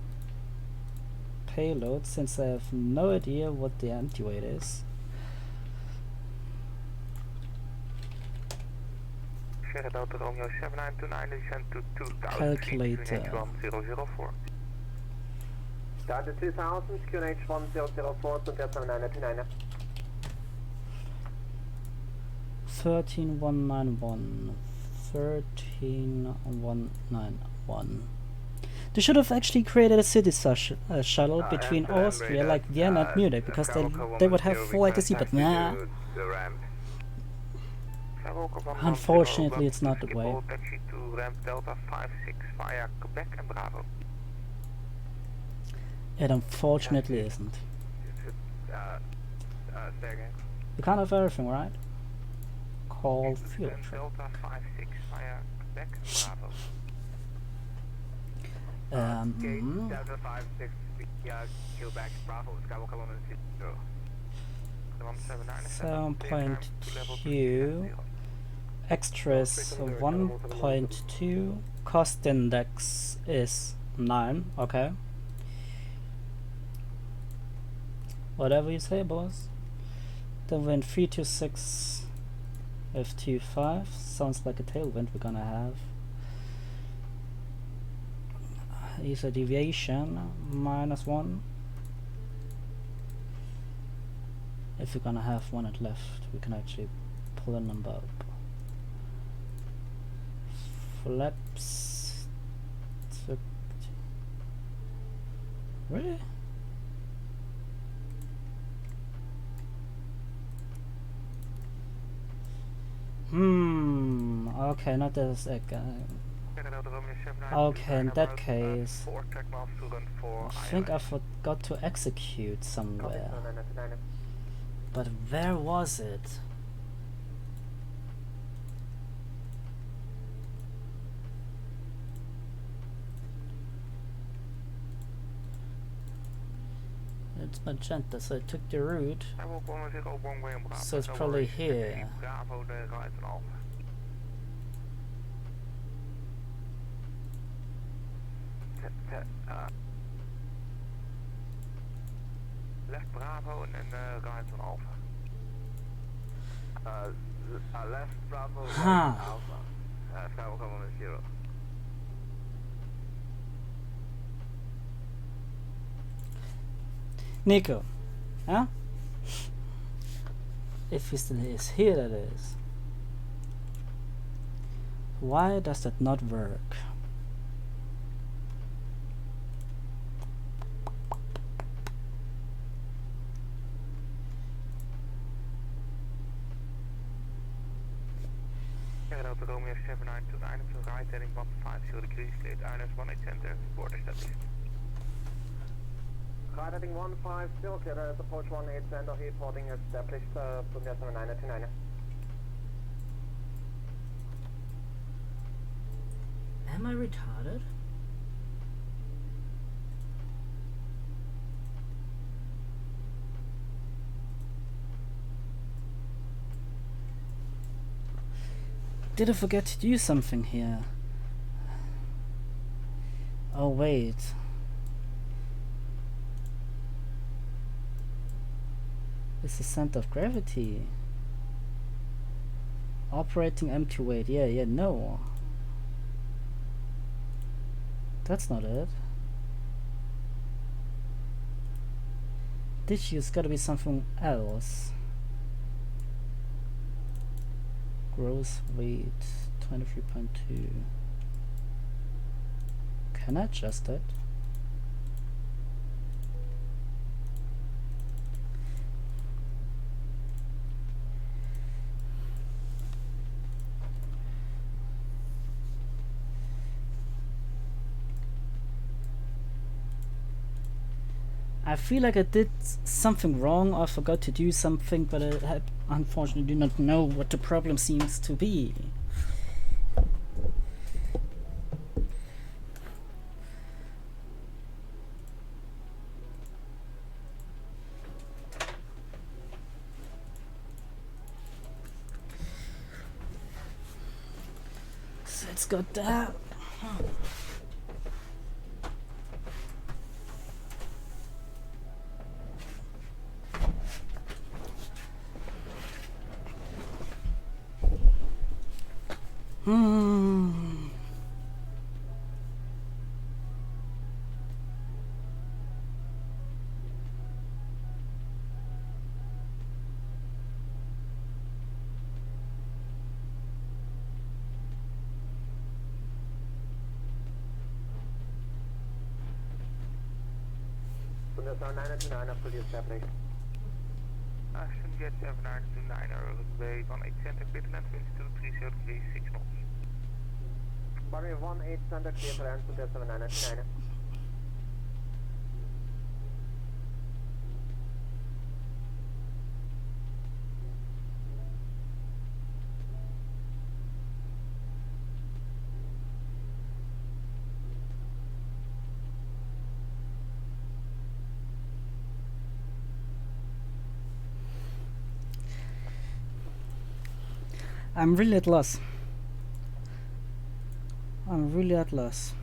payload, since I have no idea what the empty weight is. Delta Romeo 7929, descend to 2000. Calculator. QNH1004. Start at 2000, QNH1004 to Delta 7929. 13191. 13191. They should have actually created a city shuttle between Austria, like Vienna and Munich, because they would have full ATC, but nah. Unfortunately, it's not the way. Taxi to ramp Delta 56 via Quebec and Bravo. It unfortunately isn't. You can't have everything, right? Call fuel truck. Delta 56 via Quebec and Bravo. Delta 56 via Quebec, Bravo, Skywalker 7.2 extras 1.2, cost index is 9. Okay, whatever you say, boss. Then wind 326 F25 sounds like a tailwind we're gonna have. Is a deviation -1. If we're gonna have one at left, we can actually pull a number up. Flaps. Really? Okay, not this again. Okay, in that case, I think I forgot to execute somewhere. But where was it? It's magenta, so I took the route. So it's probably here. Left Bravo and then right on Alpha. Left Bravo, right Alpha. Bravo coming on 0. Nico, huh? If he still is here, that is. Why does that not work? Delta Romeo 7929 to right heading 150 degrees, cleared INS 18 center, board established. Right heading 150, cleared INS approach 18 center, reporting established, Sunday 7929. Am I retarded? Did I forget to do something here? Oh wait. It's the center of gravity. Operating empty weight. Yeah, no. That's not it. This year's gotta be something else. Gross weight 23.2. Can I adjust it? I feel like I did something wrong or forgot to do something, but I unfortunately do not know what the problem seems to be. So it's got that. Sunday 7929, fully established. Sunjet 7929, runway 18 center, cleared land, wind 230 degrees, 6 knots. Runway 18 center, cleared land, Sunday 7929. I'm really at loss. I'm really at loss.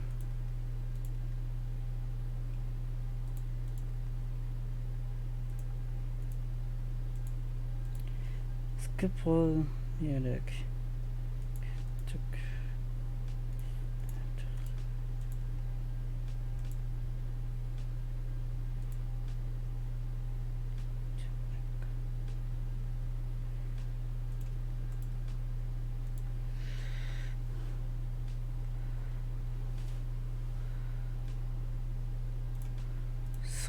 Schiphol, Munich.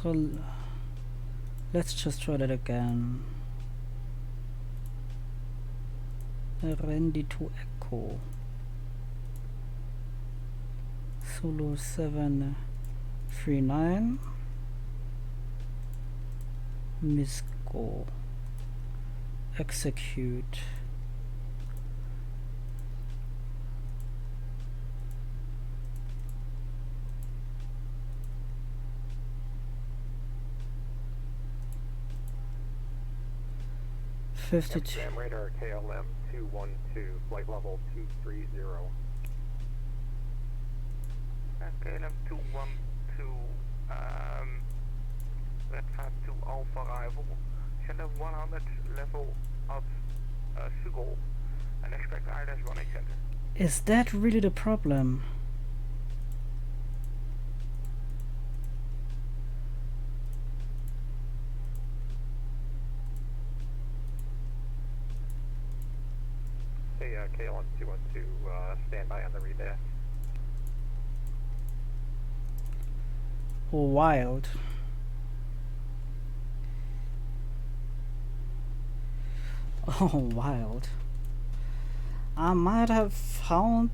So let's just try that again. Randy to Echo. Zulu 739. Misco. Execute. Amsterdam radar KLM 212, flight level 230. KLM 212, Red 52 Alpha arrival. Send a 100 level at Sugol and expect I-18 center. Is that really the problem? Hey, KLM 212, stand by on the redash. Wild. Oh, wild. I might have found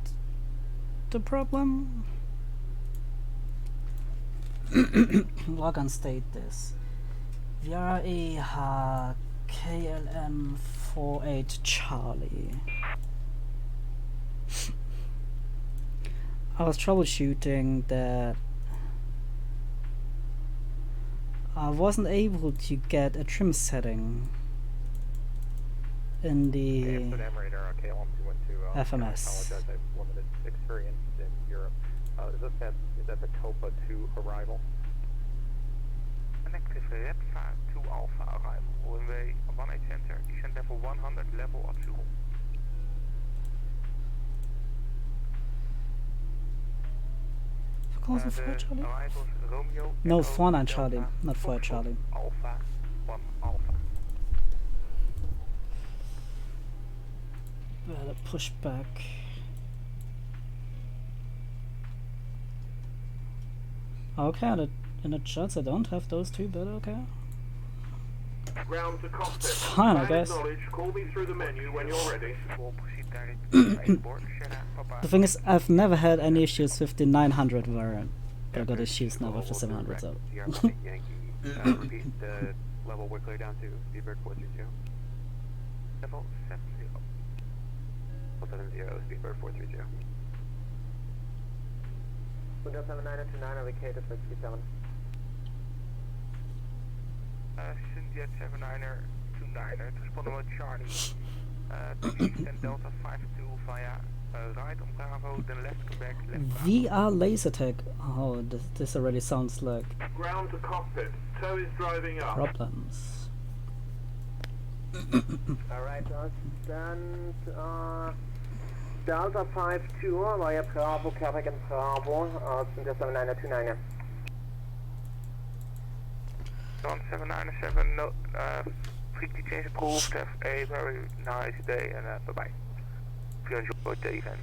the problem. Log on state this. We are a KLM 48 Charlie. I was troubleshooting that I wasn't able to get a trim setting in the Amsterdam radar KLM 212. FMS. I apologize, I've limited experience in Europe. Is that the Copa 2 arrival? An active Red 52 Alpha arrival. Runway 18 center. Descent level 100 level at Sugol. calls it 4 Charlie? Arrivals Romeo. No, Echo, 49 Delta, Charlie, not 4 Foxtrot, Charlie. Alpha 1 Alpha. Better push back. Okay, in the charts I don't have those two, but okay. Ground to cockpit. It's fine, I guess. Call me through the menu when you're ready. The thing is, I've never had any issues with the 900 variant, but I got issues now with the 700, so. Repeat the level we're clear down to, Speedbird 432. Level 70. Level 70, Speedbird 432. Window 7929, allocated for 37. Sunjet 79er 29er, to respond with Charlie. To extend Delta 52 via right on Bravo, then left Quebec, left Bravo. VR laser tag. Oh, this already sounds like Ground to cockpit. Tow is driving up. problems. Alright, stand Delta 52 via Bravo, Quebec and Bravo, Sunjet 79er 29er. On 797, no, frequency change approved. Have a very nice day and bye bye. If you enjoyed the event.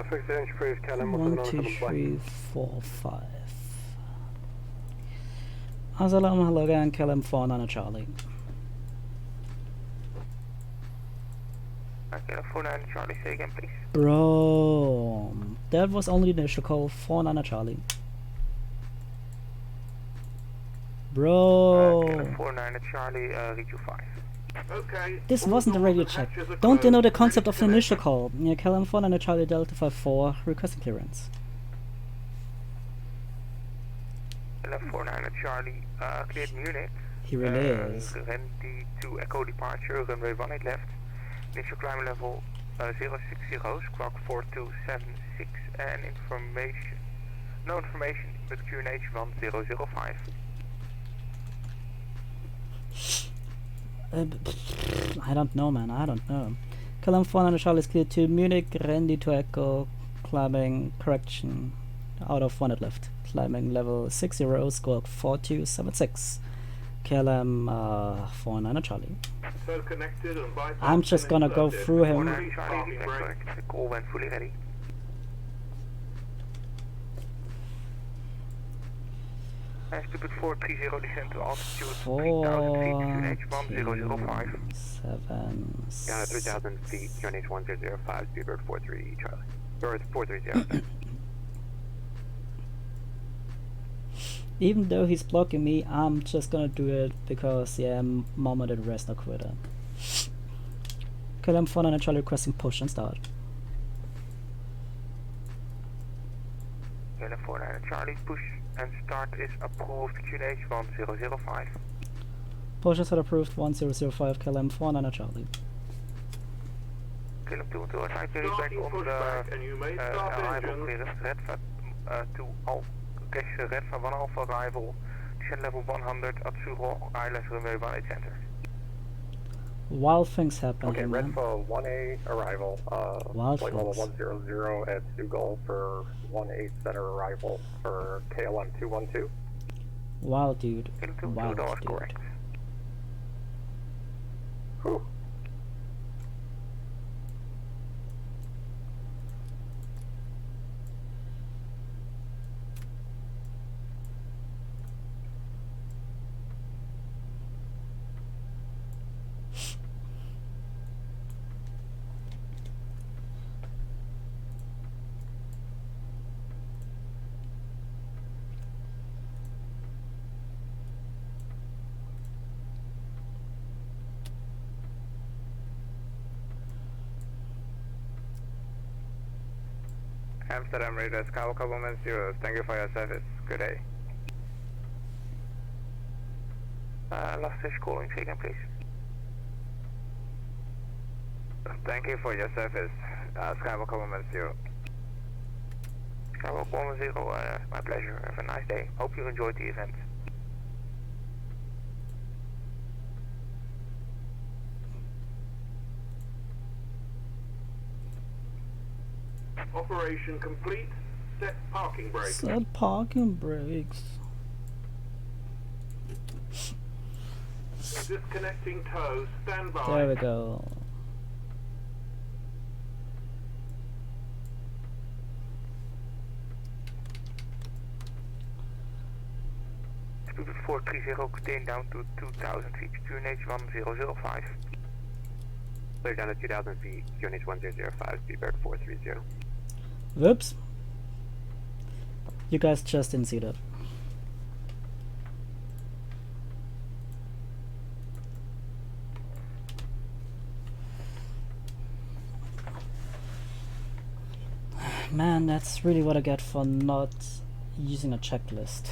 Frequency change approved, KLM 1, 2, 3, 4, 5. Assalamu hello again, KLM 49 Charlie. Okay, 49 Charlie, say again please. Bro, that was only the initial call, 49 Charlie. Bro, 49 Charlie, reach you 5. Okay. this wasn't a radio check. Don't you know the concept of the initial call? Yeah, KLM 49 Charlie Delta 54 requesting clearance. 49 Charlie, cleared Munich. He really is. Ready to Echo departure, runway 18 left. Initial climb level 060, squawk 4276, and information. No information, but QNH 1005. I don't know, man. I don't know. KLM 400 Charlie is cleared to Munich, ready to Echo, climbing correction out of 1 left, climbing level 60, squawk 4276. KLM 400 Charlie. So connected and I'm just gonna go through him. 49 Charlie, the call went fully ready. Stupid 430 descent to altitude 3000 feet, QNH 1005. 7, 3000 feet, QNH 1005, Speedbird 43 Charlie. Or 430. Even though he's blocking me, I'm just gonna do it because, yeah, Mama did rest, no quitter. KLM 400 Charlie requesting push and start. KLM 400 Charlie, push and start is approved. QNH 1005. Push and start approved 1005 KLM 400 Charlie. KLM 212, I tried to read back on the arrival clearance. Red to Red van 1 Alpha arrival. Descent level 100, Atsuro, ILS runway 18 center. Wild things happen. Okay, Red for 1A arrival. Wild flight level things. 100 at Sugal for 18 center arrival for KLM 212. Wild dude. KLM Wild 212 dude. correct. Whew. Amsterdam Radar, Scout Compliment 0. Thank you for your service. Good day. Last fish calling, second please. Thank you for your service. Scout Compliment 0. Scout Compliment 0, my pleasure. Have a nice day. Hope you enjoyed the event. Operation complete. Set parking brakes. Set parking brakes. Disconnecting tow. Stand by. There we go. Speed 430, contain down to 2000 feet. QNH 1005. Clear down to 2000 feet. QNH 1005. Speedbird 430. Whoops. You guys just didn't see that. Man, that's really what I get for not using a checklist.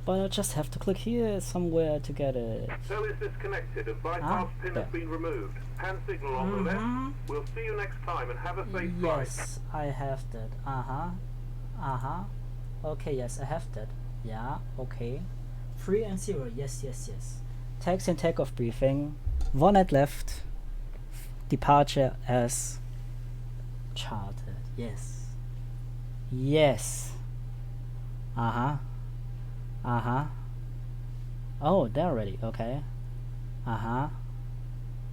But I just have to click here somewhere to get it. Tow is disconnected and bypass pin has been removed. Hand signal on the left. We'll see you next time and have a safe flight. Yes, I have that. Okay, yes, I have that. Yeah, okay. 3 and 0, yes. Taxi and takeoff briefing. 1 at left. Departure as chartered. Yes. Oh, they're already. Okay.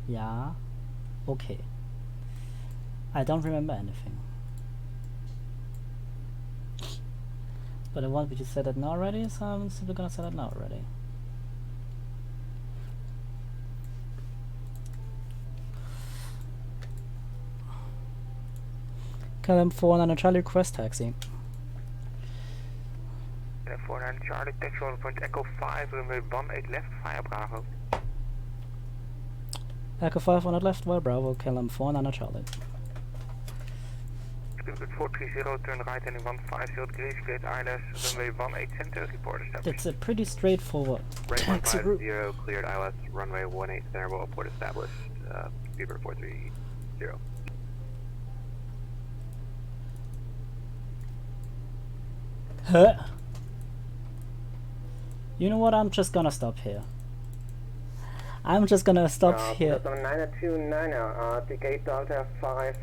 Yeah. Okay. I don't remember anything. But I want me to set that now already, so I'm simply gonna set that now already. KLM 400 Charlie request taxi. 400 Charlie, taxi on point Echo 5, runway 18 left, via Bravo. Echo 5 on the left, via Bravo, KLM 400 Charlie. Speedbird 430, turn right heading 150 degrees, cleared ILS, runway 18 center, report established. It's a pretty straightforward Right taxi route. 150, cleared ILS, runway 18 center, report established, Speedbird 430. Huh? You know what? I'm just gonna stop here. I'm just gonna stop here. 929, the gate Delta 5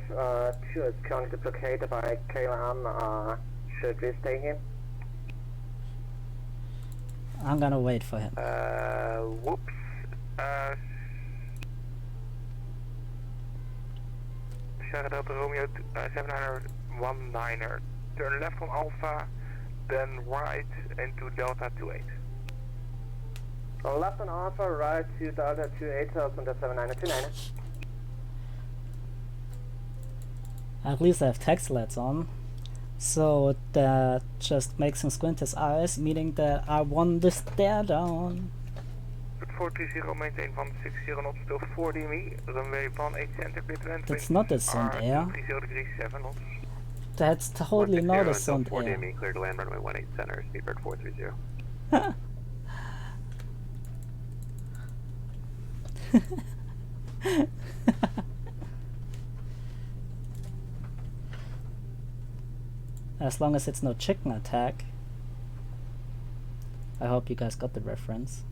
2 is currently blockaded by KLM. Should we stay here? I'm gonna wait for him. Whoops. Sierra Delta Romeo 719er. Turn left on Alpha, then right into Delta 28. Left on Alpha, right to Delta 28, 7929. At least I have text lights on. So that just makes him squint his eyes, meaning that I want to stare down. 430, maintain 160 knots, still 40 me, runway 18 center, clear to land. That's not a sound air. 230 degrees 7 knots. That's totally not a sound 40 air. me, clear to land, runway 18 center, speedbird 430. As long as it's no chicken attack. I hope you guys got the reference.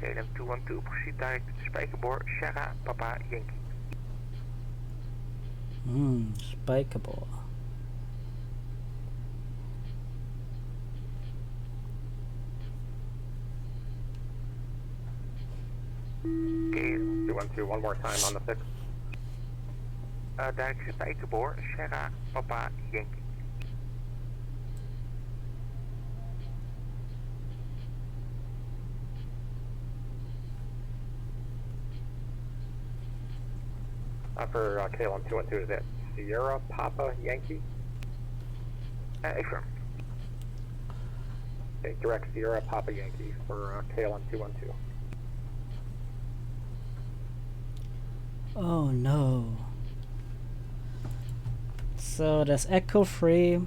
KLM 212, proceed direct to Spijkerboor, Sierra, Papa, Yankee. Spijkerboor. Okay, 212, one more time on the 6. Direct to Spijkerboor, Sierra, Papa, Yankee. For KLM 212, is that Sierra, Papa, Yankee? Affirm. Okay, direct Sierra, Papa, Yankee for KLM 212. Oh no. So there's Echo 3,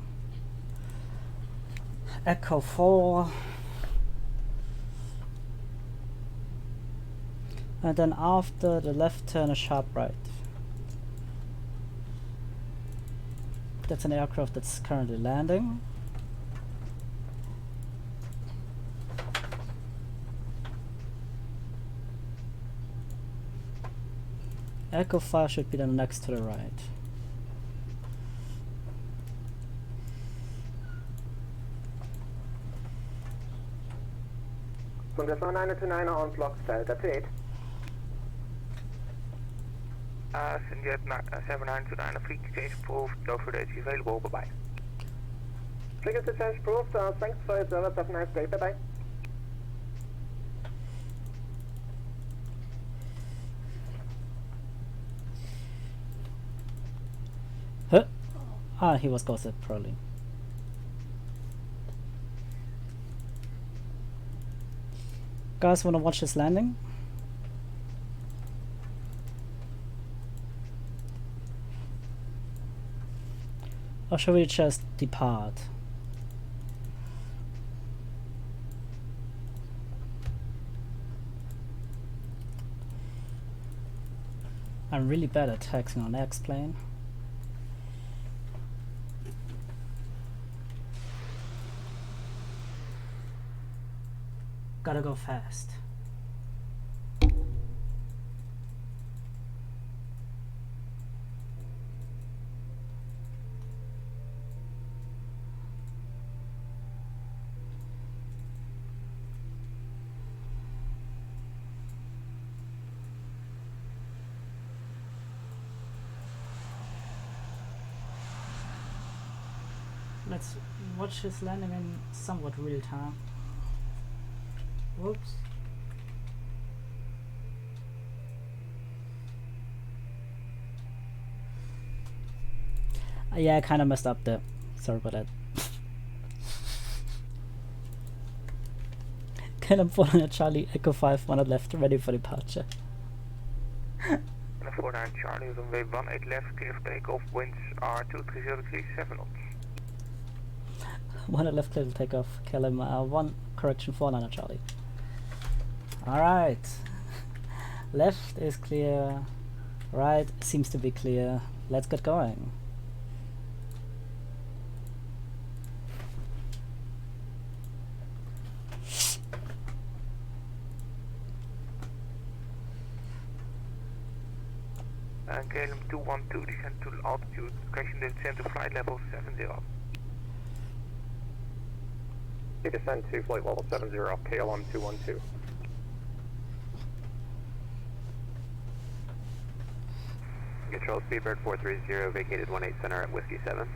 Echo 4, and then after the left turn a sharp right. That's an aircraft that's currently landing. Echo 5 should be the next to the right. From the 929 on block Delta 28. Sinjet 7929, free change approved, no further is available, bye bye. Frequency change approved, thanks for your service, have a nice day, bye bye. Huh? Ah, he was ghosted probably. Guys, wanna watch this landing? Or shall we just depart? I'm really bad at taxing on X-plane. Gotta go fast. Let's watch his landing in somewhat real time. Whoops. Yeah, I kind of messed up there. Sorry about that. KLM 400 Charlie, Echo 5, 1 left, ready for departure. 49 Charlie, runway 18 left, clear for takeoff, winds are 230 degrees 7 knots. 1 left, clear to take off. KLM 1, correction 49 Charlie. Alright. Left is clear. Right seems to be clear. Let's get going. And KLM 212, descend to altitude, correction descend to flight level 70. Descend to flight level 70, KLM 212. Control Speedbird 430, vacated 18 center at Whiskey 7.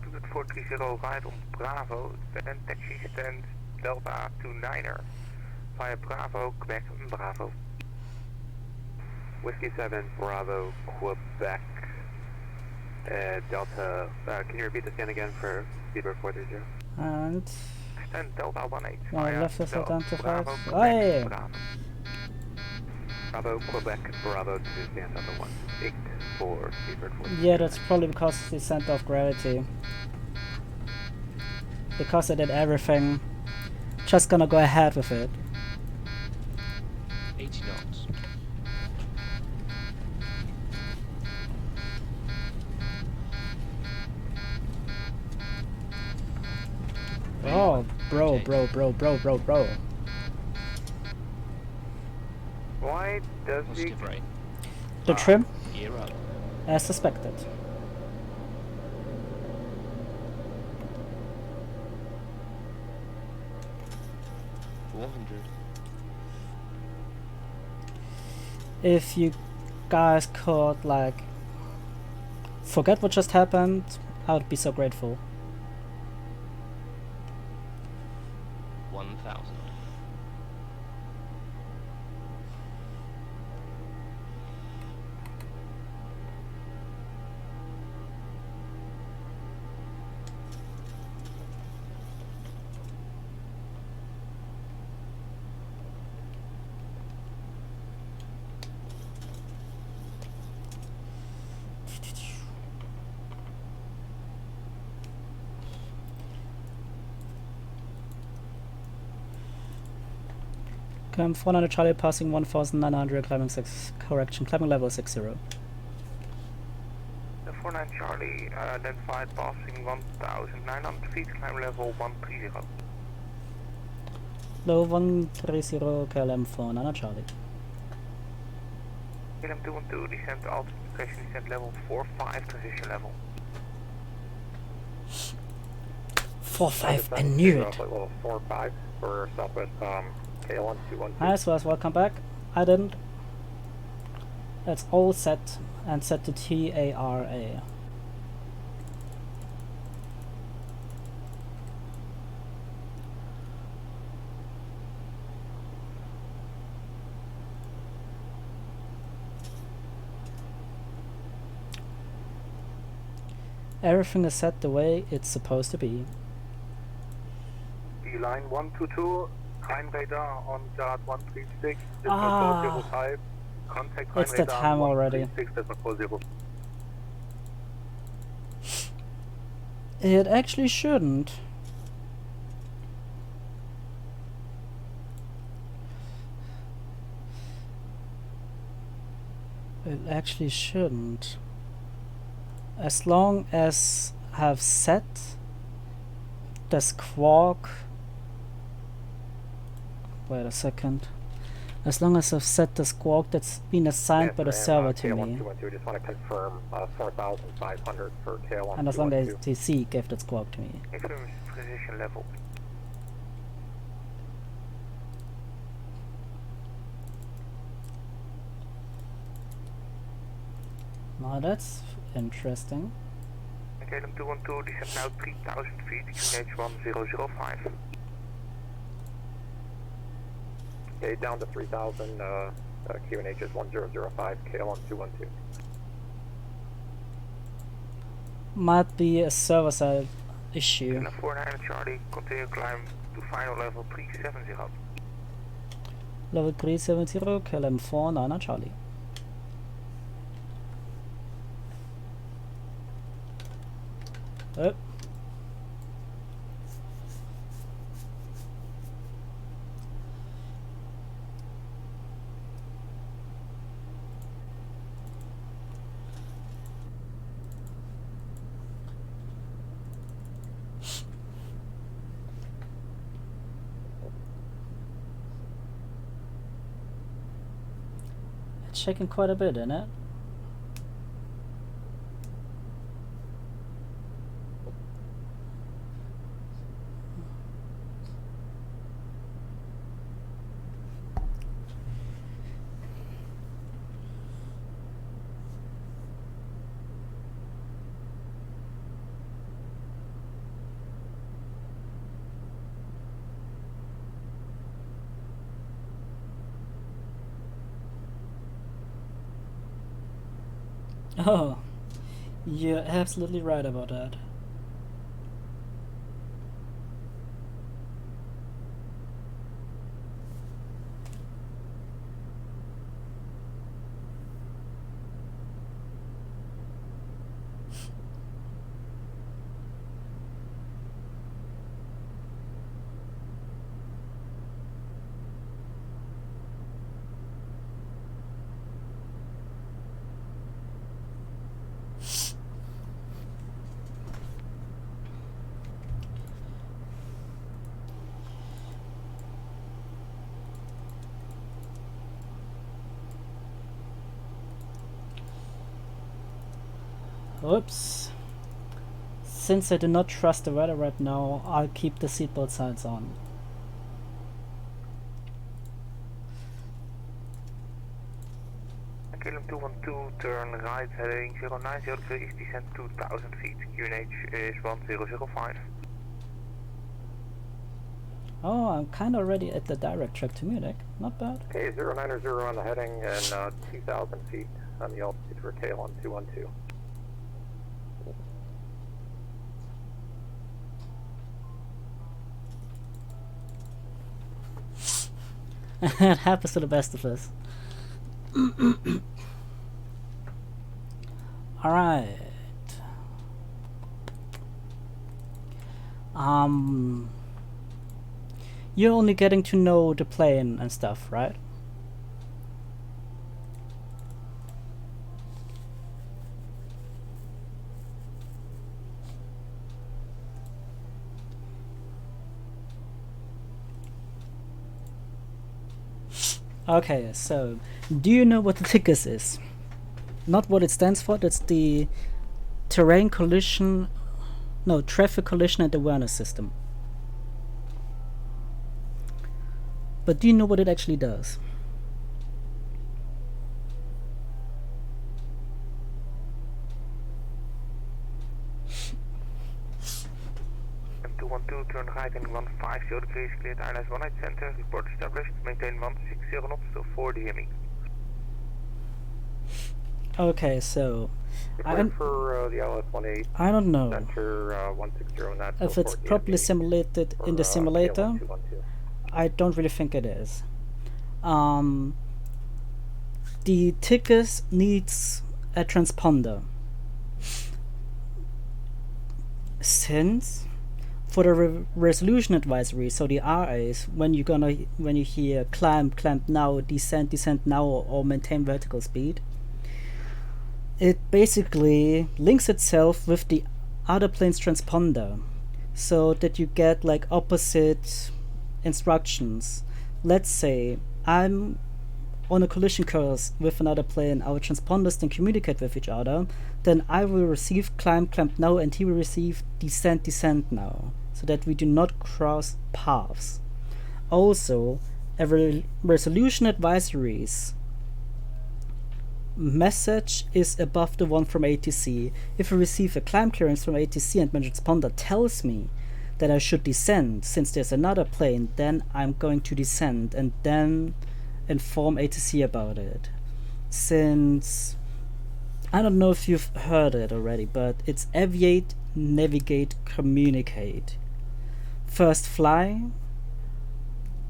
Speedbird 430, right on Bravo, and taxi stand Delta 29er. Via Bravo, Quebec, Bravo. Whiskey 7, Bravo, Quebec, Delta, can you repeat the stand again for Speedbird 430? And Stand Delta 18. one left is identified. Bravo, Oh Quebec, yeah. Bravo. Bravo, Quebec, Bravo to stand on the 18 for Speedbird 430. Yeah, that's probably because of the center of gravity. Because I did everything, just gonna go ahead with it. 80 knots. Oh, bro. Why does the Positive rate. The trim, Gear up. as suspected. If you guys could, like, forget what just happened, I would be so grateful. 1000. Climb 400 Charlie, passing 1900, climbing 6, correction, climbing level 60. The 49 Charlie, identified passing 1900 feet, climb level 130. Low 130, KLM 49 Charlie. KLM 212, descend to altitude, correction descent level 45, transition level. 4-5, I knew it. Flight level 45 for Southwest KLM 212. Nice, welcome back. I didn't. It's all set and set to TARA. Everything is set the way it's supposed to be. Line 122, Rhine radar on guard 136, Ah. 405, contact It's Rhine the radar time already. 136.40. It actually shouldn't. It actually shouldn't. As long as I've set the squawk. Wait a second. As long as I've set the squawk that's been assigned by the server to me. Just want to confirm 4,500 for KLM. And as long as TC gave that squawk to me. Confirm transition level. Now that's interesting. KLM 212, descend now 3000 feet, engage 1005. Okay, down to 3,000, QNH is 1005, KLM 212. Might be a server side issue. KLM 49 Charlie, continue climb to final level 370. Level 370, KLM 49 Charlie. Oh. It's shaking quite a bit, isn't it? Oh, you're absolutely right about that. Oops. Since I do not trust the weather right now, I'll keep the seatbelt signs on. KLM 212, turn right, heading 0903, is descent 2000 feet. QNH is 1005. Oh, I'm kind of already at the direct track to Munich. Not bad. Okay, 090 on the heading and 2,000 feet on the altitude for KLM 212. It happens to the best of us. Alright. You're only getting to know the plane and stuff, right? Okay, so do you know what the TICAS is? Not what it stands for, that's the Traffic Collision and Awareness System. But do you know what it actually does? M212, turn right and 150 degrees, cleared ILS 18 center, report established, maintain 160 knots to 4 DME. Okay, so for the ILS 18 I don't know center 160 knots. if it's properly simulated in the simulator. I don't really think it is. The TICAS needs a transponder. Since for the resolution advisory, so the RAs, when you hear climb now, descent now, or maintain vertical speed, it basically links itself with the other plane's transponder, so that you get like opposite instructions. Let's say I'm on a collision course with another plane, our transponders then communicate with each other, then I will receive climb now and he will receive descent now, so that we do not cross paths. Also, every resolution advisories message is above the one from ATC. If I receive a climb clearance from ATC and my transponder tells me that I should descend, since there's another plane, then I'm going to descend and then inform ATC about it. Since I don't know if you've heard it already, but it's aviate, navigate, communicate. First fly,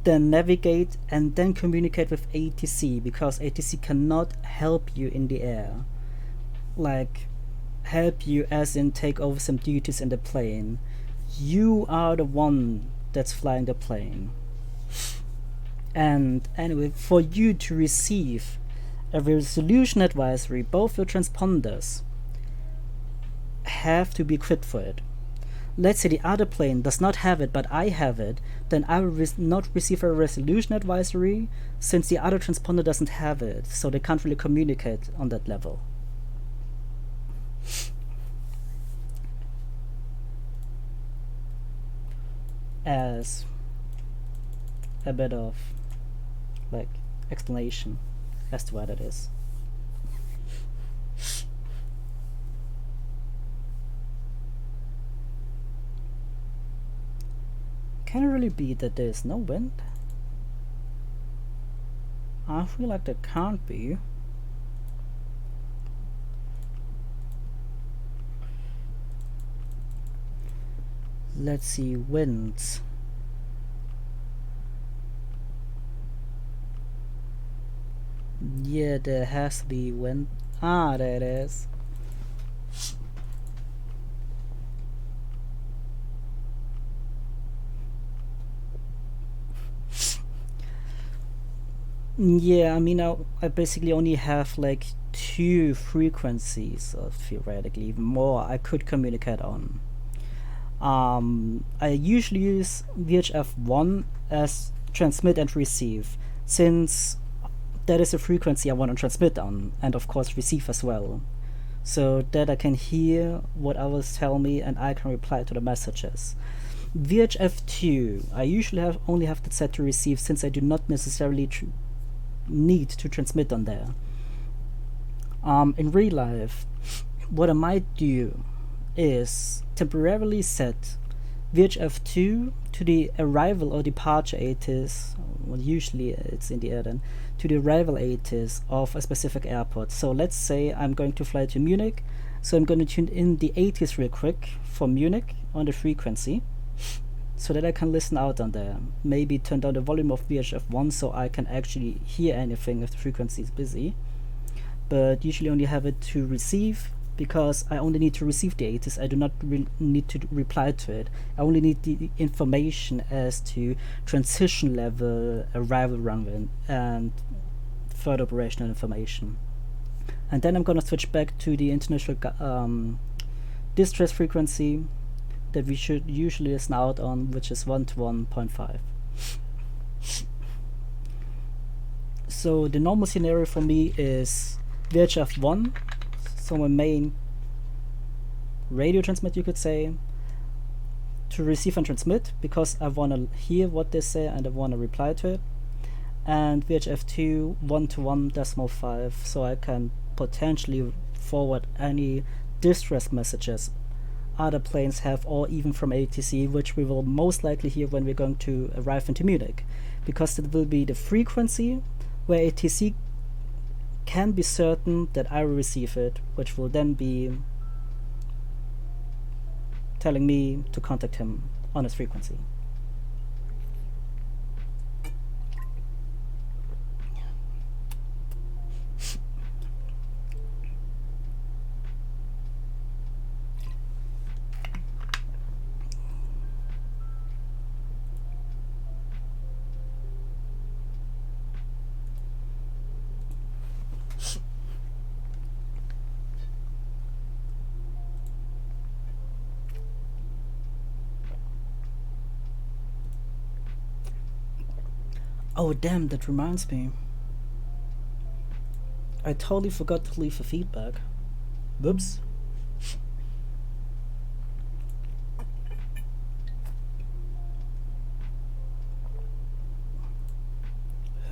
then navigate, and then communicate with ATC, because ATC cannot help you in the air. Like, help you as in take over some duties in the plane. You are the one that's flying the plane. And anyway, for you to receive a resolution advisory, both your transponders have to be equipped for it. Let's say the other plane does not have it, but I have it, then I will not receive a resolution advisory, since the other transponder doesn't have it, so they can't really communicate on that level. As a bit of like explanation as to what it is. Can it really be that there's no wind? I feel like there can't be. let's see, winds. Yeah, there has to be wind. Ah, there it is. Yeah, I mean, I basically only have like 2 frequencies, or theoretically even more, I could communicate on. I usually use VHF1 as transmit and receive, since that is a frequency I want to transmit on, and of course receive as well, so that I can hear what others tell me and I can reply to the messages. VHF2, I usually only have that set to receive, since I do not necessarily need to transmit on there. In real life, what I might do is temporarily set VHF2 to the arrival or departure ATIS, well, usually it's in the air then, to the arrival ATIS of a specific airport. So let's say I'm going to fly to Munich, so I'm going to tune in the ATIS real quick for Munich on the frequency, so that I can listen out on there. Maybe turn down the volume of VHF1 so I can actually hear anything if the frequency is busy. But usually only have it to receive, because I only need to receive the ATIS. I do not need to reply to it. I only need the information as to transition level, arrival runway, and further operational information. And then I'm gonna switch back to the international distress frequency that we should usually listen out on, which is 1 to 1.5. So the normal scenario for me is VHF1, so my main radio transmit, you could say, to receive and transmit, because I want to hear what they say and I want to reply to it, and VHF2 1 to 1.5, so I can potentially forward any distress messages other planes have, or even from ATC, which we will most likely hear when we're going to arrive into Munich, because it will be the frequency where ATC can be certain that I will receive it, which will then be telling me to contact him on his frequency. Oh damn, that reminds me. I totally forgot to leave a feedback. Whoops.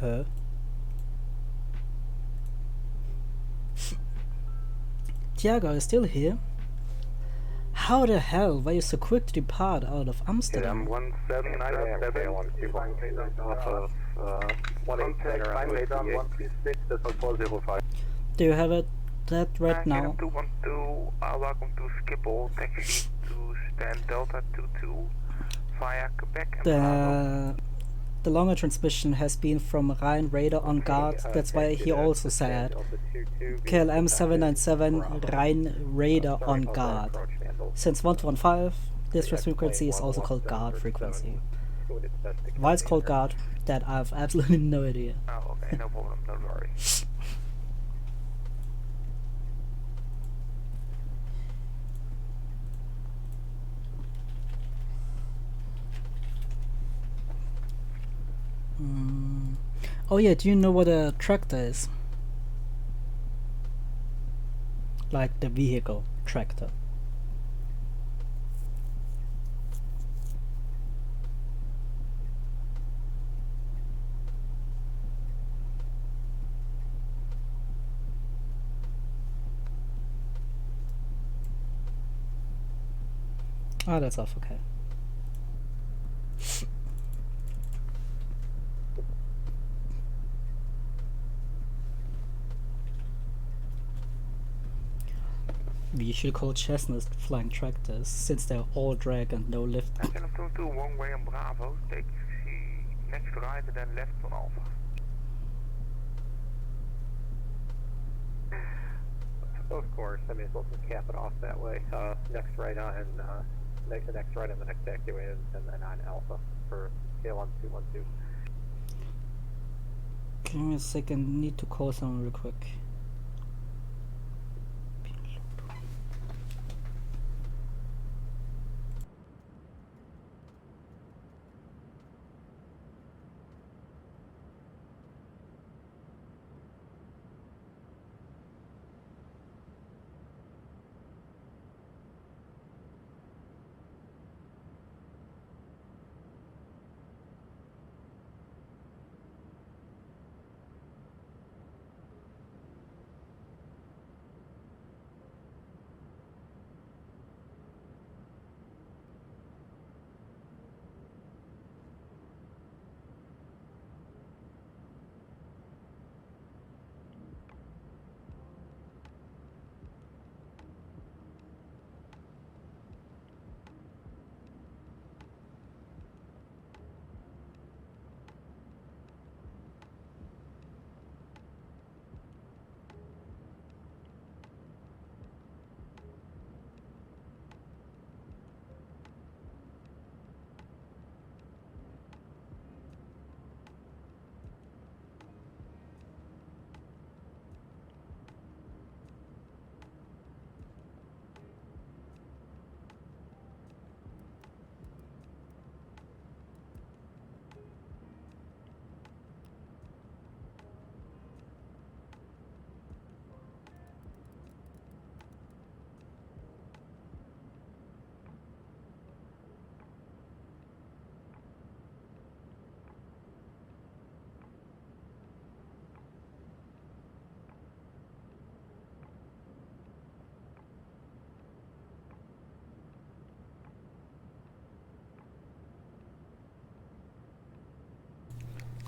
Huh? Tiago, are you still here? How the hell were you so quick to depart out of Amsterdam? 1797 off of 136, that's on 405. Do you have that right now? 212, welcome to Schiphol, taxi to stand Delta 22 via Quebec and The longer transmission has been from Rhine Radar on guard, that's why he also said KLM 797 Rhine Radar on guard. Since 115, this frequency is also called guard frequency. Why it's called guard, that I have absolutely no idea. Oh, okay, no problem, don't worry. Oh yeah, do you know what a tractor is? Like the vehicle, tractor. Oh, that's off, okay. We should call Chestnuts flying tractors, since they're all drag and no lift. KLM 212 one way on Bravo, take C next right and then left on Alpha. Of course, I may as well just cap it off that way. Next right on, next right on the next taxiway, and then on Alpha for KLM 212. Give me a second, need to call someone real quick.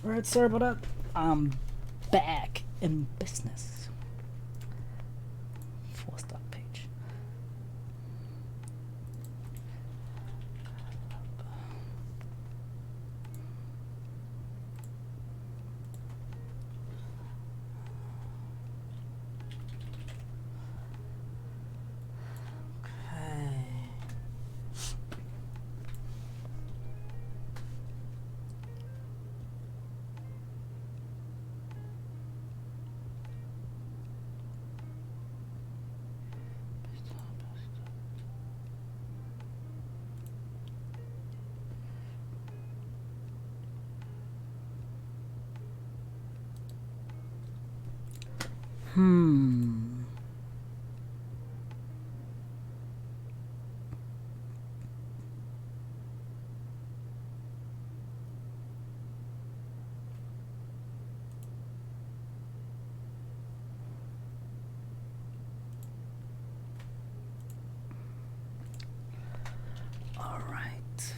Alright, sorry about that. I'm back in business. 4-star page. All right.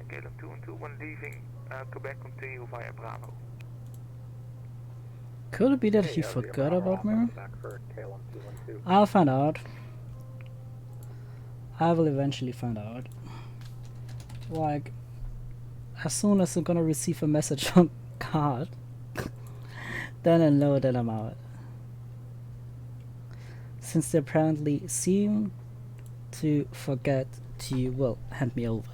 KLM 212 leaving Quebec continue via Bravo. Could it be that he forgot about me? I'll find out. I will eventually find out. Like, as soon as I'm gonna receive a message on card, then I know that I'm out. Since they apparently seem to forget to, well, hand me over.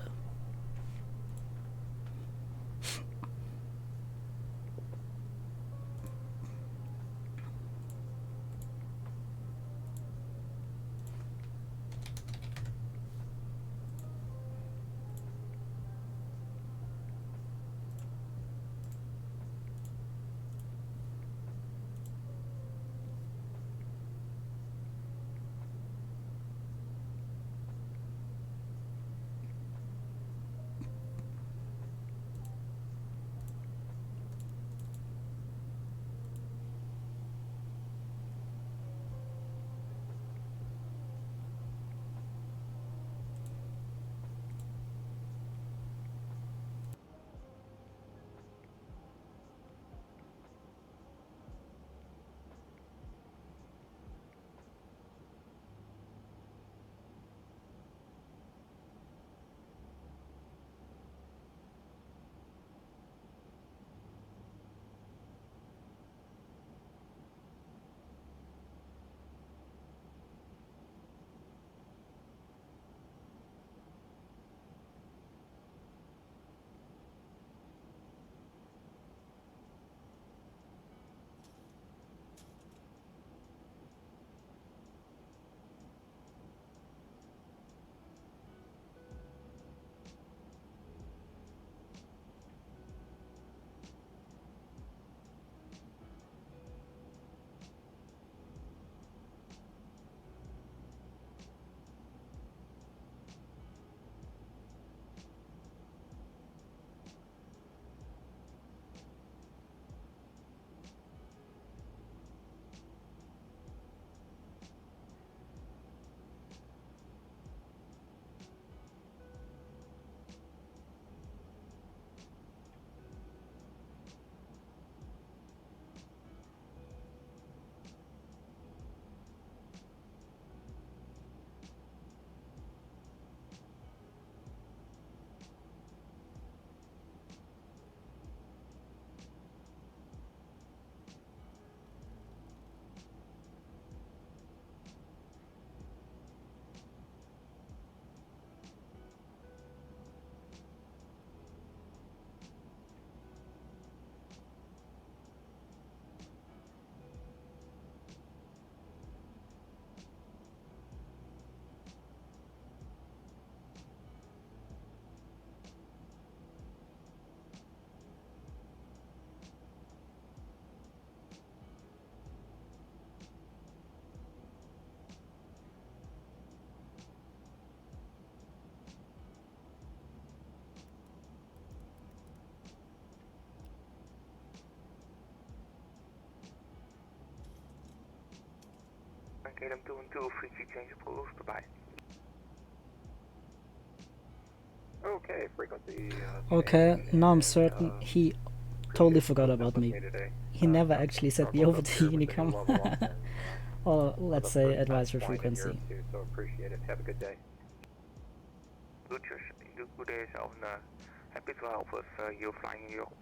Adam 212, free G change approved, bye-bye. Okay, frequency. Okay, now I'm certain he totally forgot about me. He never actually set me over to Unicom. Or let's say advisory frequency. So appreciate it. Have a good day. Good day yourself, and happy to help with you flying in Europe.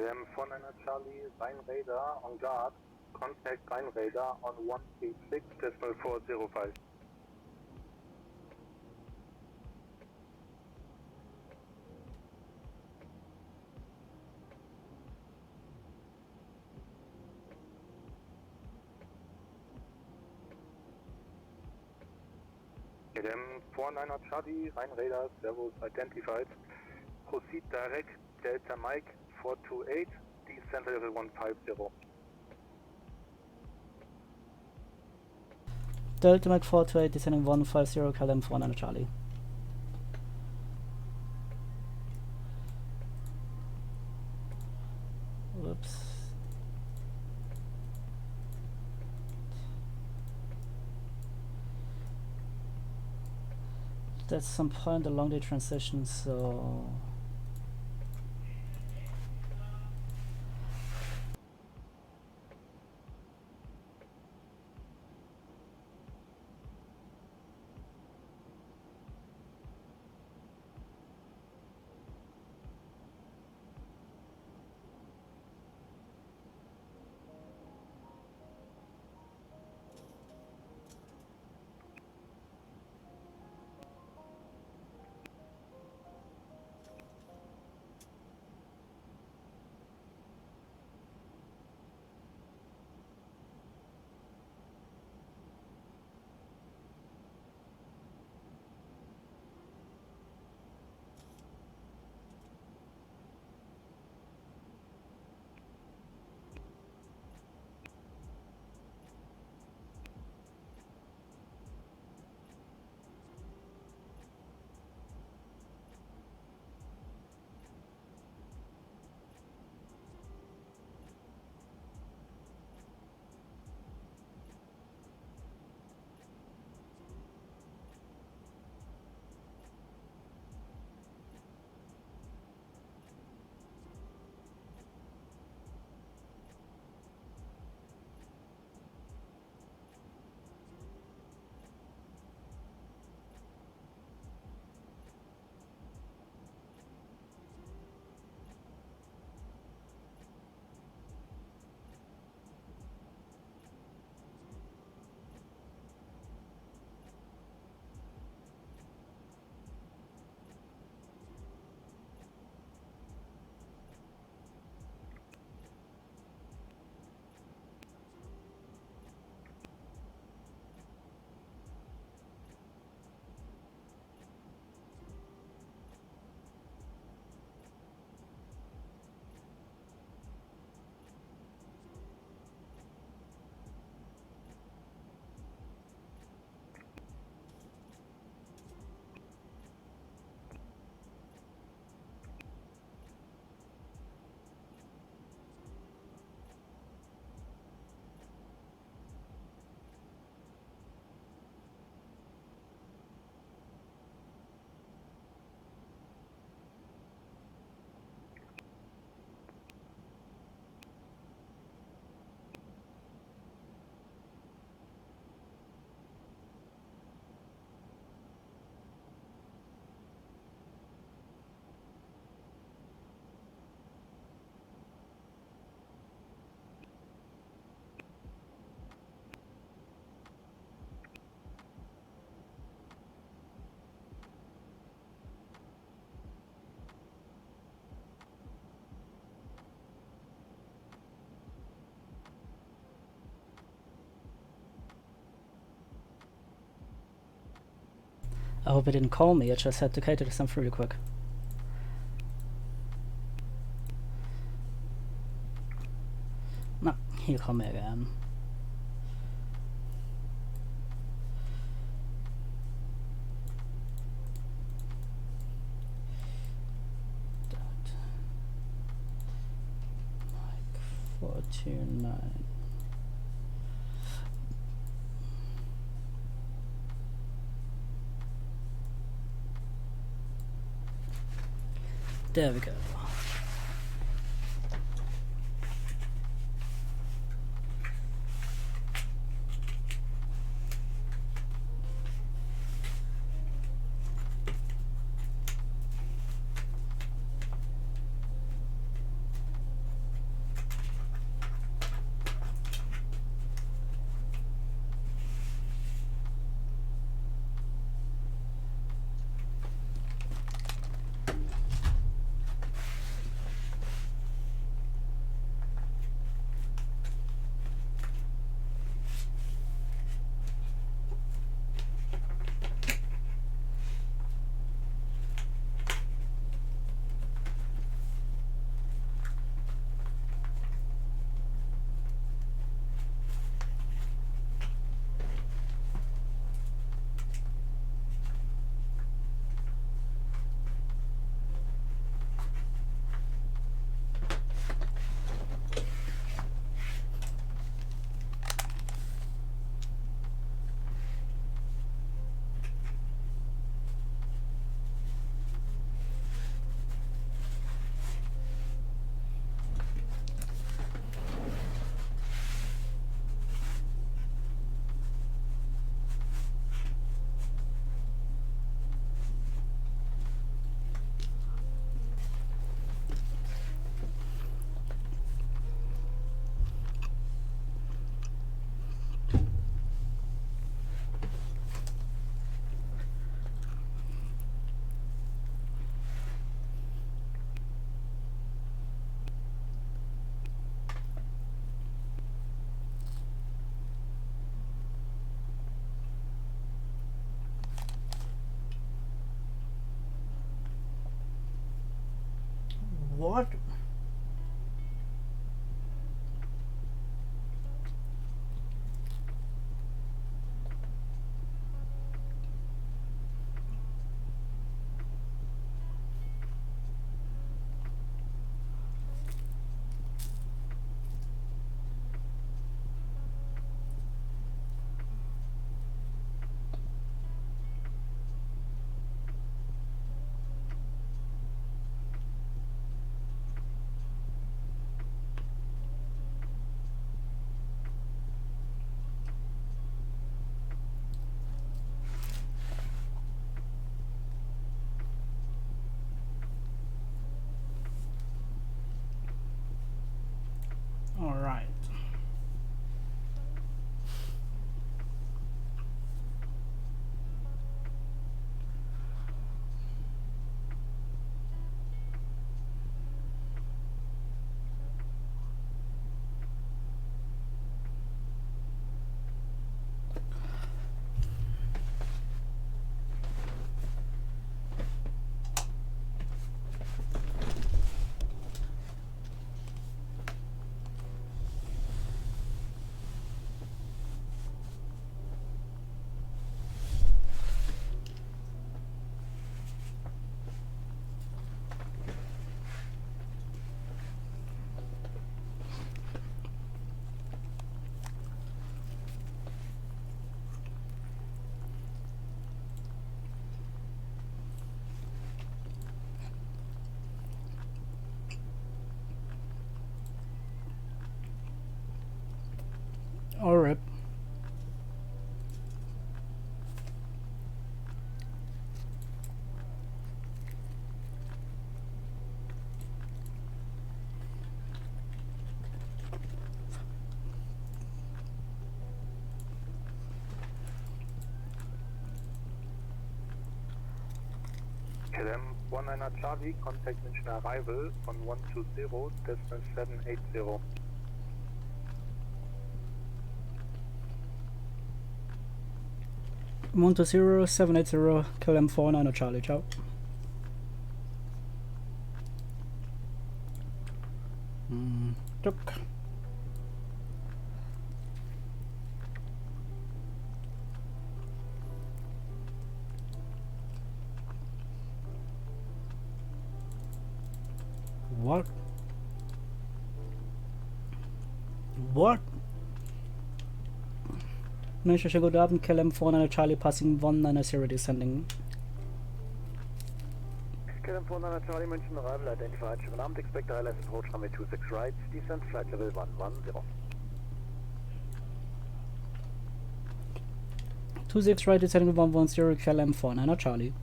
KLM 49 Charlie, Rhine radar on guard. Contact Rhine radar on 186.405. KLM 49 Charlie, Rhine radar, servos identified. Proceed direct, Delta Mike 428, descent level 150. Delta Mike 428, descending 150, KLM 49 Charlie. Whoops. That's some point along the transition, so I hope it didn't call me. I just had to cater to something really quick. No, he'll call me again. Mike 429. There we go. KLM 19 Charlie, contact München arrival on 120, distance 780. 120 780 KLM 49 Charlie, ciao. Tuk. What? What? München, good afternoon, KLM 49 Charlie, passing 190 descending. KLM 49 Charlie, München arrival, identified, Schönen expect ILS approach runway 26 right, descent flight level 110. 26 right, descending 110, KLM 49 Charlie.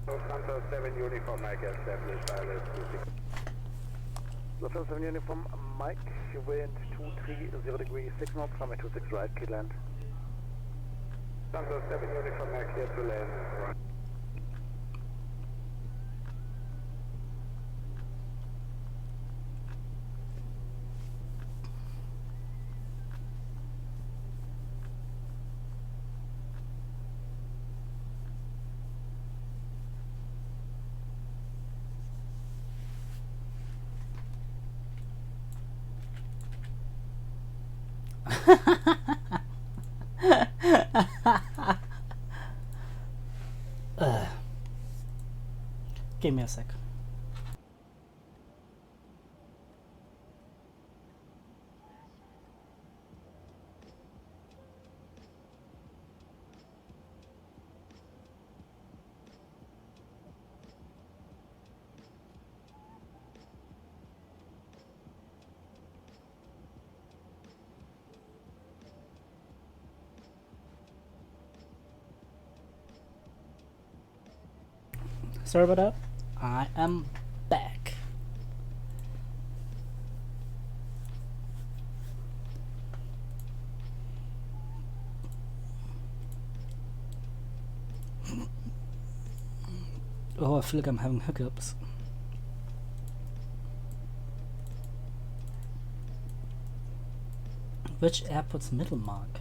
Lufthansa 7 uniform Mike established ILS 26. Lufthansa 7 uniform Mike, wind 230 degrees 6 knots, runway 26 right, key land. Lufthansa 7 uniform Mike, clear to land. Give me a sec. Sorry about that. I am back. Oh, I feel like I'm having hiccups. Which airport's middle marker?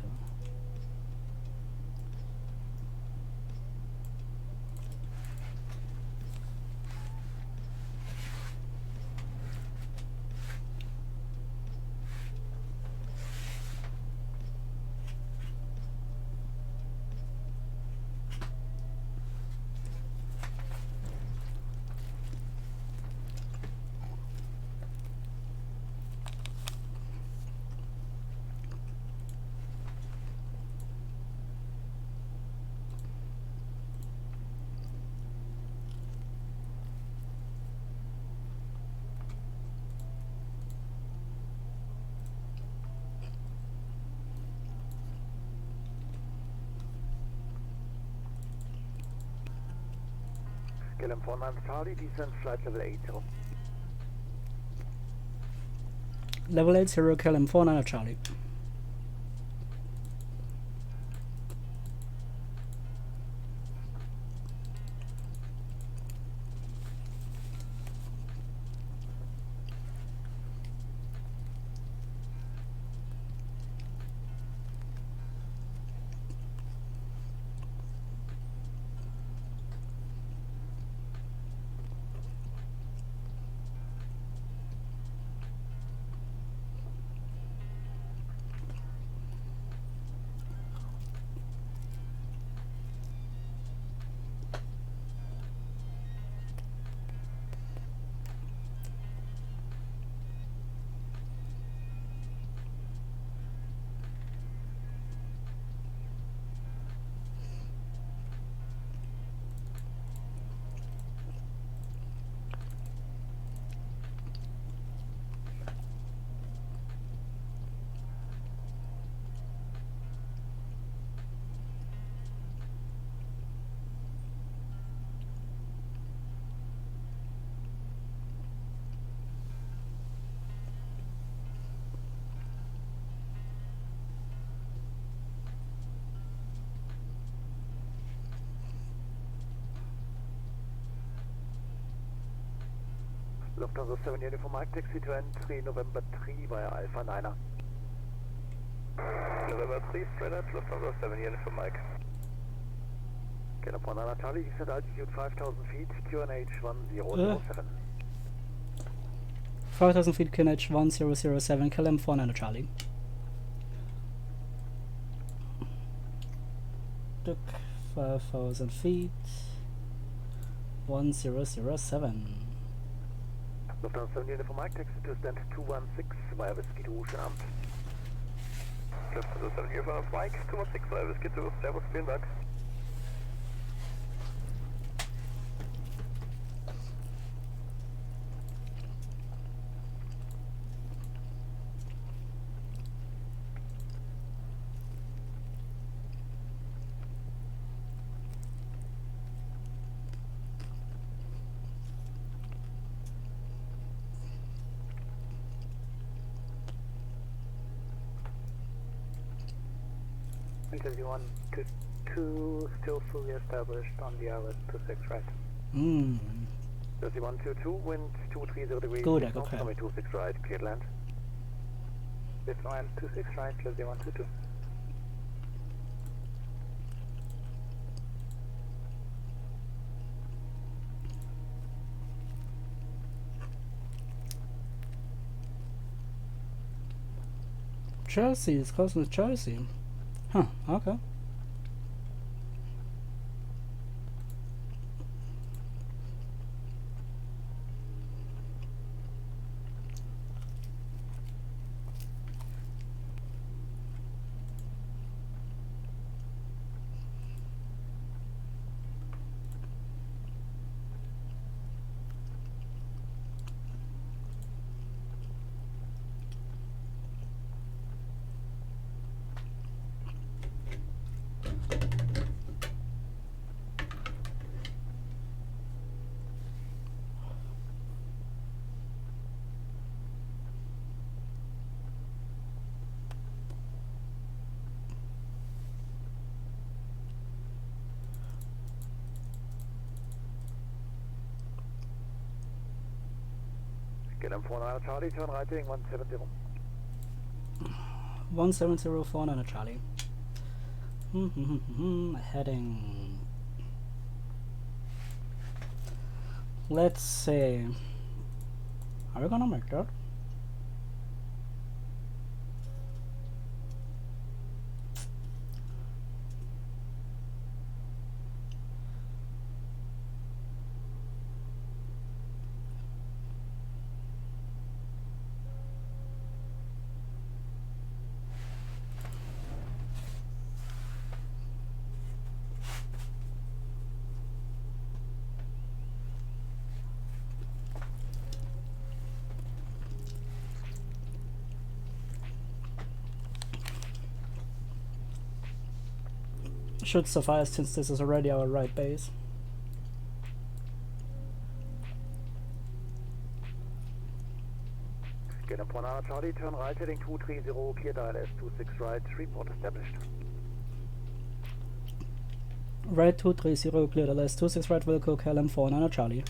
KLM 49 Charlie, descent flight level 80. Level 80, KLM 49 Charlie. Lufthansa 7 Uniform Mike, taxi to entry November 3 via Alpha 9er. November 3, straight up, Lufthansa 7 Uniform Mike. Get up on Charlie, descent altitude 5,000 feet, QNH 1007. 5,000 feet, QNH 1007, KLM 49 Charlie. Took 5,000 feet, 1007. Lufthansa 7 Uniform Mike, taxi to stand 216 via Whiskey to Oceanamt. Lufthansa 7 Uniform Mike, 216 via Whiskey to Servus, vielen Dank. Interview 122, still fully established on the LS26 right. Mm. 3122, wind 230 degrees. Good, I got north, runway 26 right, cleared land. This one 26 right, plus the 122. Chelsea, it's close to Chelsea. Huh, okay. Get him 49 Charlie, turn right heading 170. 1704 Charlie. Heading. Let's see. Are we gonna make that? Should suffice since this is already our right base. Get him 49 Charlie, turn right heading 230, cleared ILS 26 right, report established. Right 230, cleared LS 26 right, Wilco, KLM 49 Charlie.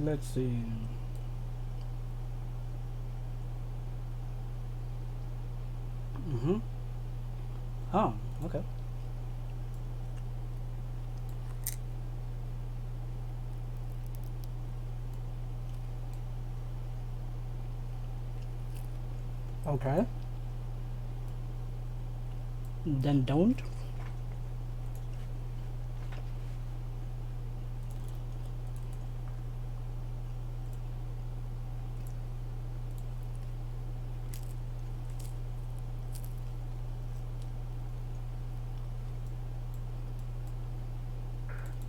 Let's see. Oh, okay. Okay. Then don't.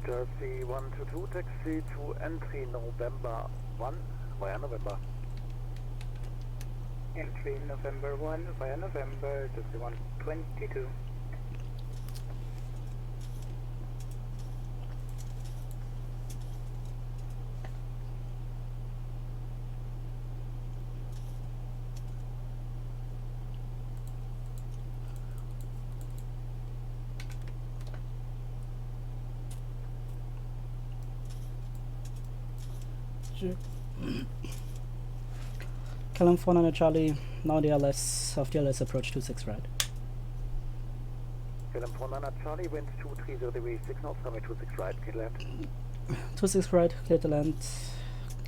Jersey 122, taxi to entry November 1 via November. Entry November 1 via November, Jersey 122. KLM 400 Charlie, now the LS of the LS approach 26 right. KLM 400 Charlie, wind 230 degrees 6 knots, coming 26 right, clear to land. 26 right, clear to land.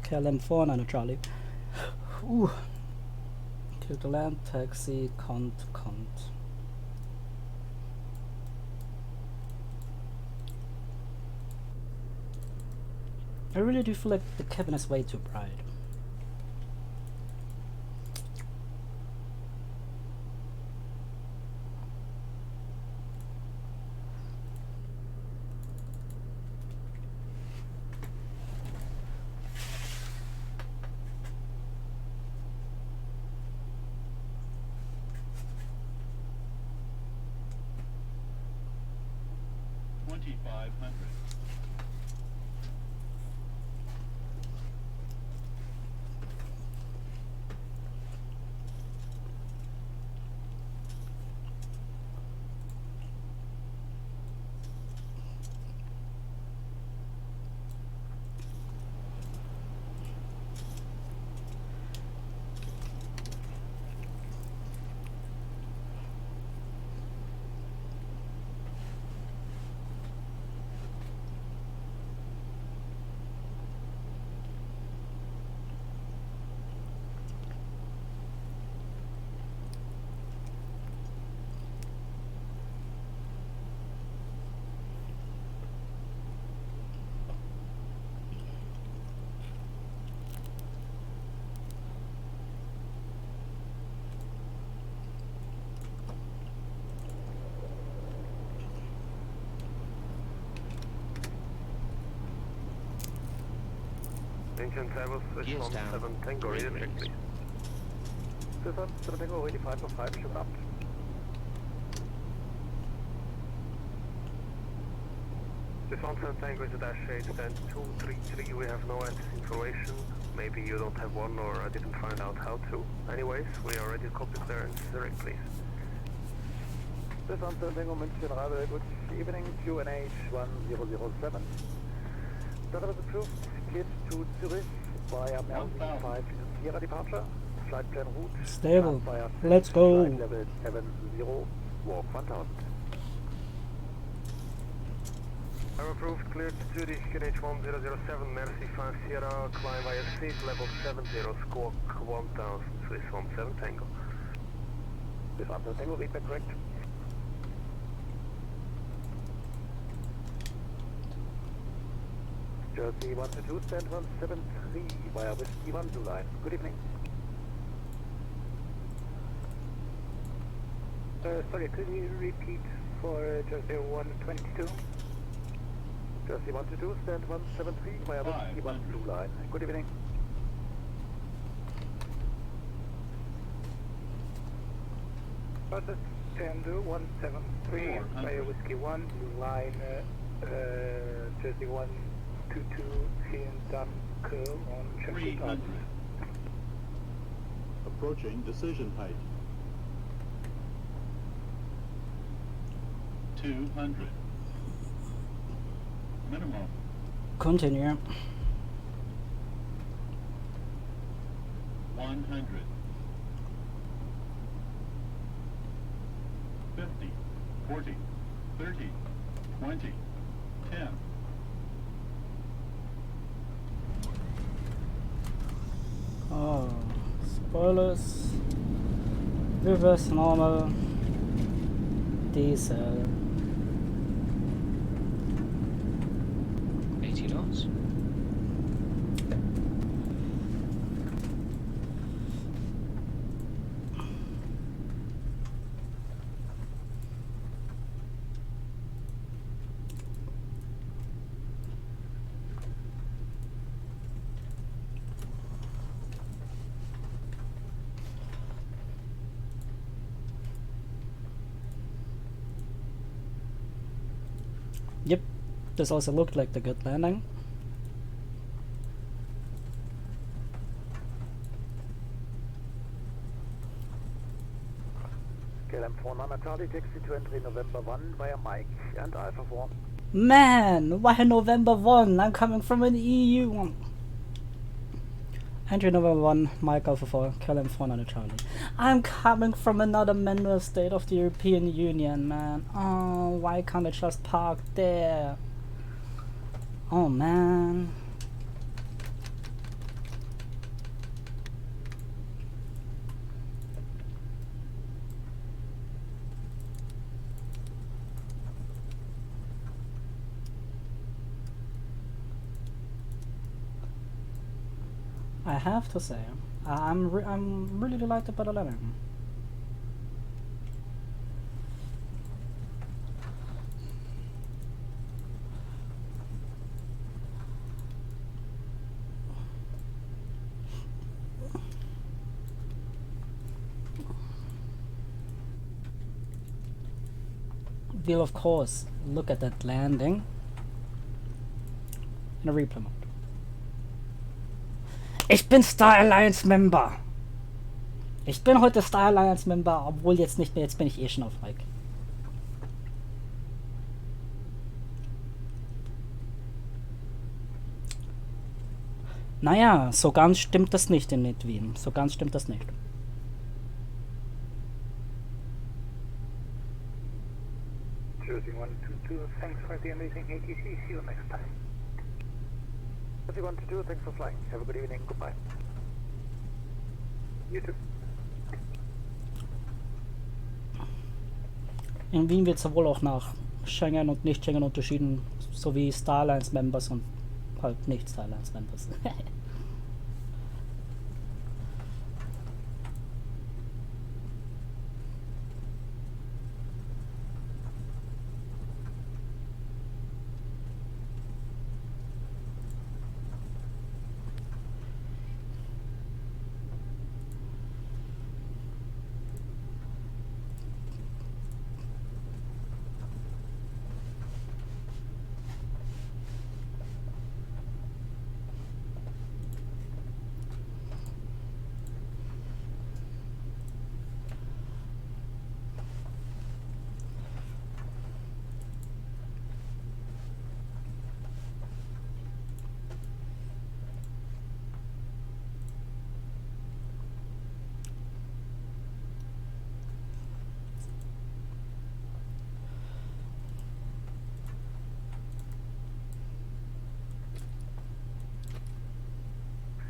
KLM 400 Charlie. Ooh. Clear to land, taxi, cont. I really do feel like the cabin is way too bright. Engine tables, switch on 7 Tango, read it check please. 7 Tango, ready 5 for 5, ship up. This on 7 Tango is a dash 8, stand 233, we have no information. Maybe you don't have one or I didn't find out how to. Anyways, we are ready to copy clearance, Zurich please. This on 7 Tango, München, rather good evening, QNH 1007. That was approved. Cleared to Zurich via Melbourne 5 Sierra departure. Flight plan route. Stable. Via Let's go. Flight level 70, walk 1000. I'm approved, cleared to Zurich, QNH 1007, Merci 5 Sierra, climb via seat level 70, squawk 1000, Swiss 17 Tango. This on 7 Tango, read back correct. Jersey 122, stand 173 via Whiskey 1 Blue Line. Good evening. Sorry, could you repeat for Jersey 122? Jersey 122, stand 173 via Whiskey 1 Blue Line. Good evening. Process stand 173 via Whiskey 1 Blue Line, Jersey 122 in Dunkirk on Checkpoint 300. Approaching decision height. 200. Minimum. Continue. 100. 50. 40. 30. 20. 10. Oh, spoilers. Reverse normal. Diesel. 80 knots. Yep, this also looked like the good landing. KLM 400 Charlie, taxi to entry November 1 via Mike and Alpha 4. Man, why November 1? I'm coming from an EU one. Entry number 1, Mike Alpha 4, KLM 400 Charlie. I'm coming from another member state of the European Union, man. Oh, why can't I just park there? Oh, man. I have to say, I'm really delighted by the landing. We'll of course look at that landing in a replay mode. Ich bin Star Alliance Member. Ich bin heute Star Alliance Member, obwohl jetzt nicht mehr, jetzt bin ich eh schon auf Mike. Naja, so ganz stimmt das nicht in Wien. So ganz stimmt das nicht. Jersey 122, thanks for the amazing ATC. See you next time. Jersey 122, thanks for flying. Have a good evening. Goodbye. You too. In Wien wird es wohl auch nach Schengen und Nicht-Schengen unterschieden, sowie Star Alliance Members und halt nicht Star Alliance Members.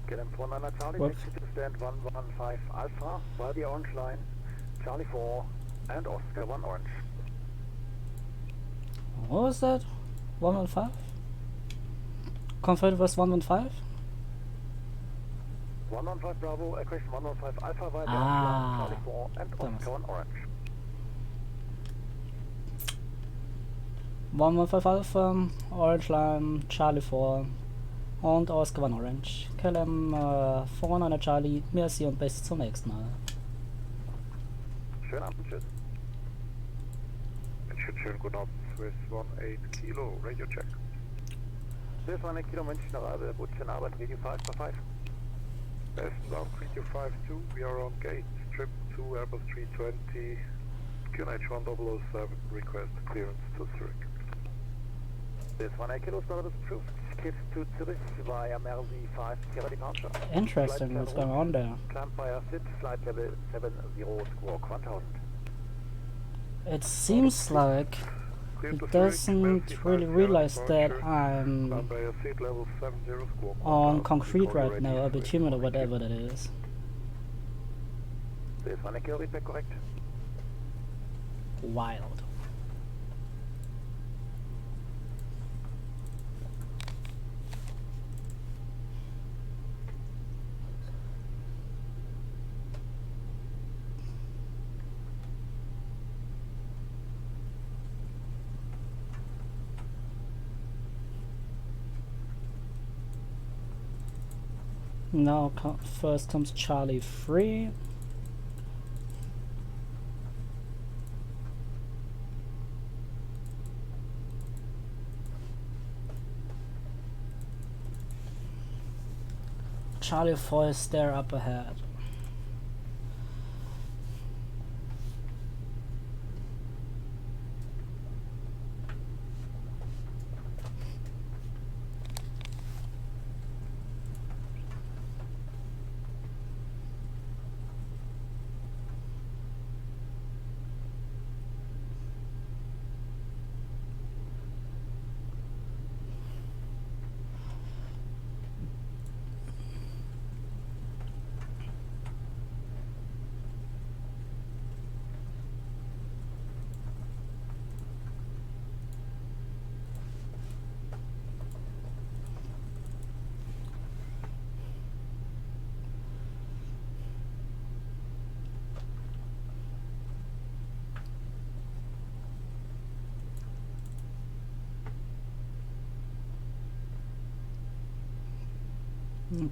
KLM 400 Charlie, Whoops. taxi to stand 115 Alpha, via the orange line, Charlie 4 and Oscar 1 orange. What was that? 115? Confirmed was 115? 115 Bravo, equation 115 Alpha via the Ah, orange line, Charlie 4 and Oscar 1 orange. 115 Alpha, Orange Line, Charlie 4 und Oscar 1 Orange. KLM 400 Charlie, merci und bis zum nächsten Mal. Schönen Abend, tschüss. Schönen guten Abend, Swiss 18 Kilo, radio check. Swiss 18 Kilo München, Rabe, guten Abend, Radio 5 for 5. Best Love 3252, we are on gate, trip to Airbus 320, QNH 1007, request clearance to Zurich. Swiss 18 Kilo, started approved. Kids to Zurich via Mercy 5, Sierra departure. Interesting, what's going on there? Climb via SID, flight level 70, squawk 1000. It seems like it doesn't really realize that I'm on concrete right now, a bitumen or whatever that is. Swiss 18 Kilo, read back correct. Wild. Now first comes Charlie 3. Charlie 4 is there up ahead.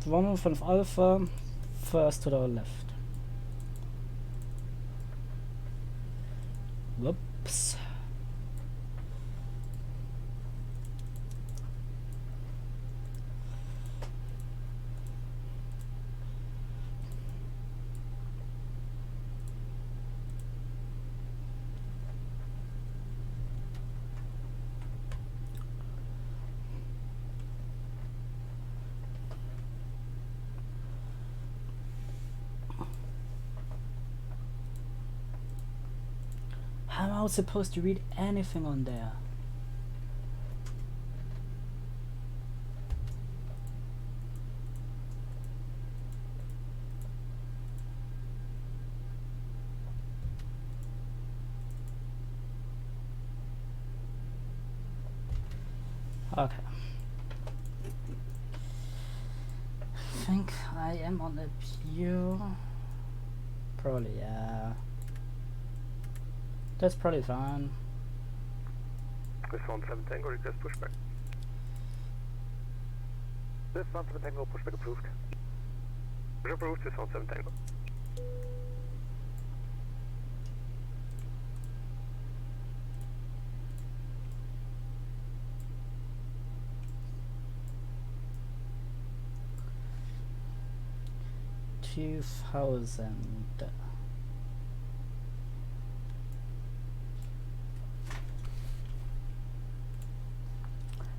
105 Alpha, first to the left. Whoops. How am I supposed to read anything on there? Okay. I think I am on a view. Probably, yeah. That's probably fine. This 17 Tango, request pushback. This 17 Tango, pushback approved. Push approved, this 17 Tango. $2,000.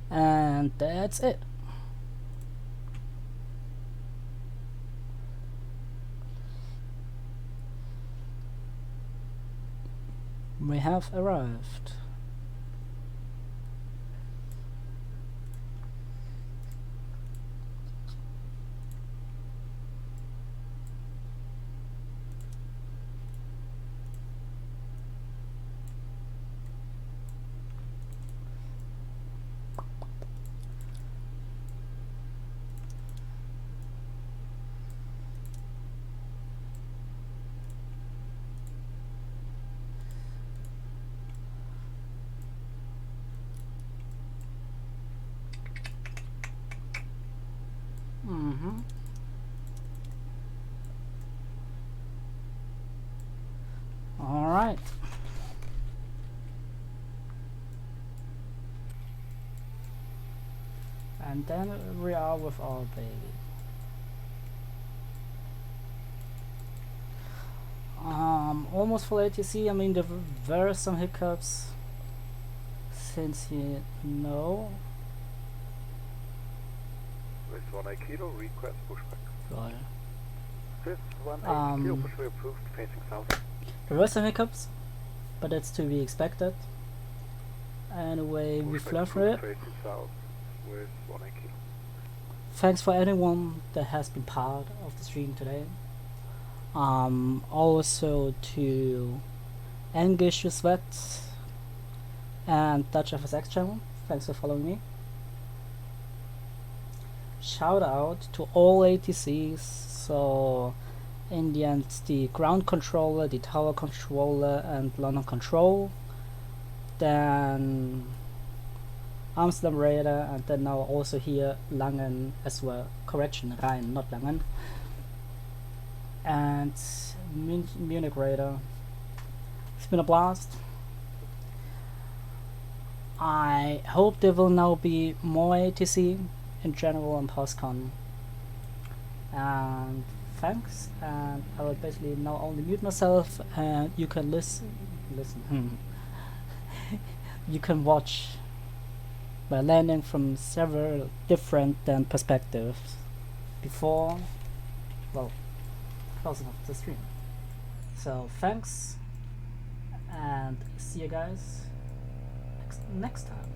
And that's it. We have arrived. All right. And then we are with our baby. Almost full ATC. I mean, there were some hiccups since you know. This 1 kilo, request pushback. Right. This 1 kilo, pushback approved, facing south. There were some hiccups, but that's to be expected. Anyway, we flew through it. Facing south with 1 kilo. Thanks for anyone that has been part of the stream today. Also to English Sweat and Dutch FSX channel. Thanks for following me. Shout out to all ATCs. So in the end, the ground controller, the tower controller, and London control. Then Amsterdam Radar, and then now also here Langen as well. Correction, Rhein, not Langen. And Munich Radar. It's been a blast. I hope there will now be more ATC in general on Poscon. And thanks. And I will basically now only mute myself, and you can listen. You can watch my landing from several different perspectives before, well, closing up the stream. So thanks, and see you guys next time.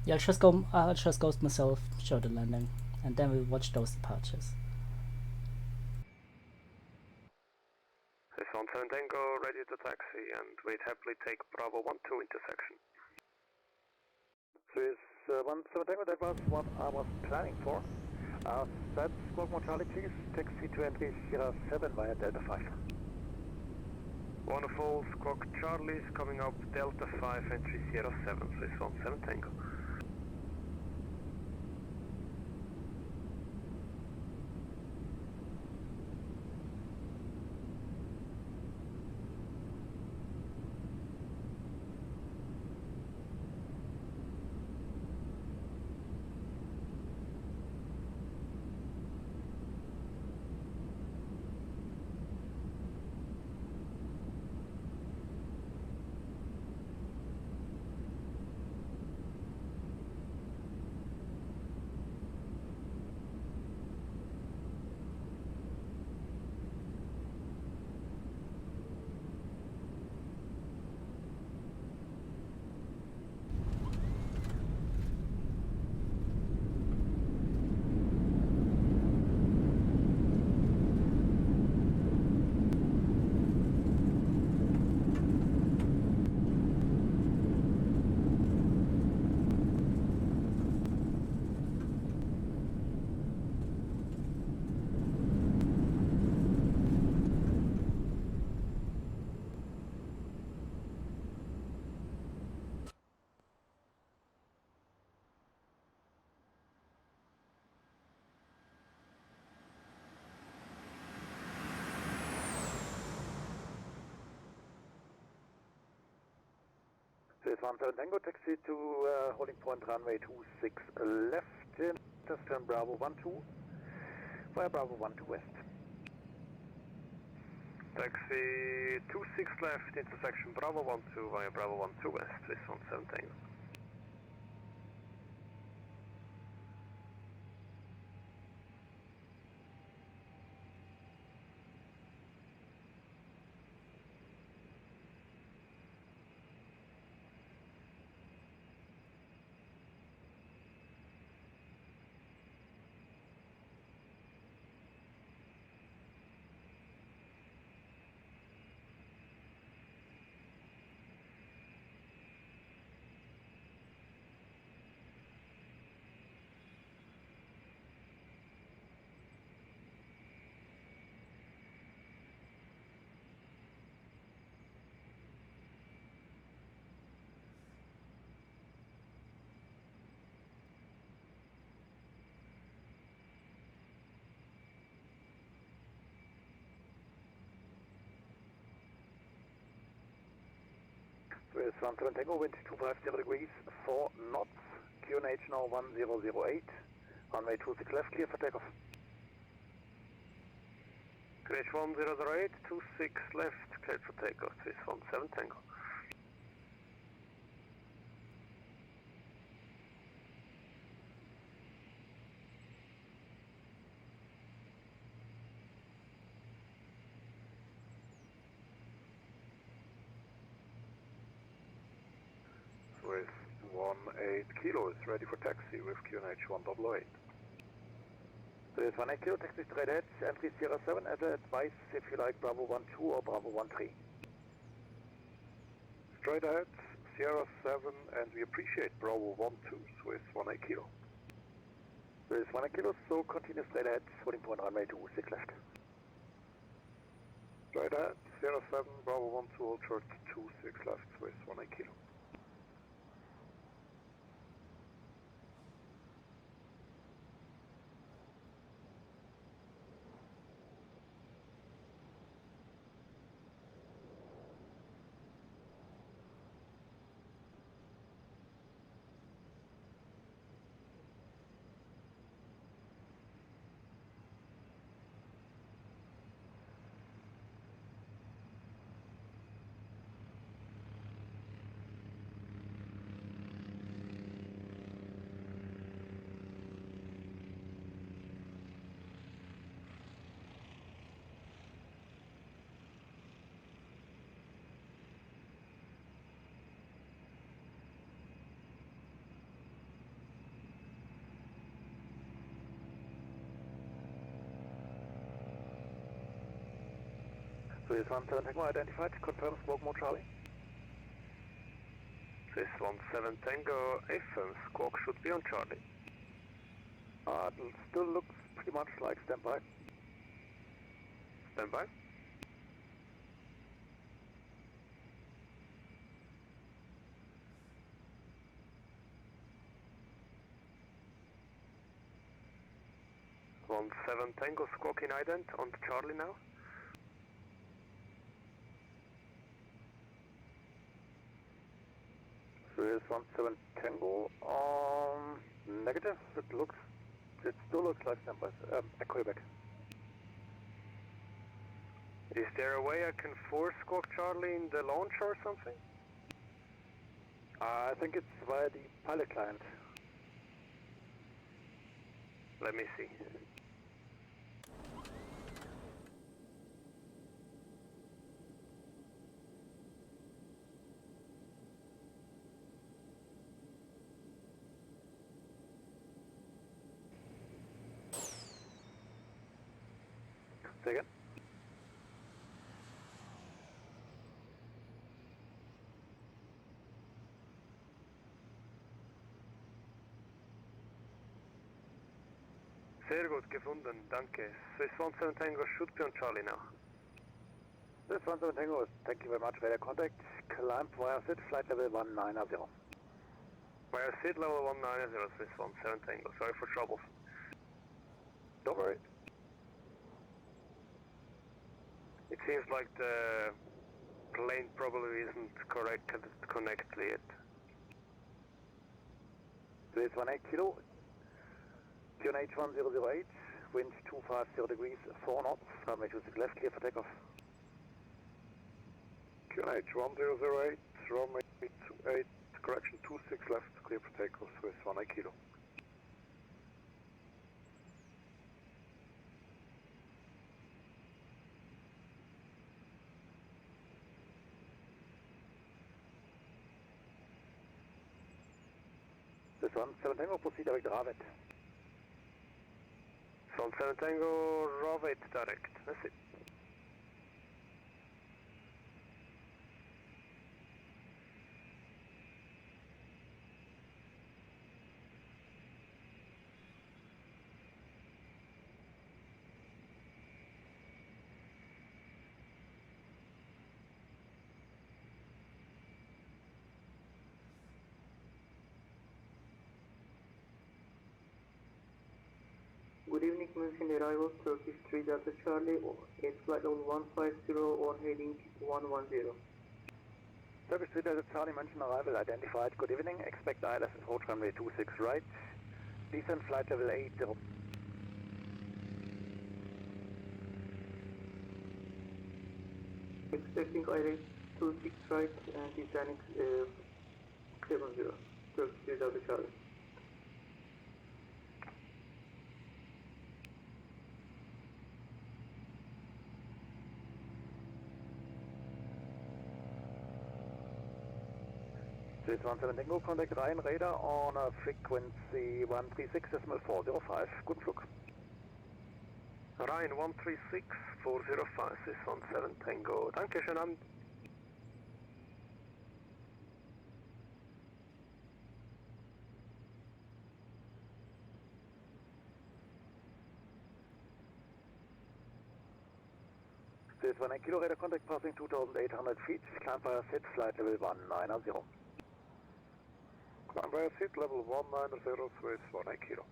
Yeah, I'll just ghost myself, show the landing, and then we'll watch those departures. This 17 17 Tango, ready to taxi, and we'd happily take Bravo 12 intersection. Swiss 17 Tango, that was what I was planning for. That's Squawk Charlie, please. Taxi to entry Sierra 7 via Delta 5. Wonderful, Squawk Charlie's coming up Delta 5, entry Sierra 7, Swiss 17 Tango. Swiss 17 Tango, taxi to holding point runway 26 left, turn Bravo 12 via Bravo 12 west. Taxi 26 left, intersection Bravo 12 via Bravo 12 west, Swiss 17 Tango. Swiss 17 Tango, wind 250 degrees, 4 knots, QNH now 1008, runway 26 left, clear for takeoff. QNH 1008, 26 left, cleared for takeoff, Swiss 17 Tango. Swiss 18 Kilo is ready for taxi with QNH 1008. Swiss 18 Kilo, taxi straight ahead, entry Sierra 7, as advice if you like Bravo 12 or Bravo 13. Straight ahead, Sierra 7, and we appreciate Bravo 12, Swiss 18 Kilo. Swiss 18 Kilo, so continue straight ahead, holding point runway 26 left. Straight ahead, Sierra 7, Bravo 12, hold short 26 left, Swiss 18 Kilo. Swiss 17 Tango identified, confirm squawk mode Charlie. Swiss 17 Tango, FM, squawk should be on Charlie. It still looks pretty much like standby. Standby. One 7 Tango squawk in ident on Charlie now. Swiss 17 Tango, negative, it still looks like standby, echo back. Is there a way I can force squawk Charlie in the launcher or something? I think it's via the pilot client. Let me see. Say again? Sehr gut gefunden, danke. Swiss 17 Tango should be on Charlie now. Swiss 17 Tango, thank you very much for your contact. Climb via SID, flight level 190. Via SID level 190, Swiss 17 Tango. Sorry for trouble. Don't worry. It seems like the plane probably isn't correct to connect yet. Swiss 18 Kilo, QNH 1008, wind 250 degrees, 4 knots, runway 26 left, clear for takeoff. QNH 1008, runway 28, correction 26 left, clear for takeoff, Swiss 18 Kilo. Swiss 17 Tango, proceed direct Ravet. 17 Tango, Rovate direct. That's it. Good evening, mentioned arrival Turkish 3 Delta Charlie, it's flight level 150 on heading 110. Turkish 3 Delta Charlie, mention arrival identified. Good evening, expect ILS approach runway 26 right. Descent flight level 80. Expecting ILS 26 right and descending 70. Turkish 3 Delta Charlie. Swiss 17 Tango, contact Ryan radar on frequency 136.405. Guten Flug. Ryan 136-405, Swiss 17 Tango. Danke, schönen Abend. Swiss 18 Kilo, radar contact passing 2,800 feet, climb via SID, flight level 190. Climb via SID level 190, Swiss 18 Kilo.